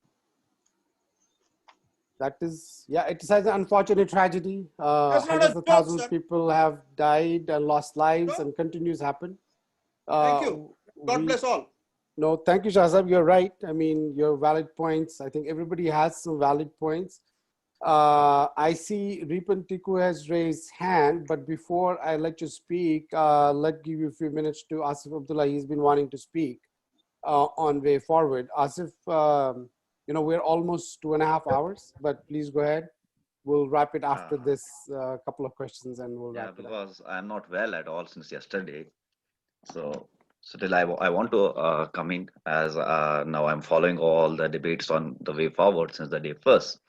That is, yeah, it is an unfortunate tragedy. That's not Hundreds a of joke, thousands sir. of people have died and lost lives and continues to happen. Thank you. God bless all. No, thank you, Shahzab. You're right. I mean, your valid points. I think everybody has some valid points. I see Ripan Tiku has raised hand, but before I let you speak, let's give you a few minutes to Asif Abdullah. He's been wanting to speak on way forward. Asif, you know, we're almost 2.5 hours, but please go ahead. We'll wrap it after this couple of questions and we'll wrap it up. Because I'm not well at all since yesterday. So still I want to come in as now I'm following all the debates on the way forward since the day first.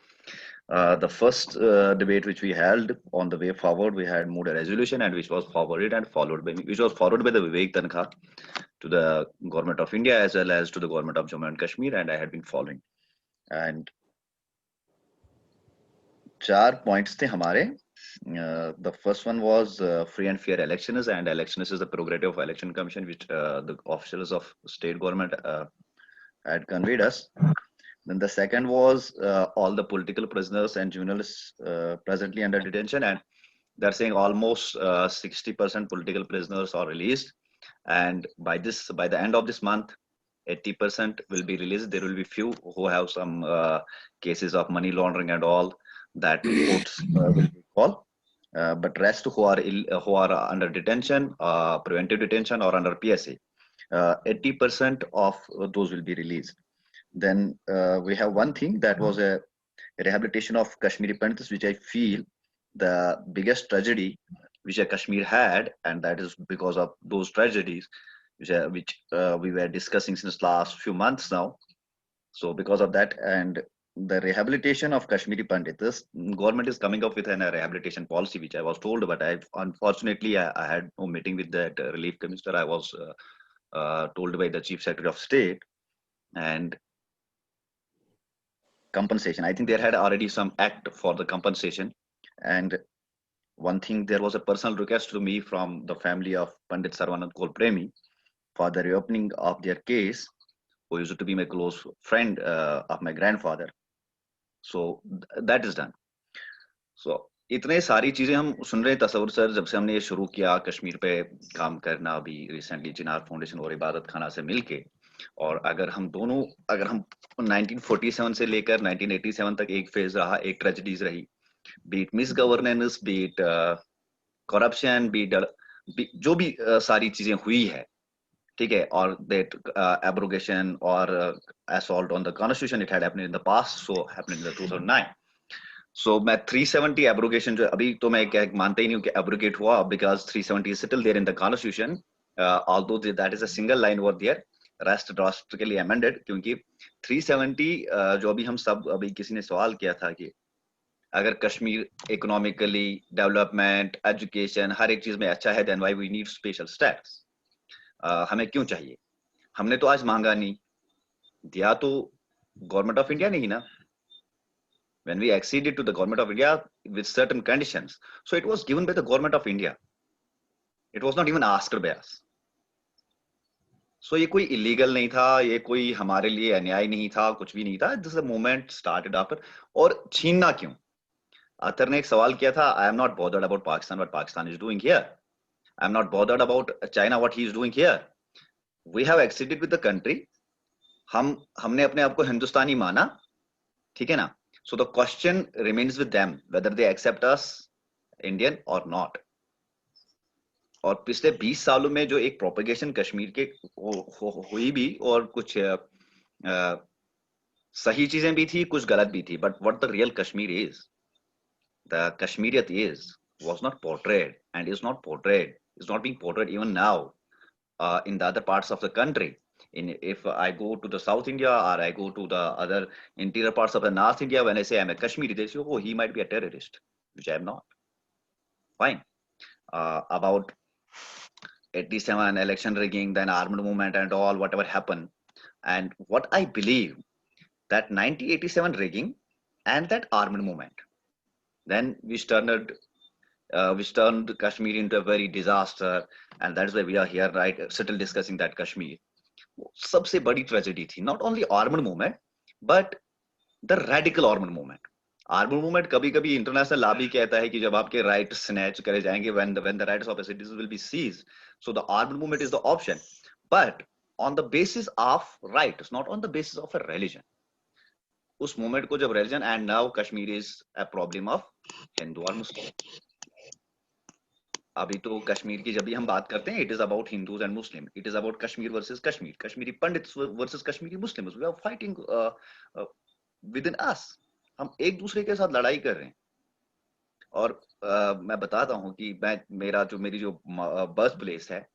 The first debate which we held on the way forward, we had moved a resolution and which was forwarded and followed by me, which was forwarded by the Vivek Tankha to the government of India as well as to the government of Jammu and Kashmir, and I had been following. And 4 points the hamare. The first one was free and fair elections, and elections is the prerogative of election commission, which the officials of state government had conveyed us. Then the second was all the political prisoners and journalists presently under detention, and they're saying almost 60% political prisoners are released, and by the end of this month, 80% will be released. There will be few who have some cases of money laundering and all that courts will call, but rest who are under detention, preventive detention, or under PSA, 80% of those will be released. Then we have one thing that was a rehabilitation of Kashmiri Pandits, which I feel the biggest tragedy which Kashmir had, and that is because of those tragedies which we were discussing since last few months now. So because of that and the rehabilitation of Kashmiri Pandits, government is coming up with a rehabilitation policy, which I was told, but unfortunately I had no meeting with that relief commissioner. I was told by the Chief Secretary of State. And compensation, I think there had already some act for the compensation. And one thing, there was a personal request to me from the family of Pandit Sarvanand Kaur Premi for the reopening of their case, who used to be my close friend of my grandfather. So that is done. So इतने सारी चीजें हम सुन रहे हैं तस्वुर sir, जब से हमने ये शुरू किया कश्मीर पे काम करना, अभी रिसेंटली चिनार फाउंडेशन और इबादत खाना से मिलके, और अगर हम 1947 से लेकर 1987 तक एक फेज रहा, एक ट्रेजेडीज रही, be it misgovernance, be it corruption, be it जो भी सारी चीजें हुई है, ठीक है, और दैट एब्रोगेशन और assault on the constitution, it had happened in the past, so happened in the 2009. So मैं 370 एब्रोगेशन जो अभी तो मैं मानता ही नहीं हूं कि एब्रोगेट हुआ, because 370 is still there in the constitution, although that is a single line over there. drastically amended, क्योंकि 370 जो अभी हम सब अभी किसी ने सवाल किया था कि अगर कश्मीर इकोनॉमिकली डेवलपमेंट एजुकेशन हर एक चीज में अच्छा है, then why we need special status, हमें क्यों चाहिए? हमने तो आज मांगा नहीं, दिया तो गवर्नमेंट ऑफ इंडिया ने ही ना. When we acceded to the government of India with certain conditions, so it was given by the government of India. It was not even asked by us. So ये कोई illegal नहीं था, ये कोई हमारे लिए अन्याय नहीं था, कुछ भी नहीं था. This is a moment started after. और छीनना क्यों? अतर ने एक सवाल किया था, I am not bothered about Pakistan, what Pakistan is doing here. I am not bothered about China, what he is doing here. We have acceded with the country. हमने अपने आप को हिंदुस्तानी माना, ठीक है ना? So the question remains with them whether they accept us Indian or not. और पिछले 20 सालों में जो एक प्रोपेगेशन कश्मीर के हुई भी, और कुछ सही चीजें भी थी, कुछ गलत भी थी, but what the real Kashmir is, the Kashmiriyat was not portrayed and is not portrayed, is not being portrayed even now in the other parts of the country. If I go to the South India or I go to the other interior parts of the North India, when I say I'm a Kashmiri, they say, oh, he might be a terrorist, which I am not. Fine. About 87 election rigging, then armed movement and all, whatever happened. And what I believe, that 1987 rigging and that armed movement, then we turned Kashmir into a very disaster. And that's why we are here, right, still discussing that Kashmir. सबसे बड़ी tragedy थी, not only armed movement but the radical armed movement. Armed movement कभी कभी international law भी कहता है कि जब आपके राइट स्नैच करे जाएंगे, when the rights of citizen will be seized, so the armed movement is the option, but on the basis of rights, not on the basis of a religion. उस movement को जब religion, and now Kashmir is a problem of Hindu और Muslim. अभी तो कश्मीर की जब भी हम बात करते हैं, it is about Hindus and Muslim, it is about Kashmir versus Kashmir, Kashmiri Pandits versus Kashmiri Muslims. We are fighting within us. हम एक दूसरे के साथ लड़ाई कर रहे हैं. और मैं बताता हूँ कि मेरी जो बर्थ प्लेस है,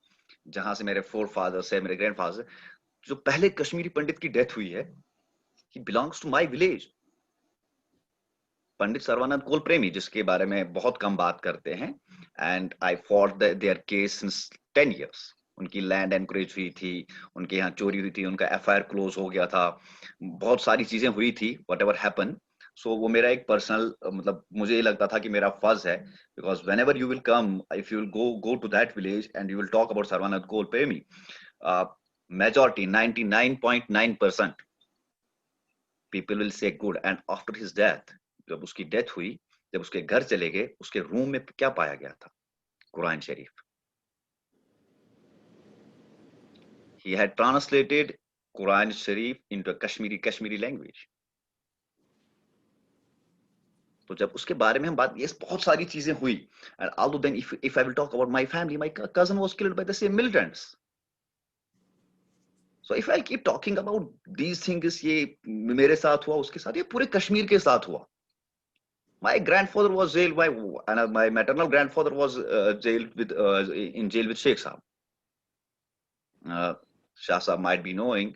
जहां से मेरे फोर फादर्स है, मेरे ग्रैंड फादर, जो पहले कश्मीरी पंडित की डेथ हुई है, he belongs to my village. Pandit Sarvanand Kaul Premi, जिसके बारे में बहुत कम बात करते हैं, and I fought their case since 10 years. उनकी लैंड एनकरेज हुई थी, उनके यहाँ चोरी हुई थी, उनका एफआईआर क्लोज हो गया था, बहुत सारी चीजें हुई थी, व्हाटएवर हैपन. सो वो मेरा एक पर्सनल, मतलब मुझे ये लगता था कि मेरा फर्ज है, because whenever you will come, if you will go to that village and you will talk about Sarvanand Kaul Premi, majority 99.9% people will say good. And after his death, जब उसकी डेथ हुई, जब उसके घर चले गए, उसके रूम में क्या पाया गया था? कुरान शरीफ. He had translated Quran Sharif into a Kashmiri language. तो जब उसके बारे में हम बात, ये बहुत सारी चीजें हुई. And although then if I will talk about my family, my cousin was killed by the same militants. So if I keep talking about these things, ये मेरे साथ हुआ, उसके साथ, ये पूरे कश्मीर के साथ हुआ. My grandfather was jailed by, and my maternal grandfather was jailed with in jail with Sheikh Saab. Shah Saab might be knowing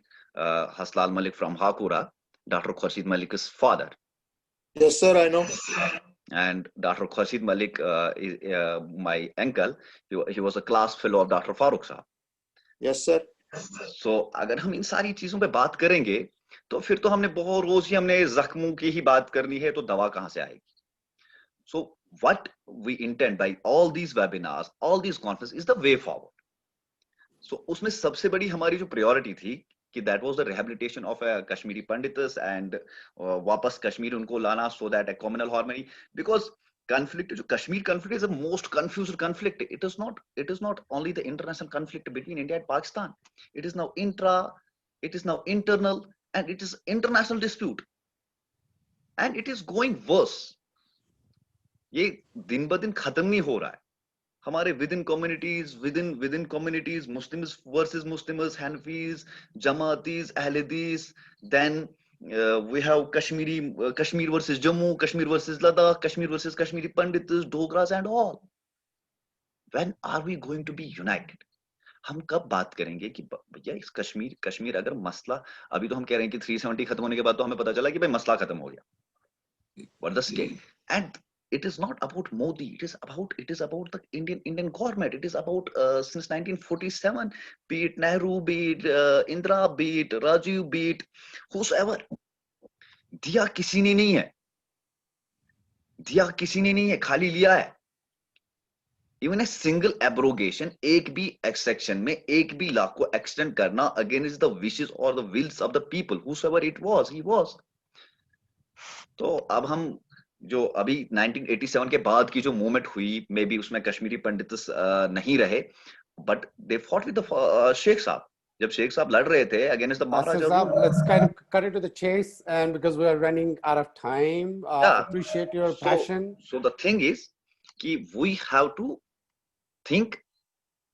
Haslal Malik from Hakura, Dr. Khurshid Malik's father. Yes, sir, I know. And Dr. Khurshid Malik is my uncle. He was a class fellow of Dr. Farooq Saab. Yes, sir. So अगर हम इन सारी चीजों पे बात करेंगे, तो फिर तो हमने बहुत रोज ही हमने जख्मों की ही बात करनी है, तो दवा कहाँ से आएगी? So what we intend by all these webinars, all these conferences is the way forward. So उसमें सबसे बड़ी हमारी जो priority थी कि that was the rehabilitation of a Kashmiri Pandits and वापस कश्मीर उनको लाना, so that a communal harmony, because conflict, जो Kashmir conflict is the most confused conflict. It is not only the international conflict between India and Pakistan. It is now internal, and it is international dispute, and it is going worse. ये दिन ब दिन खत्म नहीं हो रहा है. हमारे within communities, Muslims versus Muslims, Hanafis, Jamatis, Ahledis, then we have Kashmir versus Jammu, Kashmir versus Ladakh, Kashmir versus Kashmiri Pandits, Dogras and all. When are we going to be united? हम कब बात करेंगे कि भैया इस कश्मीर अगर मसला, अभी तो हम कह रहे हैं कि 370 खत्म होने के बाद तो हमें पता चला कि भाई मसला खत्म हो गया, what the scale. And it is not about Modi, it is about the Indian government. It is about since 1947, be it Nehru, be it Indira, be it Rajiv, be it whosoever. दिया किसी ने नहीं है, खाली लिया है. Even a single abrogation, एक भी exception में एक भी law को extend करना against the wishes or the wills of the people, whosoever it was, he was. तो अब हम जो अभी 1987 के बाद की जो मूवमेंट हुई, मे बी उसमें कश्मीरी पंडित नहीं रहे, but they fought with the Sheikh Sahab. जब शेख साहब लड़ रहे थे against the Maharaja, let's kind of cut it to the chase, and because we are running out of time, appreciate your passion. So the thing is कि we have to think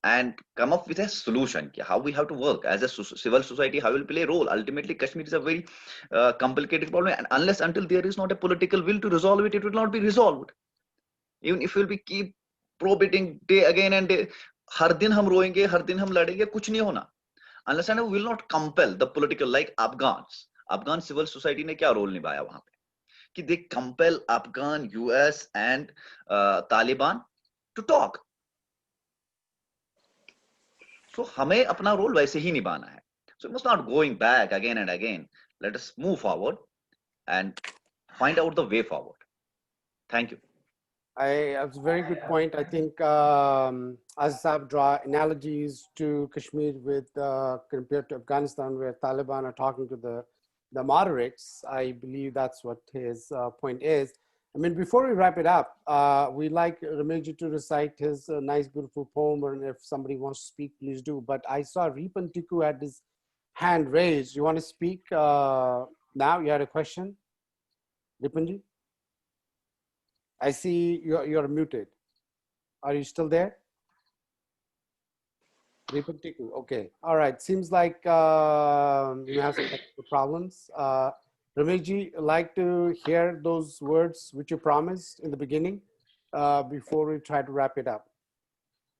and come up with a solution. How we have to work as a civil society, how we will play a role. Ultimately, Kashmir is a very complicated problem, and unless until there is not a political will to resolve it, it will not be resolved. Even if we will be keep probating day again and day, हर दिन हम रोएंगे, हर दिन हम लड़ेंगे, कुछ नहीं होना. Unless and we will not compel the political, like Afghan civil society ने क्या रोल निभाया वहां पे, कि they compel Afghan, US and Taliban to talk. So हमें अपना रोल वैसे ही निभाना है. So we must not going back again and again. Let us move forward and find out the way forward. Thank you. That's a very good point. I think as I draw analogies to Kashmir with compared to Afghanistan, where Taliban are talking to the moderates, I believe that's what his point is. I mean, before we wrap it up, we like Ramesh to recite his nice, beautiful poem, or if somebody wants to speak, please do. But I saw Ripan Tiku had his hand raised. You want to speak now? You had a question, Ripanji? I see you're muted. Are you still there? Ripan Tiku, okay. All right, seems like you have some technical problems. Rameshji, like to hear those words which you promised in the beginning before we try to wrap it up.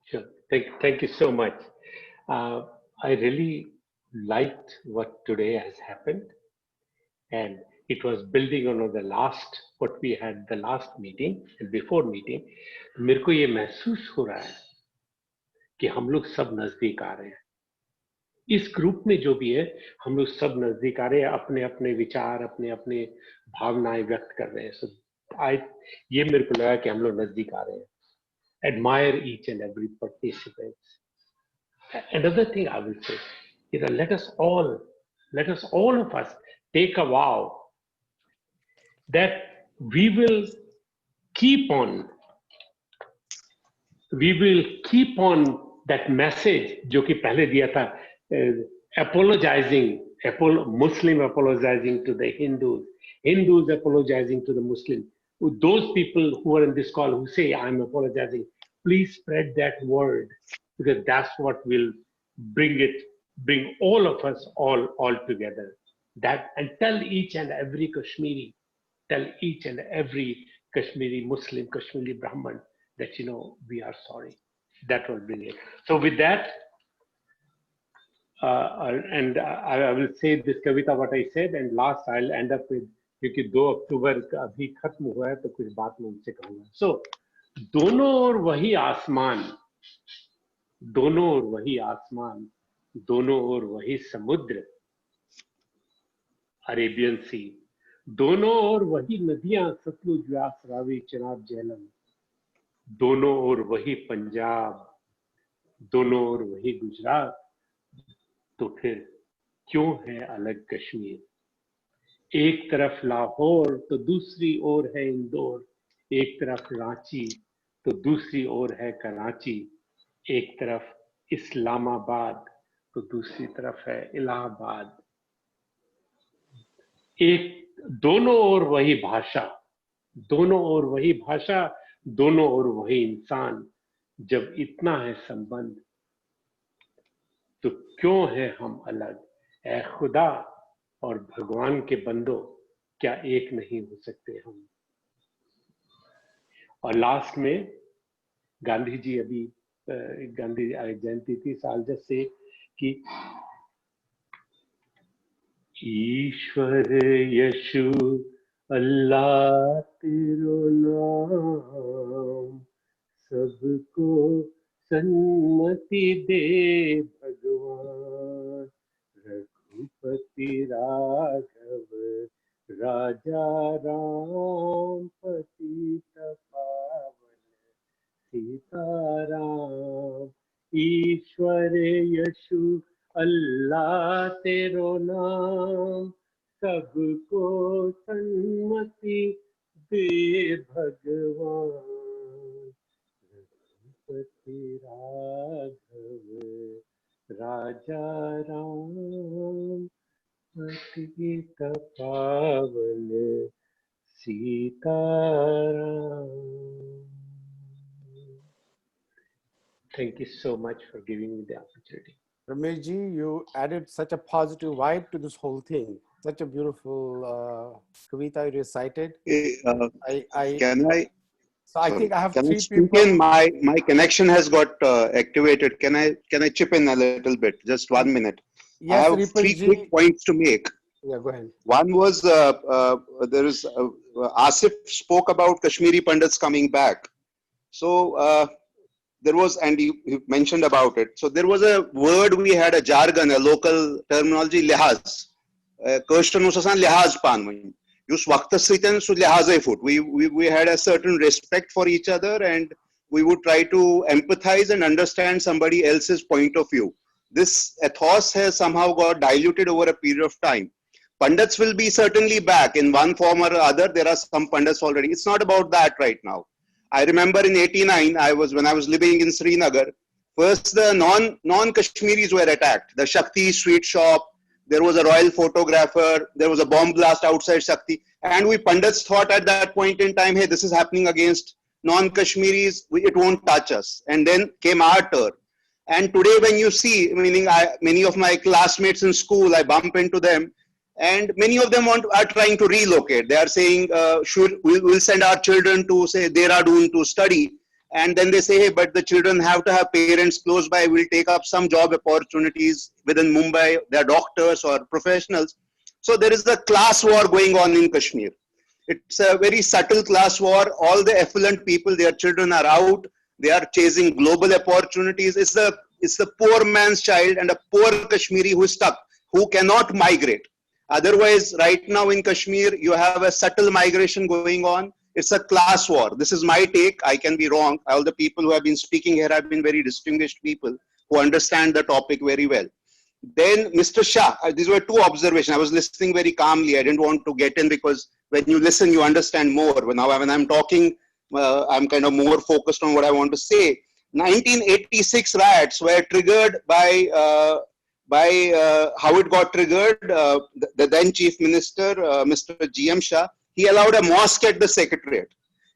Sure. Thank you so much. I really liked what today has happened, and it was building on what we had the last meeting and before meeting. मेरे को ये महसूस हो रहा है कि हम लोग सब नजदीक आ रहे हैं. इस ग्रुप में जो भी है, हम लोग सब नजदीक आ रहे हैं, अपने अपने विचार, अपने अपने भावनाएं व्यक्त कर रहे हैं. So ये मेरे को लगा कि हम लोग नजदीक आ रहे हैं. Admire each and every participant. Another thing I will say, let us all of us take a vow that we will keep on that message जो कि पहले दिया था, Muslim apologizing to the Hindus apologizing to the Muslims. Those people who are in this call who say I'm apologizing, please spread that word, because that's what will bring all of us all together. And tell each and every Kashmiri, Muslim, Kashmiri Brahman that we are sorry. That will bring it. So with that, and I will say this Kavita what I said, and last I'll end up with, क्योंकि 2 अक्टूबर अभी खत्म हुआ है तो कुछ बात मैं उनसे कहूंगा. So दोनों ओर वही आसमान, दोनों ओर वही समुद्र, अरेबियन सी, दोनों ओर वही नदियां, सतलुज, व्यास, रावी, चनाब, झेलम, दोनों ओर वही पंजाब, दोनों ओर वही गुजरात. तो फिर क्यों है अलग कश्मीर? एक तरफ लाहौर तो दूसरी ओर है इंदौर, एक तरफ रांची तो दूसरी ओर है कराची, एक तरफ इस्लामाबाद तो दूसरी तरफ है इलाहाबाद. दोनों ओर वही भाषा, दोनों ओर वही भाषा, दोनों ओर वही इंसान. जब इतना है संबंध तो क्यों है हम अलग? ऐ खुदा और भगवान के बंदो, क्या एक नहीं हो सकते हम? और लास्ट में गांधी जी अभी Gandhi Jayanti thi. So I'll just say कि ईश्वर यशु अल्लाह तेरो नाम सबको सन्मति दे भगवान रघुपति राघव राजा राम पतित पावन सीताराम ईश्वर यशु अल्लाह तेरो नाम सबको सन्मति दे भगवान रघुपति राघव राजा राम पतित पावन Sitaram. Thank you so much for giving me the opportunity. Ramesh ji, you added such a positive vibe to this whole thing. Such a beautiful Kavita you recited. Can I? So I think I have can three I speak people. in? My connection has got activated. Can I chip in a little bit? Just 1 minute. Yes, I have Ripon three ji. quick points to make. Yeah, go ahead. One was there is Asif spoke about Kashmiri Pandits coming back. So there was, and he mentioned about it. So there was a word we had, a jargon, a local terminology, lihaz. Kirshtanusasan lihaz pan. Yus waqtas sitan su lihazai foot. We had a certain respect for each other, and we would try to empathize and understand somebody else's point of view. This ethos has somehow got diluted over a period of time. Pandits will be certainly back in one form or other. There are some Pandits already. It's not about that right now. I remember in '89, when I was living in Srinagar, first the non-Kashmiris were attacked. The Shakti sweet shop, there was a royal photographer, there was a bomb blast outside Shakti. And we Pandits thought at that point in time, hey, this is happening against non-Kashmiris, it won't touch us. And then came our turn. And today when you see, meaning many of my classmates in school, I bump into them, and many of them are trying to relocate. They are saying, we'll send our children to, say, Dehradun to study. And then they say, hey, but the children have to have parents close by. We'll take up some job opportunities within Mumbai. They're doctors or professionals. So there is a class war going on in Kashmir. It's a very subtle class war. All the affluent people, their children are out. They are chasing global opportunities. It's the poor man's child and a poor Kashmiri who is stuck, who cannot migrate. Otherwise, right now in Kashmir, you have a subtle migration going on. It's a class war. This is my take. I can be wrong. All the people who have been speaking here have been very distinguished people who understand the topic very well. Then Mr. Shah, these were two observations. I was listening very calmly. I didn't want to get in because when you listen, you understand more. Now when I'm talking, I'm kind of more focused on what I want to say. 1986 riots were triggered by how it got triggered. The then Chief Minister, Mr. GM Shah, he allowed a mosque at the Secretariat.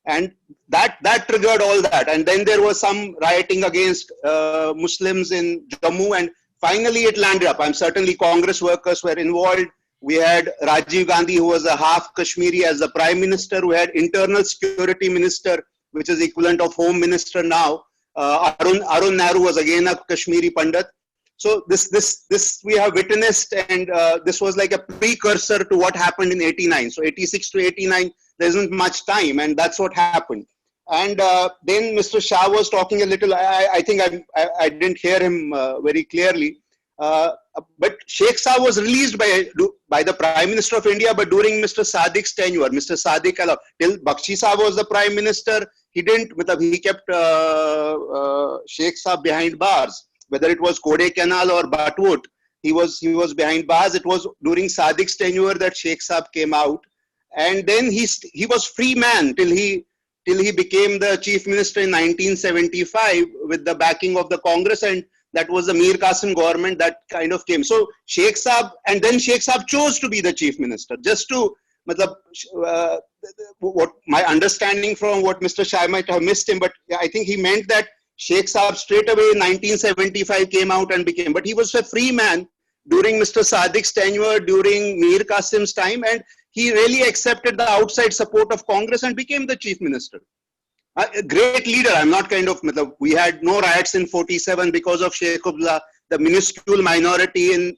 And that triggered all that. And then there was some rioting against Muslims in Jammu, and finally it landed up. And certainly Congress workers were involved. We had Rajiv Gandhi, who was a half Kashmiri, as the Prime Minister. We had Internal Security Minister, which is equivalent of Home Minister now. Arun Nehru was again a Kashmiri Pandit. So this we have witnessed, and this was like a precursor to what happened in '89. So '86 to '89, there isn't much time, and that's what happened. And then Mr. Shah was talking a little. I think I didn't hear him very clearly. But Sheikh Shah was released by the Prime Minister of India, but during Mr. Sadiq's tenure, Mr. Sadiq till Bakshi Shah was the Prime Minister, he didn't. He kept Sheikh Shah behind bars. Whether it was Kode Canal or Batwood, he was behind bars. It was during Sadiq's tenure that Sheikh Saab came out, and then he was free man till he became the Chief Minister in 1975 with the backing of the Congress, and that was the Mir Qasim government that kind of came. So Sheikh Saab, and then Sheikh Saab chose to be the Chief Minister. Just to, what my understanding from what Mr. Shah might have missed him, but I think he meant that Sheikh Saab straight away in 1975 came out and became, but he was a free man during Mr. Sadiq's tenure, during Mir Qasim's time, and he really accepted the outside support of Congress and became the Chief Minister. A great leader. I'm not kind of, we had no riots in 47 because of Sheikh Abdullah. The minuscule minority in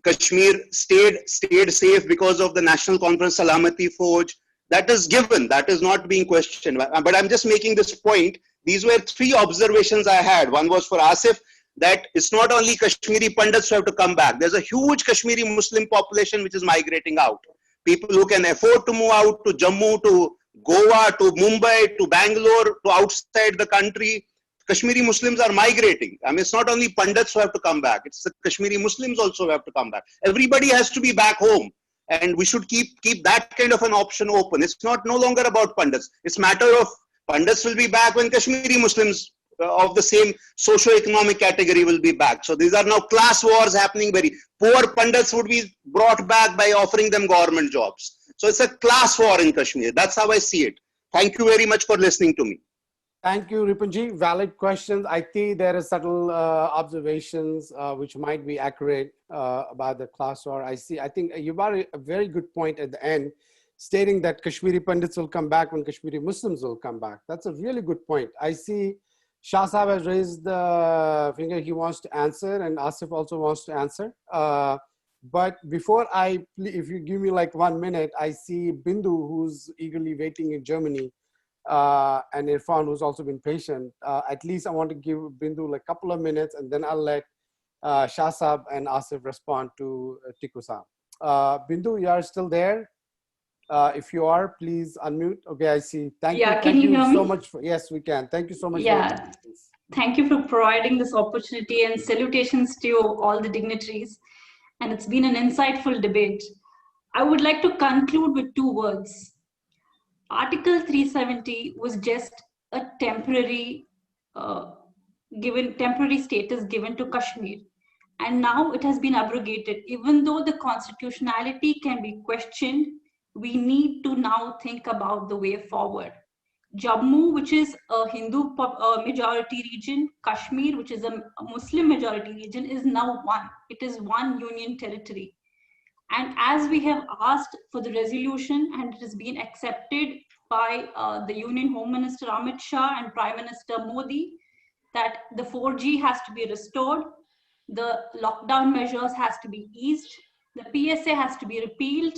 Kashmir stayed safe because of the National Conference Salamati Fauj. That is given. That is not being questioned. But I'm just making this point. These were three observations I had. One was for Asif, that it's not only Kashmiri Pandits who have to come back. There's a huge Kashmiri Muslim population which is migrating out. People who can afford to move out to Jammu, to Goa, to Mumbai, to Bangalore, to outside the country. Kashmiri Muslims are migrating. I mean, it's not only Pandits who have to come back. It's the Kashmiri Muslims also who have to come back. Everybody has to be back home. And we should keep that kind of an option open. It's no longer about Pandits. It's a matter of Pandits will be back when Kashmiri Muslims of the same socio-economic category will be back. So these are now class wars happening. Very poor Pandits would be brought back by offering them government jobs. So it's a class war in Kashmir. That's how I see it. Thank you very much for listening to me. Thank you, Ripunji. Valid questions. I think there are subtle observations which might be accurate about the class war. I think you brought a very good point at the end, stating that Kashmiri Pandits will come back when Kashmiri Muslims will come back. That's a really good point. I see Shah Sahab has raised the finger. He wants to answer, and Asif also wants to answer. But before if you give me like 1 minute, I see Bindu, who's eagerly waiting in Germany, and Irfan, who's also been patient. At least I want to give Bindu like a couple of minutes, and then I'll let Shah Sahab and Asif respond to Tiku Sahab. Bindu, you are still there? If you are, please unmute. Okay, I see. Thank you. Can you hear me? So much. Yes, we can. Thank you so much. Yeah, thank you for providing this opportunity, and salutations to all the dignitaries. And it's been an insightful debate. I would like to conclude with 2 words. Article 370 was just a temporary temporary status given to Kashmir, and now it has been abrogated. Even though the constitutionality can be questioned, we need to now think about the way forward. Jammu, which is a Hindu majority region, Kashmir, which is a Muslim majority region, is now one. It is one union territory. And as we have asked for the resolution, and it has been accepted by the Union Home Minister Amit Shah and Prime Minister Modi, that the 4G has to be restored, the lockdown measures has to be eased, the PSA has to be repealed,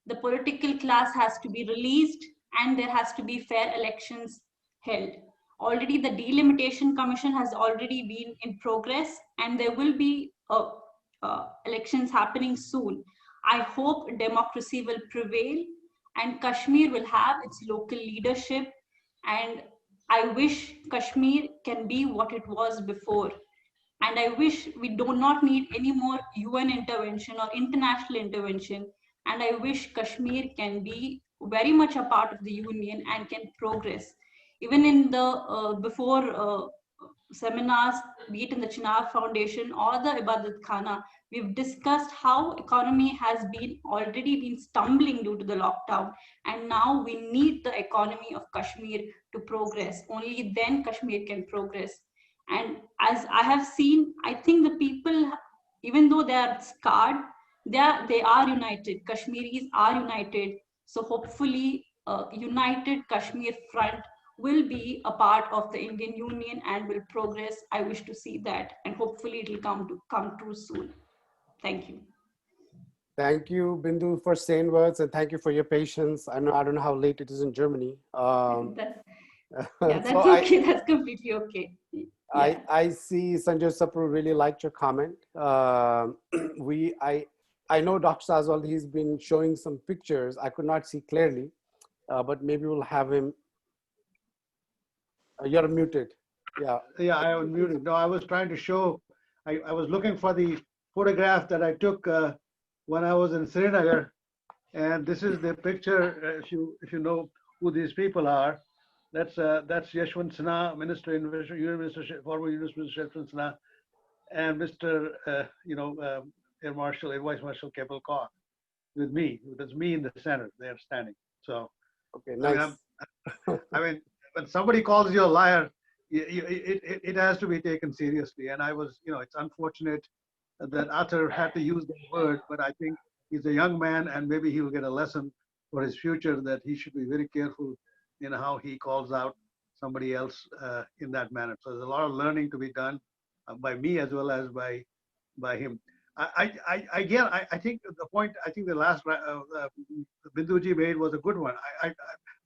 the political class has to be released, and there has to be fair elections held. Already the Delimitation Commission has already been in progress, and there will be elections happening soon. I hope democracy will prevail and Kashmir will have its local leadership, and I wish Kashmir can be what it was before. And I wish we do not need any more UN intervention or international intervention. And I wish Kashmir can be very much a part of the union and can progress. Even in the before seminars, be it in the Chinar Foundation or the Ibaadatkhana, we've discussed how economy has already been stumbling due to the lockdown, and now we need the economy of Kashmir to progress. Only then Kashmir can progress. And as I have seen, I think the people, even though they are scarred, they are united. Kashmiris are united. So hopefully, united Kashmir Front will be a part of the Indian Union and will progress. I wish to see that, and hopefully it will come true soon. Thank you. Thank you, Bindu, for saying words, and thank you for your patience. I don't know how late it is in Germany. That's okay. That's completely okay. Yeah. I see Sanjay Sapru really liked your comment. I know Dr. Sazwal, he's been showing some pictures. I could not see clearly, but maybe we'll have him. You're muted. Yeah. Yeah, I was muted. No, I was trying to show, I was looking for the photograph that I took when I was in Srinagar. And this is the picture, if you know who these people are. That's Yashwant Sinha, Minister, Union Minister, former Union Minister Yashwant Sinha, and Mr. Air Marshal, Air Vice Marshal Keppel Kaur with me. That's me in the center. They're standing. So, okay, nice. I mean, when somebody calls you a liar, it has to be taken seriously. And I was, it's unfortunate that Athar had to use that word, but I think he's a young man and maybe he will get a lesson for his future that he should be very careful in how he calls out somebody else in that manner. So there's a lot of learning to be done by me as well as by him. I think the point, I think the last Binduji made was a good one.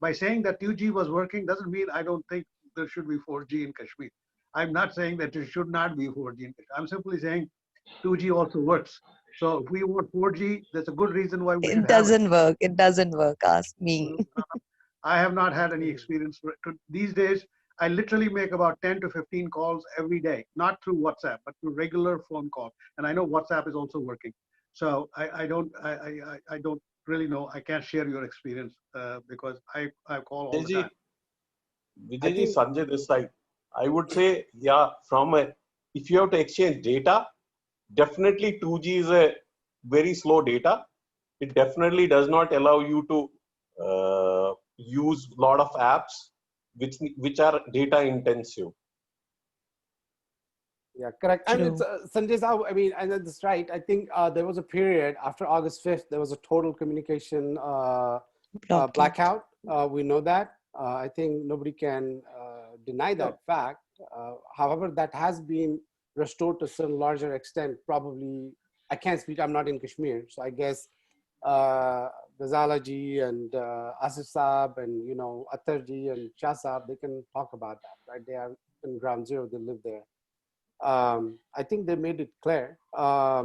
By saying that 2G was working doesn't mean I don't think there should be 4G in Kashmir. I'm not saying that there should not be 4G in Kashmir. I'm simply saying 2G also works. So if we want 4G, that's a good reason why we should It have it. doesn't work. It doesn't work. Ask me. I have not had any experience. These days, I literally make about 10 to 15 calls every day, not through WhatsApp, but through regular phone calls. And I know WhatsApp is also working. So I don't really know. I can't share your experience because I call all the time. Vijayji, Sanjay this side. I would say, yeah, if you have to exchange data, definitely 2G is a very slow data. It definitely does not allow you to use a lot of apps which are data intensive. Yeah, correct. And it's Sanjay, I mean, and that's right. I think there was a period after August 5th, there was a total communication blackout. We know that. I think nobody can deny that fact. However, that has been restored to a certain larger extent. Probably, I can't speak, I'm not in Kashmir. So I guess Ghazala ji and Asif Saab and, Attar ji and Shah Saab, they can talk about that, right? They are in ground zero, they live there. I think they made it clear. I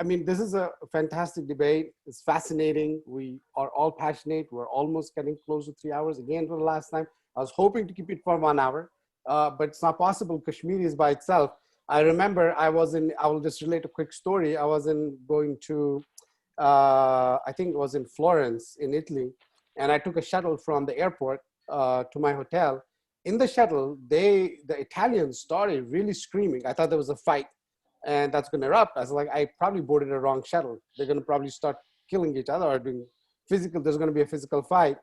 mean, this is a fantastic debate. It's fascinating. We are all passionate. We're almost getting close to 3 hours again for the last time. I was hoping to keep it for 1 hour, but it's not possible. Kashmir is by itself. I remember I will just relate a quick story. I was going to, I think it was in Florence in Italy, and I took a shuttle from the airport to my hotel. In the shuttle, the Italians started really screaming. I thought there was a fight and that's going to erupt. I was like, I probably boarded a wrong shuttle. They're going to probably start killing each other or doing physical. There's going to be a physical fight.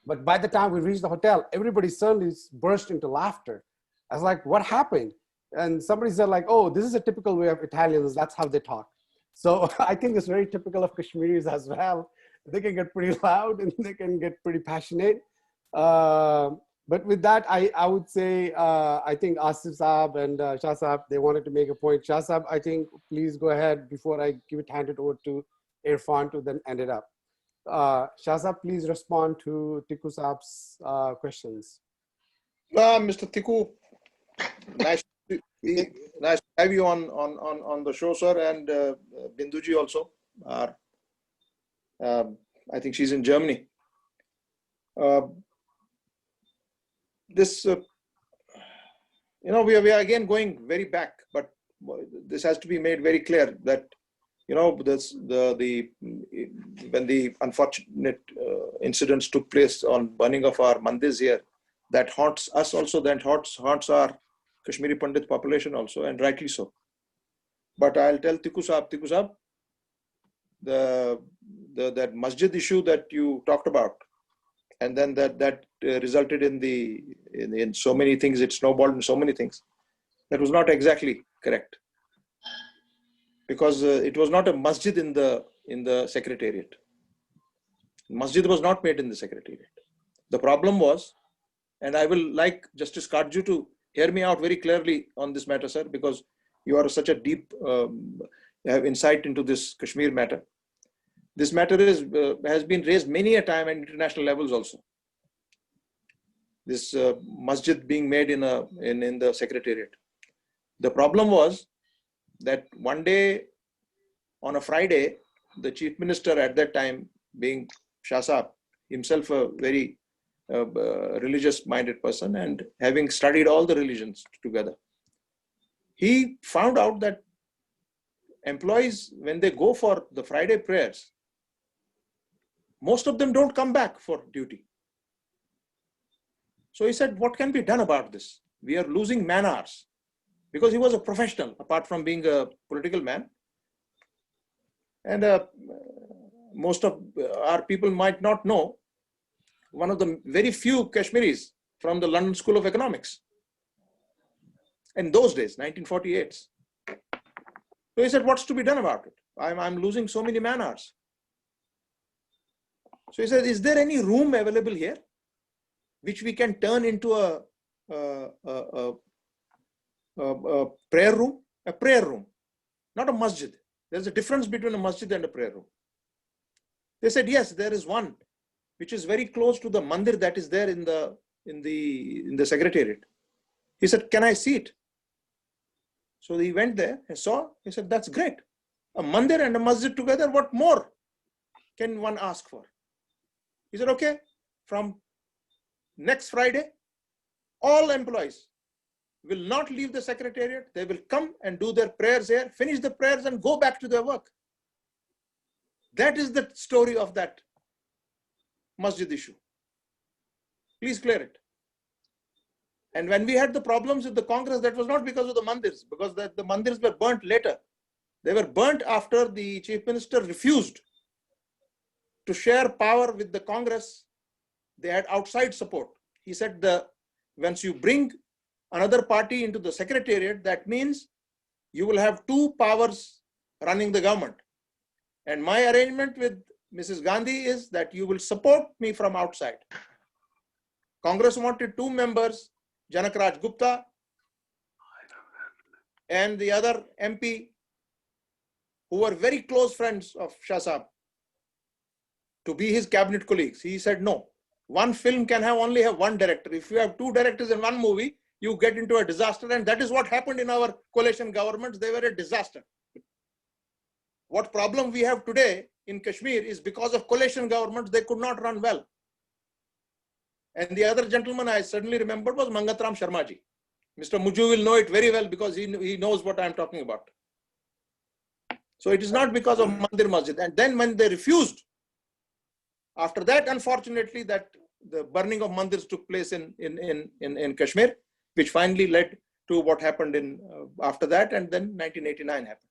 But by the time we reached the hotel, everybody suddenly burst into laughter. I was like, what happened? And somebody said like, oh, this is a typical way of Italians. That's how they talk. So I think it's very typical of Kashmiris as well. They can get pretty loud and they can get pretty passionate. But with that, I would say, I think Asif Saab and Shah Saab, they wanted to make a point. Shah Saab, I think, please go ahead before I hand it over to Irfan to then end it up. Shah Saab, please respond to Tiku Saab's questions. Mr. Tiku, nice to have you on the show, sir, and Binduji also. I think she's in Germany. We are again going very back, but this has to be made very clear that, when the unfortunate incidents took place on burning of our mandirs here, that haunts us also, that haunts our Kashmiri Pandit population also, and rightly so. But I'll tell Tiku Saab, that masjid issue that you talked about, and then that resulted in so many things, it snowballed in so many things. That was not exactly correct, because it was not a masjid in the secretariat. Masjid was not made in the secretariat. The problem was, and I will like Justice Karju to hear me out very clearly on this matter, sir, because you are such a deep have insight into this Kashmir matter. This matter has been raised many a time at international levels also. This masjid being made in the secretariat. The problem was that one day on a Friday, the chief minister at that time, being Shah Saab, himself a very religious-minded person and having studied all the religions together, he found out that employees, when they go for the Friday prayers, most of them don't come back for duty. So he said, what can be done about this? We are losing man hours. Because he was a professional, apart from being a political man. And most of our people might not know, one of the very few Kashmiris from the London School of Economics. In those days, 1948. So he said, what's to be done about it? I'm losing so many man hours. So he said, is there any room available here which we can turn into a prayer room? A prayer room, not a masjid. There's a difference between a masjid and a prayer room. They said, yes, there is one which is very close to the mandir that is there in the secretariat. He said, can I see it? So he went there and saw. He said, that's great. A mandir and a masjid together, what more can one ask for? He said, okay, from next Friday, all employees will not leave the secretariat. They will come and do their prayers here, finish the prayers and go back to their work. That is the story of that masjid issue. Please clear it. And when we had the problems with the Congress, that was not because of the mandirs, because the mandirs were burnt later. They were burnt after the chief minister refused to share power with the Congress. They had outside support. He said, once you bring another party into the secretariat, that means you will have two powers running the government. And my arrangement with Mrs. Gandhi is that you will support me from outside. Congress wanted two members, Janak Raj Gupta and the other MP, who were very close friends of Shah Sahab, to be his cabinet colleagues. He said, no, one film can only have one director. If you have two directors in one movie, you get into a disaster. And that is what happened in our coalition governments. They were a disaster. What problem we have today in Kashmir is because of coalition governments, they could not run well. And the other gentleman I suddenly remembered was Mangatram Sharmaji. Mr. Muju will know it very well because he knows what I'm talking about. So it is not because of Mandir Masjid. And then when they refused, after that, unfortunately, that the burning of mandirs took place in Kashmir, which finally led to what happened after that, and then 1989 happened.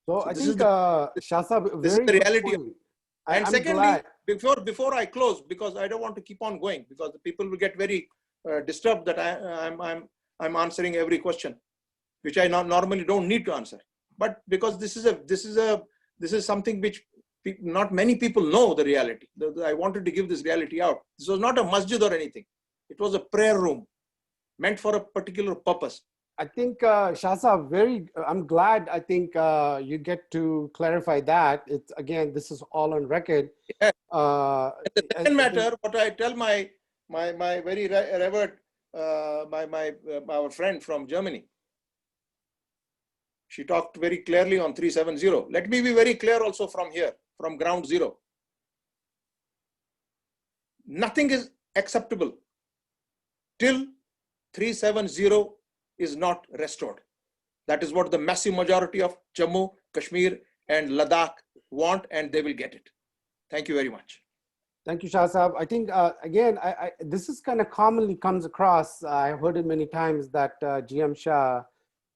So I think Shah Sahab, this is the reality. And I'm secondly, glad. before I close, because I don't want to keep on going, because the people will get very disturbed that I'm answering every question, which I normally don't need to answer. But because this is something which not many people know the reality. I wanted to give this reality out. This was not a masjid or anything. It was a prayer room meant for a particular purpose. I think Shah Sahab, I'm glad. I think you get to clarify that. It's again, this is all on record. Yeah. The second matter, what I tell my very revered our friend from Germany. She talked very clearly on 370. Let me be very clear also from here, from ground zero. Nothing is acceptable till 370 is not restored. That is what the massive majority of Jammu, Kashmir and Ladakh want, and they will get it. Thank you very much. Thank you, Shah Sahab. I think, again, this is kind of commonly comes across. I've heard it many times that GM Shah,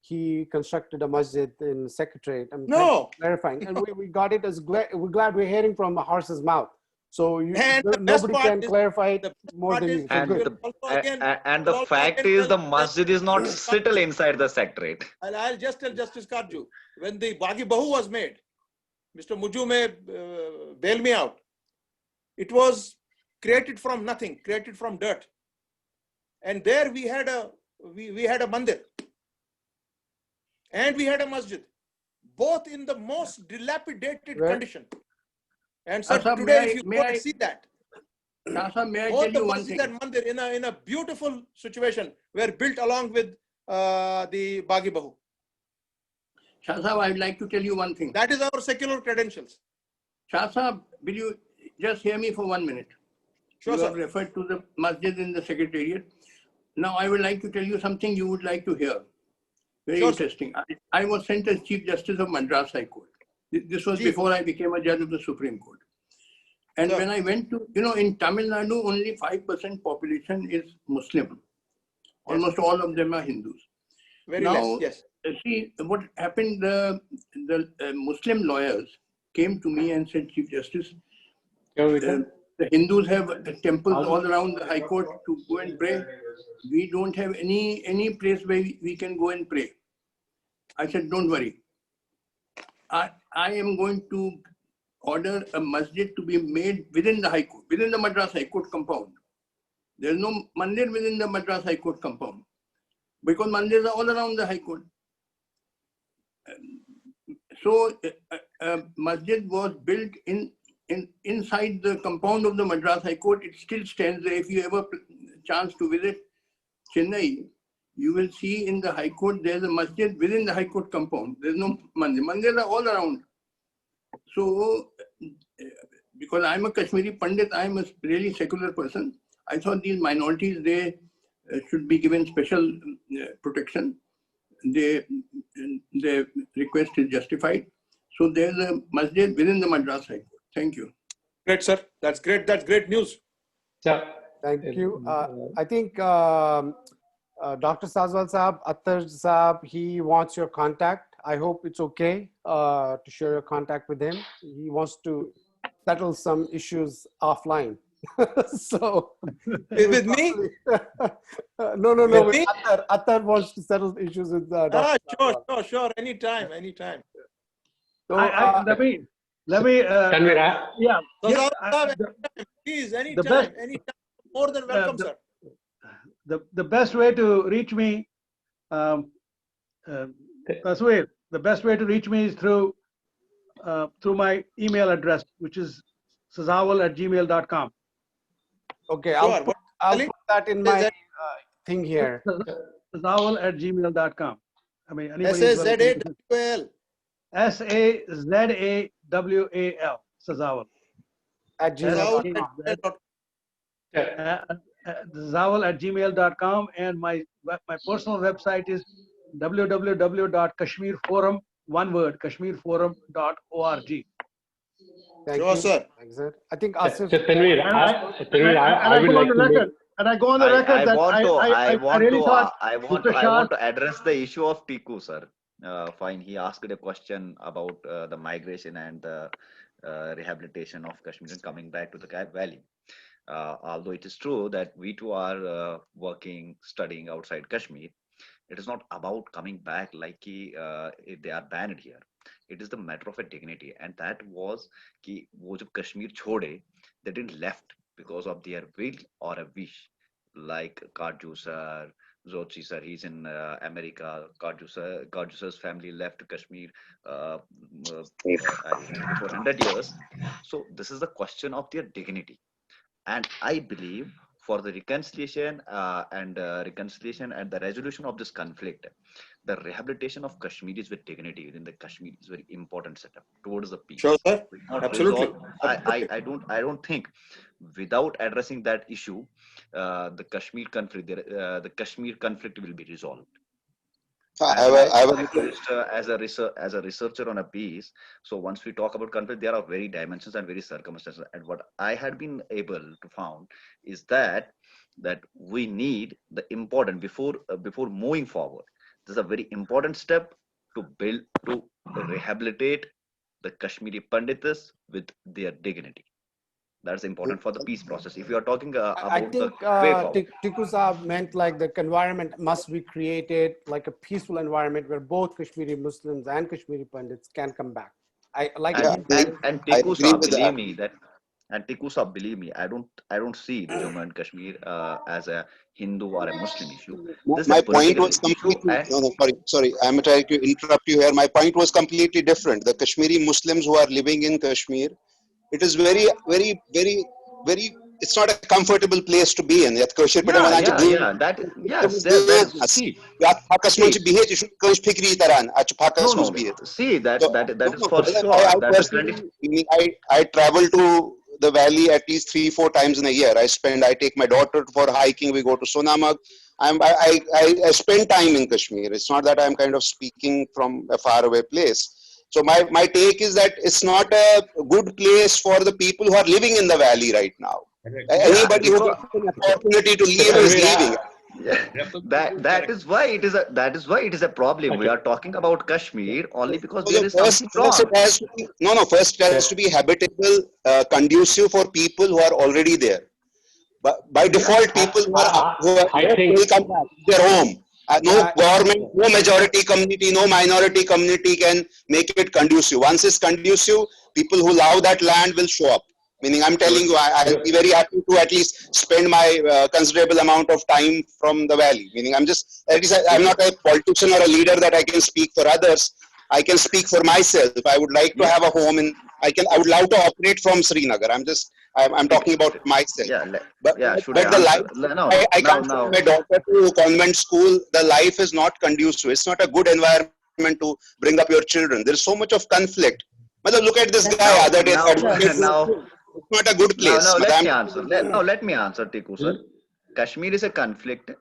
he constructed a masjid in Secretariat. I'm clarifying. And we got it as we're glad we're hearing from a horse's mouth. So nobody can clarify it more than you. And the fact is, the masjid is not settled inside the secretariat. I'll just tell Justice Karju, when the Bagi Bahu was made, Mr. Muju may bail me out. It was created from nothing, created from dirt. And there we had a mandir. And we had a masjid, both in the most dilapidated condition. And so today, if you go and see that, both the masjid and mandir in a beautiful situation were built along with the Bagi Bahu. Shah Sahab, I would like to tell you one thing. That is our secular credentials. Shah Sahab, will you just hear me for 1 minute? Sure, you sir. have referred to the masjid in the secretariat. Now, I would like to tell you something you would like to hear. Very interesting. I was sent as Chief Justice of Madras High Court. This was before I became a judge of the Supreme Court. And when I went to, in Tamil Nadu, only 5% population is Muslim. Almost all of them are Hindus. Very less, yes. See, what happened, the Muslim lawyers came to me and said, Chief Justice, the Hindus have temples all around the High Court to go and pray. We don't have any place where we can go and pray. I said, don't worry. I am going to order a masjid to be made within the High Court, within the Madras High Court compound. There is no mandir within the Madras High Court compound because mandirs are all around the High Court. So masjid was built inside the compound of the Madras High Court. It still stands there. If you ever chance to visit Chennai, you will see in the High Court there's a masjid within the High Court compound. There's no mandir. Mandirs are all around. So because I'm a Kashmiri Pandit, I'm a really secular person. I thought these minorities, they should be given special protection. Their request is justified. So there's a masjid within the Madras High Court. Thank you. Great, sir. That's great. That's great news. Thank you. I think Dr. Sazwal Saab, Attar Saab, he wants your contact. I hope it's okay to share your contact with him. He wants to settle some issues offline. So with me? No. With With me? Attar wants to settle issues with Dr. Sure. Anytime. So, let me. Yeah. Please, anytime. More than welcome, sir. The best way to reach me, Tasweer, the best way to reach me is through my email address, which is sazawal@gmail.com. Okay, I'll put that in my thing here. Sazawal@gmail.com. I mean, SAZAWAL. SAZAWAL. Sazawal. At gmail.com. Sazawal@gmail.com, and my personal website is www.kashmirforum, one word, kashmirforum.org. Thank Sure, you. sir. Thanks, sir. I think Asif. Tanveer, I would like to make. And I go on the record that I really thought I want to address the issue of Tiku, sir. Fine, he asked a question about the migration and the rehabilitation of Kashmir coming back to the Khyber Valley. Although it is true that we too are working, studying outside Kashmir, it is not about coming back like if they are banned here. It is the matter of a dignity, and that was कि वो जब कश्मीर छोड़े, they didn't left because of their will or a wish. Like Karju sir, Zochi sir, he's in America. Karju sir's family left Kashmir I think before 100 years. So this is the question of their dignity, and I believe for the reconciliation and the resolution of this conflict, the rehabilitation of Kashmiris with dignity within the Kashmir is very important setup towards the peace. Sure, sir. Absolutely. I don't think without addressing that issue, the Kashmir conflict will be resolved. As a researcher on a piece, so once we talk about conflict, there are very dimensions and very circumstances. And what I had been able to found is that we need the important before moving forward. This is a very important step to rehabilitate the Kashmiri Panditas with their dignity. That's important for the peace process. If you are talking about I think the way forward. Tiku Saab meant like the environment must be created like a peaceful environment where both Kashmiri Muslims and Kashmiri Pandits can come back. And Tiku Saab, believe me that. And Tiku Saab, believe me, I don't see the Jammu and Kashmir as a Hindu or a Muslim issue. My point was completely. Sorry. I'm trying to interrupt you here. My point was completely different. The Kashmiri Muslims who are living in Kashmir, it is very, very, very, very. It's not a comfortable place to be in. See. That is for sure. I travel to the valley at least 3-4 times in a year. I take my daughter for hiking. We go to Sonamag. I spend time in Kashmir. It's not that I'm kind of speaking from a faraway place. So my take is that it's not a good place for the people who are living in the valley right now. Anybody who gets an opportunity to leave is leaving. That is why it is a problem. We are talking about Kashmir only because there is something wrong. First it has to be habitable, conducive for people who are already there. But by default, people who are will come back to their home. No government, no majority community, no minority community can make it conducive. Once it's conducive, people who love that land will show up. Meaning, I'm telling you, I'll be very happy to at least spend my considerable amount of time from the valley. Meaning, at least I'm not a politician or a leader that I can speak for others. I can speak for myself. I would like to have a home in. I would love to operate from Srinagar. I'm talking about myself. But Should I the answer? life, No, I can't send my daughter to convent school. The life is not conducive. It's not a good environment to bring up your children. There's so much of conflict. Matlab, look at this guy other day. It's not a good place. Let me answer. Let me answer, Tiku sir. Kashmir is a conflict.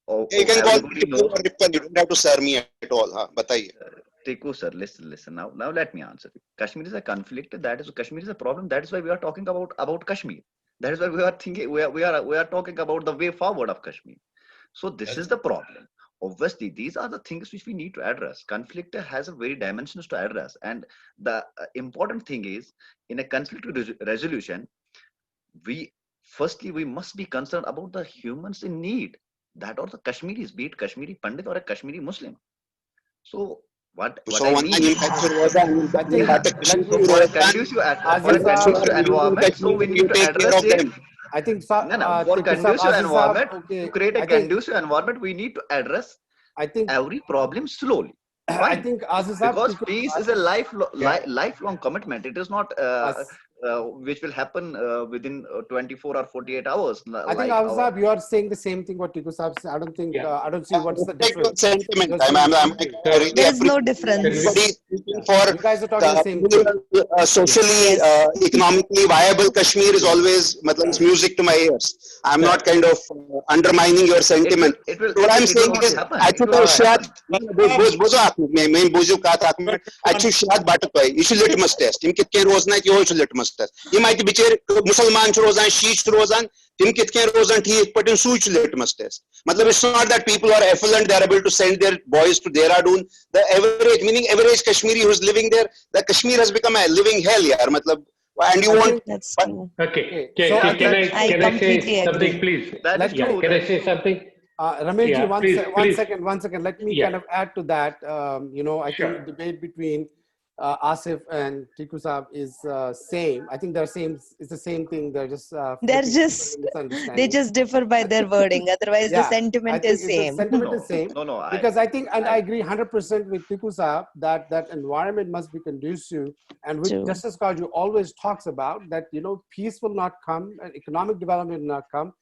You can call me Everybody Tiku knows. or Ripple. You don't have to sir me at all. Bataiye. Tiku sir, listen. Now let me answer. Kashmir is a conflict. Kashmir is a problem. That is why we are talking about Kashmir. That is why we are thinking we are talking about the way forward of Kashmir. So this is the problem. Obviously, these are the things which we need to address. Conflict has a very dimensions to address, and the important thing is in a conflict resolution, we must be concerned about the humans in need. That or the Kashmiris, be it Kashmiri Pandit or a Kashmiri Muslim. So what I mean, for a conducive environment, so we need to address it. I think for conducive environment, to create a conducive environment, we need to address every problem slowly. Fine. I think because peace is a lifelong commitment. It is not which will happen within 24 or 48 hours. I think Azizab, you are saying the same thing what Tiku Saab said. I don't think I don't see what's the difference. Sentiment. There is no difference. For you guys are talking the same thing. Socially, economically viable Kashmir is always it's music to my ears. I'm not kind of undermining your sentiment. What I'm saying is, litmus test. Litmus test. You might be Musalman rozan, Shish rozan, Tim Kitken rozan, Thi put in Such litmus test. It's not that people are affluent, they are able to send their boys to Dehradun. The average, meaning average Kashmiri who's living there, the Kashmir has become a living hell, yaar. And you want. That's true. Okay. So can I say something, please? Can I say something? Ramesh, one second. Let me kind of add to that. I think the debate between Asif and Tiku Saab is same. I think they're same. It's the same thing. They're just they just differ by their wording. Otherwise, the sentiment is same. The sentiment is same. Because I think, and I agree 100% with Tiku Saab that environment must be conducive, and which Justice Kaju always talks about that peace will not come, and economic development will not come.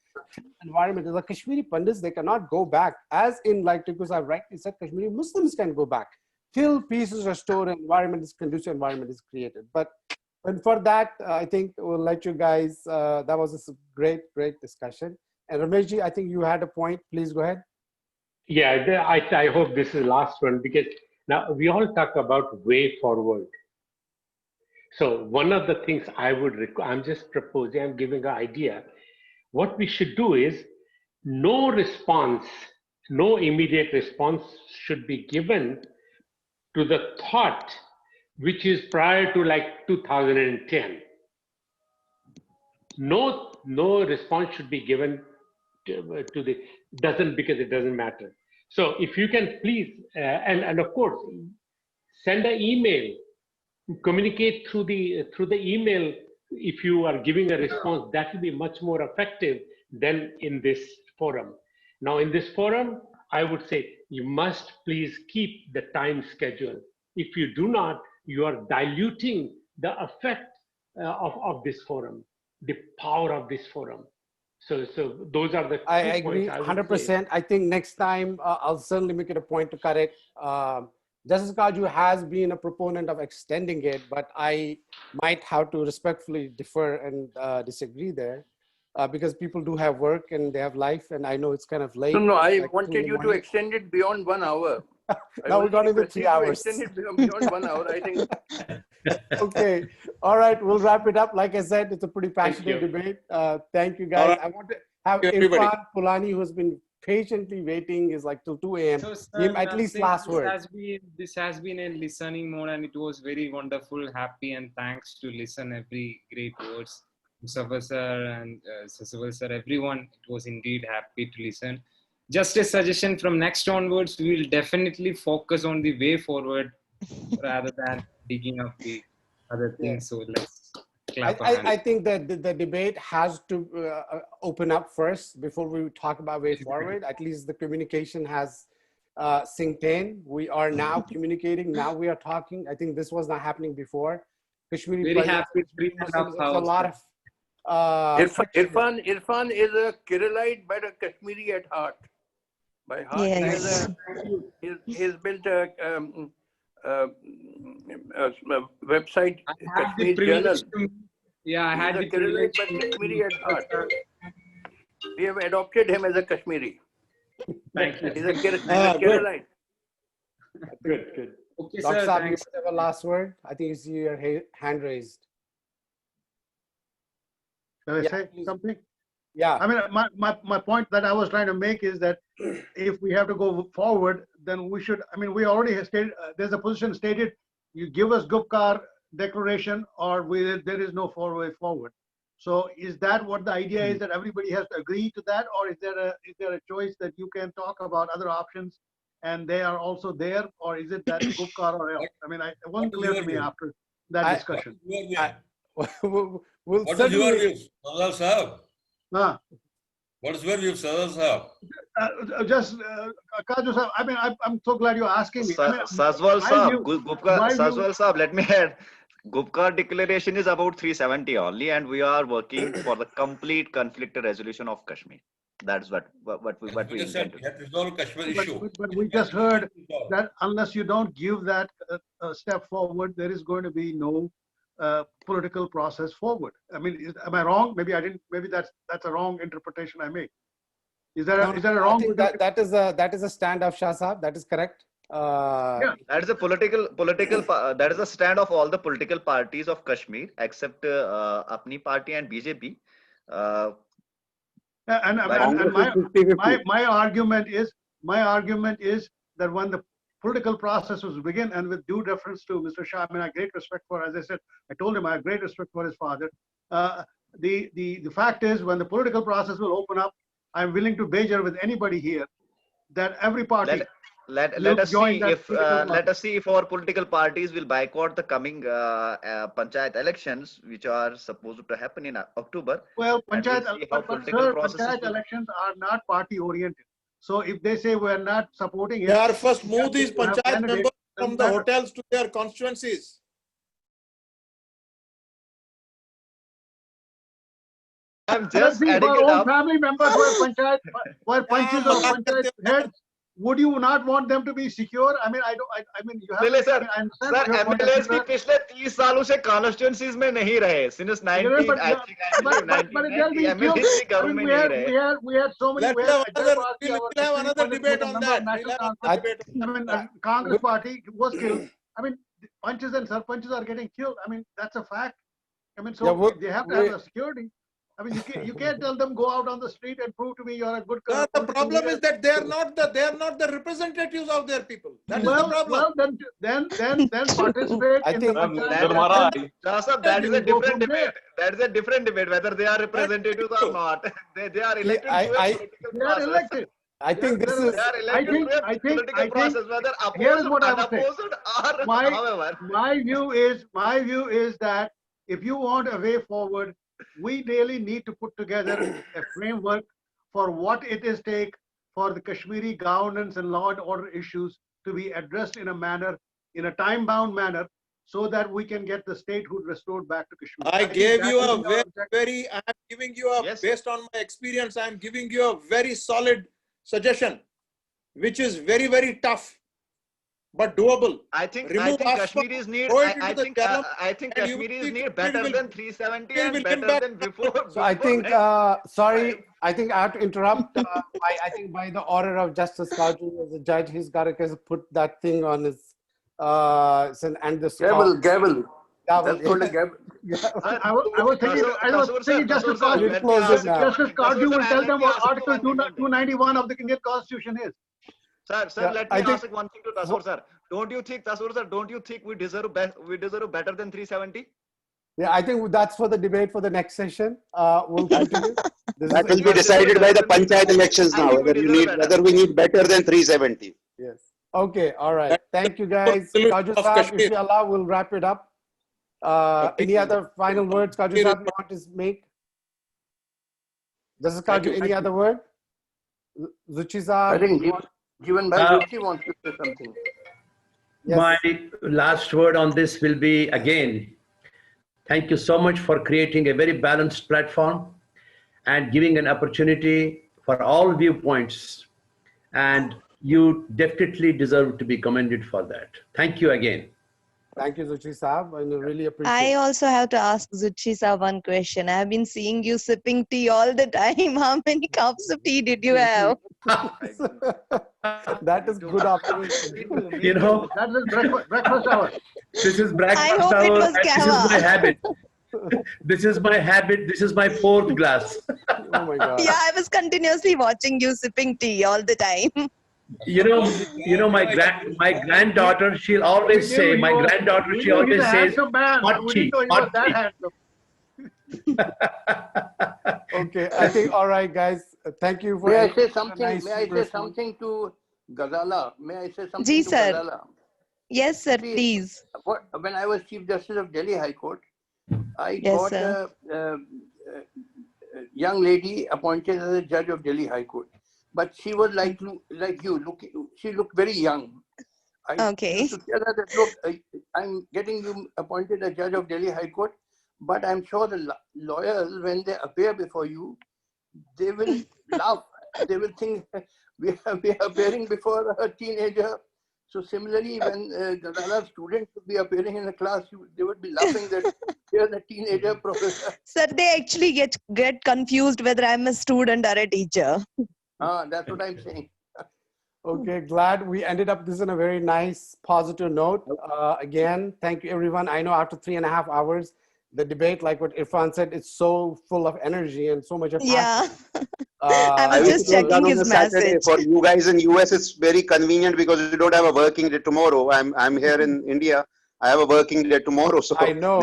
Environment, the Kashmiri Pandits, they cannot go back. As in, like Tiku Saab rightly said, Kashmiri Muslims can go back. Till peace is restored, environment is conducive, environment is created. And for that, I think we'll let you guys, that was a great discussion. And Rameshji, I think you had a point. Please go ahead. Yeah, I hope this is the last one, because now we all talk about way forward. So one of the things I'm just proposing, I'm giving an idea. What we should do is no immediate response should be given to the thought which is prior to like 2010. No response should be given because it doesn't matter. So if you can please, and of course, send an email, communicate through the email. If you are giving a response, that will be much more effective than in this forum. Now in this forum, I would say you must please keep the time schedule. If you do not, you are diluting the effect of this forum, the power of this forum. So those are the I agree 100%. I think next time I'll certainly make it a point to correct. Justice Kaju has been a proponent of extending it, but I might have to respectfully defer and disagree there. Because people do have work and they have life, and I know it's kind of late. No, I wanted you to extend it beyond 1 hour. Now we're going into 3 hours. Extend it beyond 1 hour, I think. Okay. All right. We'll wrap it up. Like I said, it's a pretty passionate debate. Thank you, guys. I want to have Irfan Pulani, who has been patiently waiting, is like till 2 a.m. So, sir, Give at least last word. This has been a listening mode, and it was very wonderful, happy, and thanks to listen every great words. Mustafa sir and Sasival sir, everyone, it was indeed happy to listen. just a suggestion from next onwards, we will definitely focus on the way forward rather than digging up the other Yeah. things. So let's clap our hands. I think that the debate has to open up first before we talk about way forward. At least the communication has synced in. We are now communicating. Now we are talking. I think this was not happening before. Kashmiri Very Pandits, happy Kashmiri to Muslims, have there's a house. lot of friction. Irfan is a Keralite but a Kashmiri at heart. By heart, Yes. he's built a website, I had the Kashmir privilege Journal. Yeah, I had He's the a Keralite privilege. but Kashmiri at heart. We have adopted him as a Kashmiri. Thank you. He's a Good. Keralite. Good, good. Okay, Dr. sir. Saab, you Thanks. have a last word? I think you see your hand raised. Shall I Yeah, say please. something? Yeah. I mean, my point that I was trying to make is that if we have to go forward, then we should, I mean, we already have stated, there's a position stated, you give us Gupkar declaration or there is no way forward. So is that what the idea is, that everybody has to agree to that, or is there a choice that you can talk about other options and they are also there, or is it that Gupkar or else? I mean, it wasn't clear to me after that discussion. We'll What is your certainly. view, Sadar Sahab? Huh? What is your view, Sadar Sahab? Kaju sir, I mean, I'm so glad you're asking me. I mean, Sazwal my Saab, view- Gupkar, my view- Sazwal Saab, let me add. Gupkar declaration is about 370 only, and we are working for the complete conflict resolution of Kashmir. That's what we intend to do. That resolve Kashmir issue. But we just heard that unless you don't give that step forward, there is going to be no political process forward. I mean, am I wrong? Maybe I didn't. Maybe that's a wrong interpretation I make. Is that a I wrong? think that is a stand of Shah Saab. That is correct. That is a that is a stand of all the political parties of Kashmir except Apni party and BJP. And my argument is that when the political process was begin, and with due deference to Mr. Shah, I mean, I have great respect for, as I said, I told him I have great respect for his father. The fact is, when the political process will open up, I'm willing to wager with anybody here that every party Let will us join see that if political process. let us see if our political parties will boycott the coming panchayat elections, which are supposed to happen in October. Well, And we'll panchayat, see how but political sir, processes panchayat will. elections are not party oriented. So if they say we're not supporting it, They are first move just these to have panchayat candidates, members from doesn't the matter. hotels to their constituencies. I'm Let's just see, if adding our it own up. family members were punches or panchayat heads, would you not want them to be secure? I mean, I mean, you have. नहीं I sir, mean, I understand sir your point of view, MLAs की sir. पिछले 30 सालों से constituencies में नहीं रहे since 19 I think I believe But they'll 1990 be killed. MLAs भी I घरों mean, में नहीं रहे. we had so many. We'll have another debate on that. We'll have another debate on I mean, Congress party was killed. I mean, punches and sarpanches are getting killed. I mean, that's a fact. I mean, so they have to have a security. I mean, you can't tell them go out on the street and prove to me you're a good. Sir, the problem is that they are not the representatives of their people. That is the problem. Well, then participate I in think the panchayat. that is a different debate. That is a different debate whether they are representatives or not. They are elected through a political process. I think this is. They are elected through a political process, whether Here's opposed, what I would say. unopposed, or however. My view is that if you want a way forward, we really need to put together a framework for what it is take for the Kashmiri governance and law and order issues to be addressed in a manner, in a time-bound manner, so that we can get the statehood restored back to Kashmir. I gave you a I am giving you a, based on my experience, I am giving you a very solid suggestion, which is very, very tough, but doable. I think Remove Kashmiris need. I think Kashmiris need better than 370 and better than before. So I think, sorry, I think I have to interrupt. I think by the order of Justice Kaju as a judge, he's got to put that thing on his and this Gavel. That's called a gavel. I was thinking Justice Kaju will tell them what Article 291 of the Indian Constitution is. Sir, let me ask one thing to Tasur sir. Don't you think, Tasur sir, we deserve better than 370? Yeah, I think that's for the debate for the next session. We'll continue. That will be decided by the panchayat elections now, whether we need better than 370. Yes. Okay. All right. Thank you, guys. Kaju Saab, if you allow, we'll wrap it up. Any other final words, Kaju Saab, you want to make? This is Kaju. Any other word? Zuchi Saab? I think Jivan Bhai Zuchi wants to say something. Yes. My last word on this will be, again, thank you so much for creating a very balanced platform and giving an opportunity for all viewpoints. And you definitely deserve to be commended for that. Thank you again. Thank you, Zuchi Saab. I really appreciate I it. also have to ask Zuchi sir one question. I have been seeing you sipping tea all the time. How many cups of tea did you have? That is good observation. You know, That is breakfast hour. this is breakfast I hope it hour, was and this is my kahwa. habit. This is my habit. This is my fourth glass. Oh my God. Yeah, I was continuously watching you sipping tea all the time. You know, my granddaughter, she'll always say, my granddaughter, she He's a always says, handsome man. hot We tea, didn't know he hot was that tea. handsome. Okay, I think, all right, guys. Thank you for May I a say something? nice May I say response. something to Ghazala? May I say something Ji to sir. Ghazala? Yes, sir, See, please. when I was Chief Justice of Delhi High Court, I Yes, got sir. a young lady appointed as a judge of Delhi High Court, but she was like you. She looked very young. I Okay. used to tell her that, look, I'm getting you appointed a judge of Delhi High Court, but I'm sure the lawyers, when they appear before you, they will laugh. They will think we are appearing before a teenager. So similarly, when Ghazala's students would be appearing in a class, they would be laughing that here's a teenager professor. Sir, they actually get confused whether I'm a student or a teacher. That's what I'm saying. Okay, glad we ended up this in a very nice, positive note. Again, thank you, everyone. I know after 3.5 hours, the debate, like what Irfan said, it's so full of energy and so much of passion. Yeah. I was just checking his message. For you guys in US, it's very convenient because you don't have a working day tomorrow. I'm here in India. I have a working day tomorrow. So I know.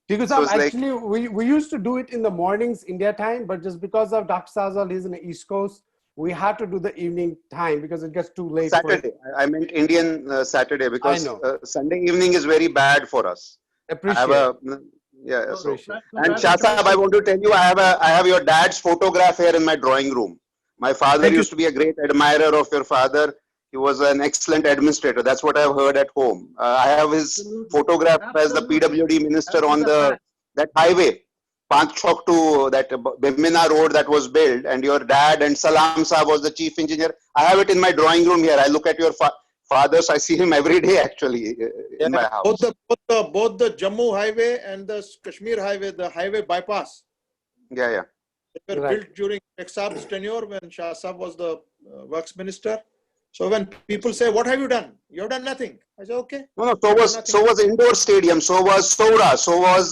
Because So it's like- actually, we used to do it in the mornings, India time, but just because of Dr. Sazal is in the East Coast, we had to do the evening time because it gets too late. Saturday. I meant Indian Saturday because I know. Sunday evening is very bad for us. Appreciate. And Shah Sahab, I want to tell you, I have your dad's photograph here in my drawing room. My father used to be a great admirer of your father. He was an excellent administrator. That's what I've heard at home. I have his photograph as the PWD minister on that highway, Panchok to that Bimina road that was built, and your dad and Salam Saab was the chief engineer. I have it in my drawing room here. I look at your fathers. I see him every day actually in my house. Both the Jammu highway and the Kashmir highway, the highway bypass. Yeah. They were built during Sheikh Saab's tenure when Shah Saab was the works minister. So when people say, "What have you done?" You have done nothing. I say, "Okay." No, so was indoor stadium. So was Sora. So was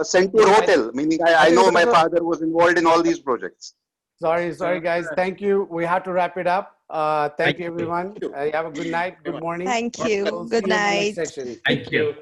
Centaur Hotel. Meaning, I know my father was involved in all these projects. Sorry, guys. Thank you. We have to wrap it up. Thank you, everyone. Have a good night. Good morning. Thank you. We'll Good see you in the night. next session. Thank you.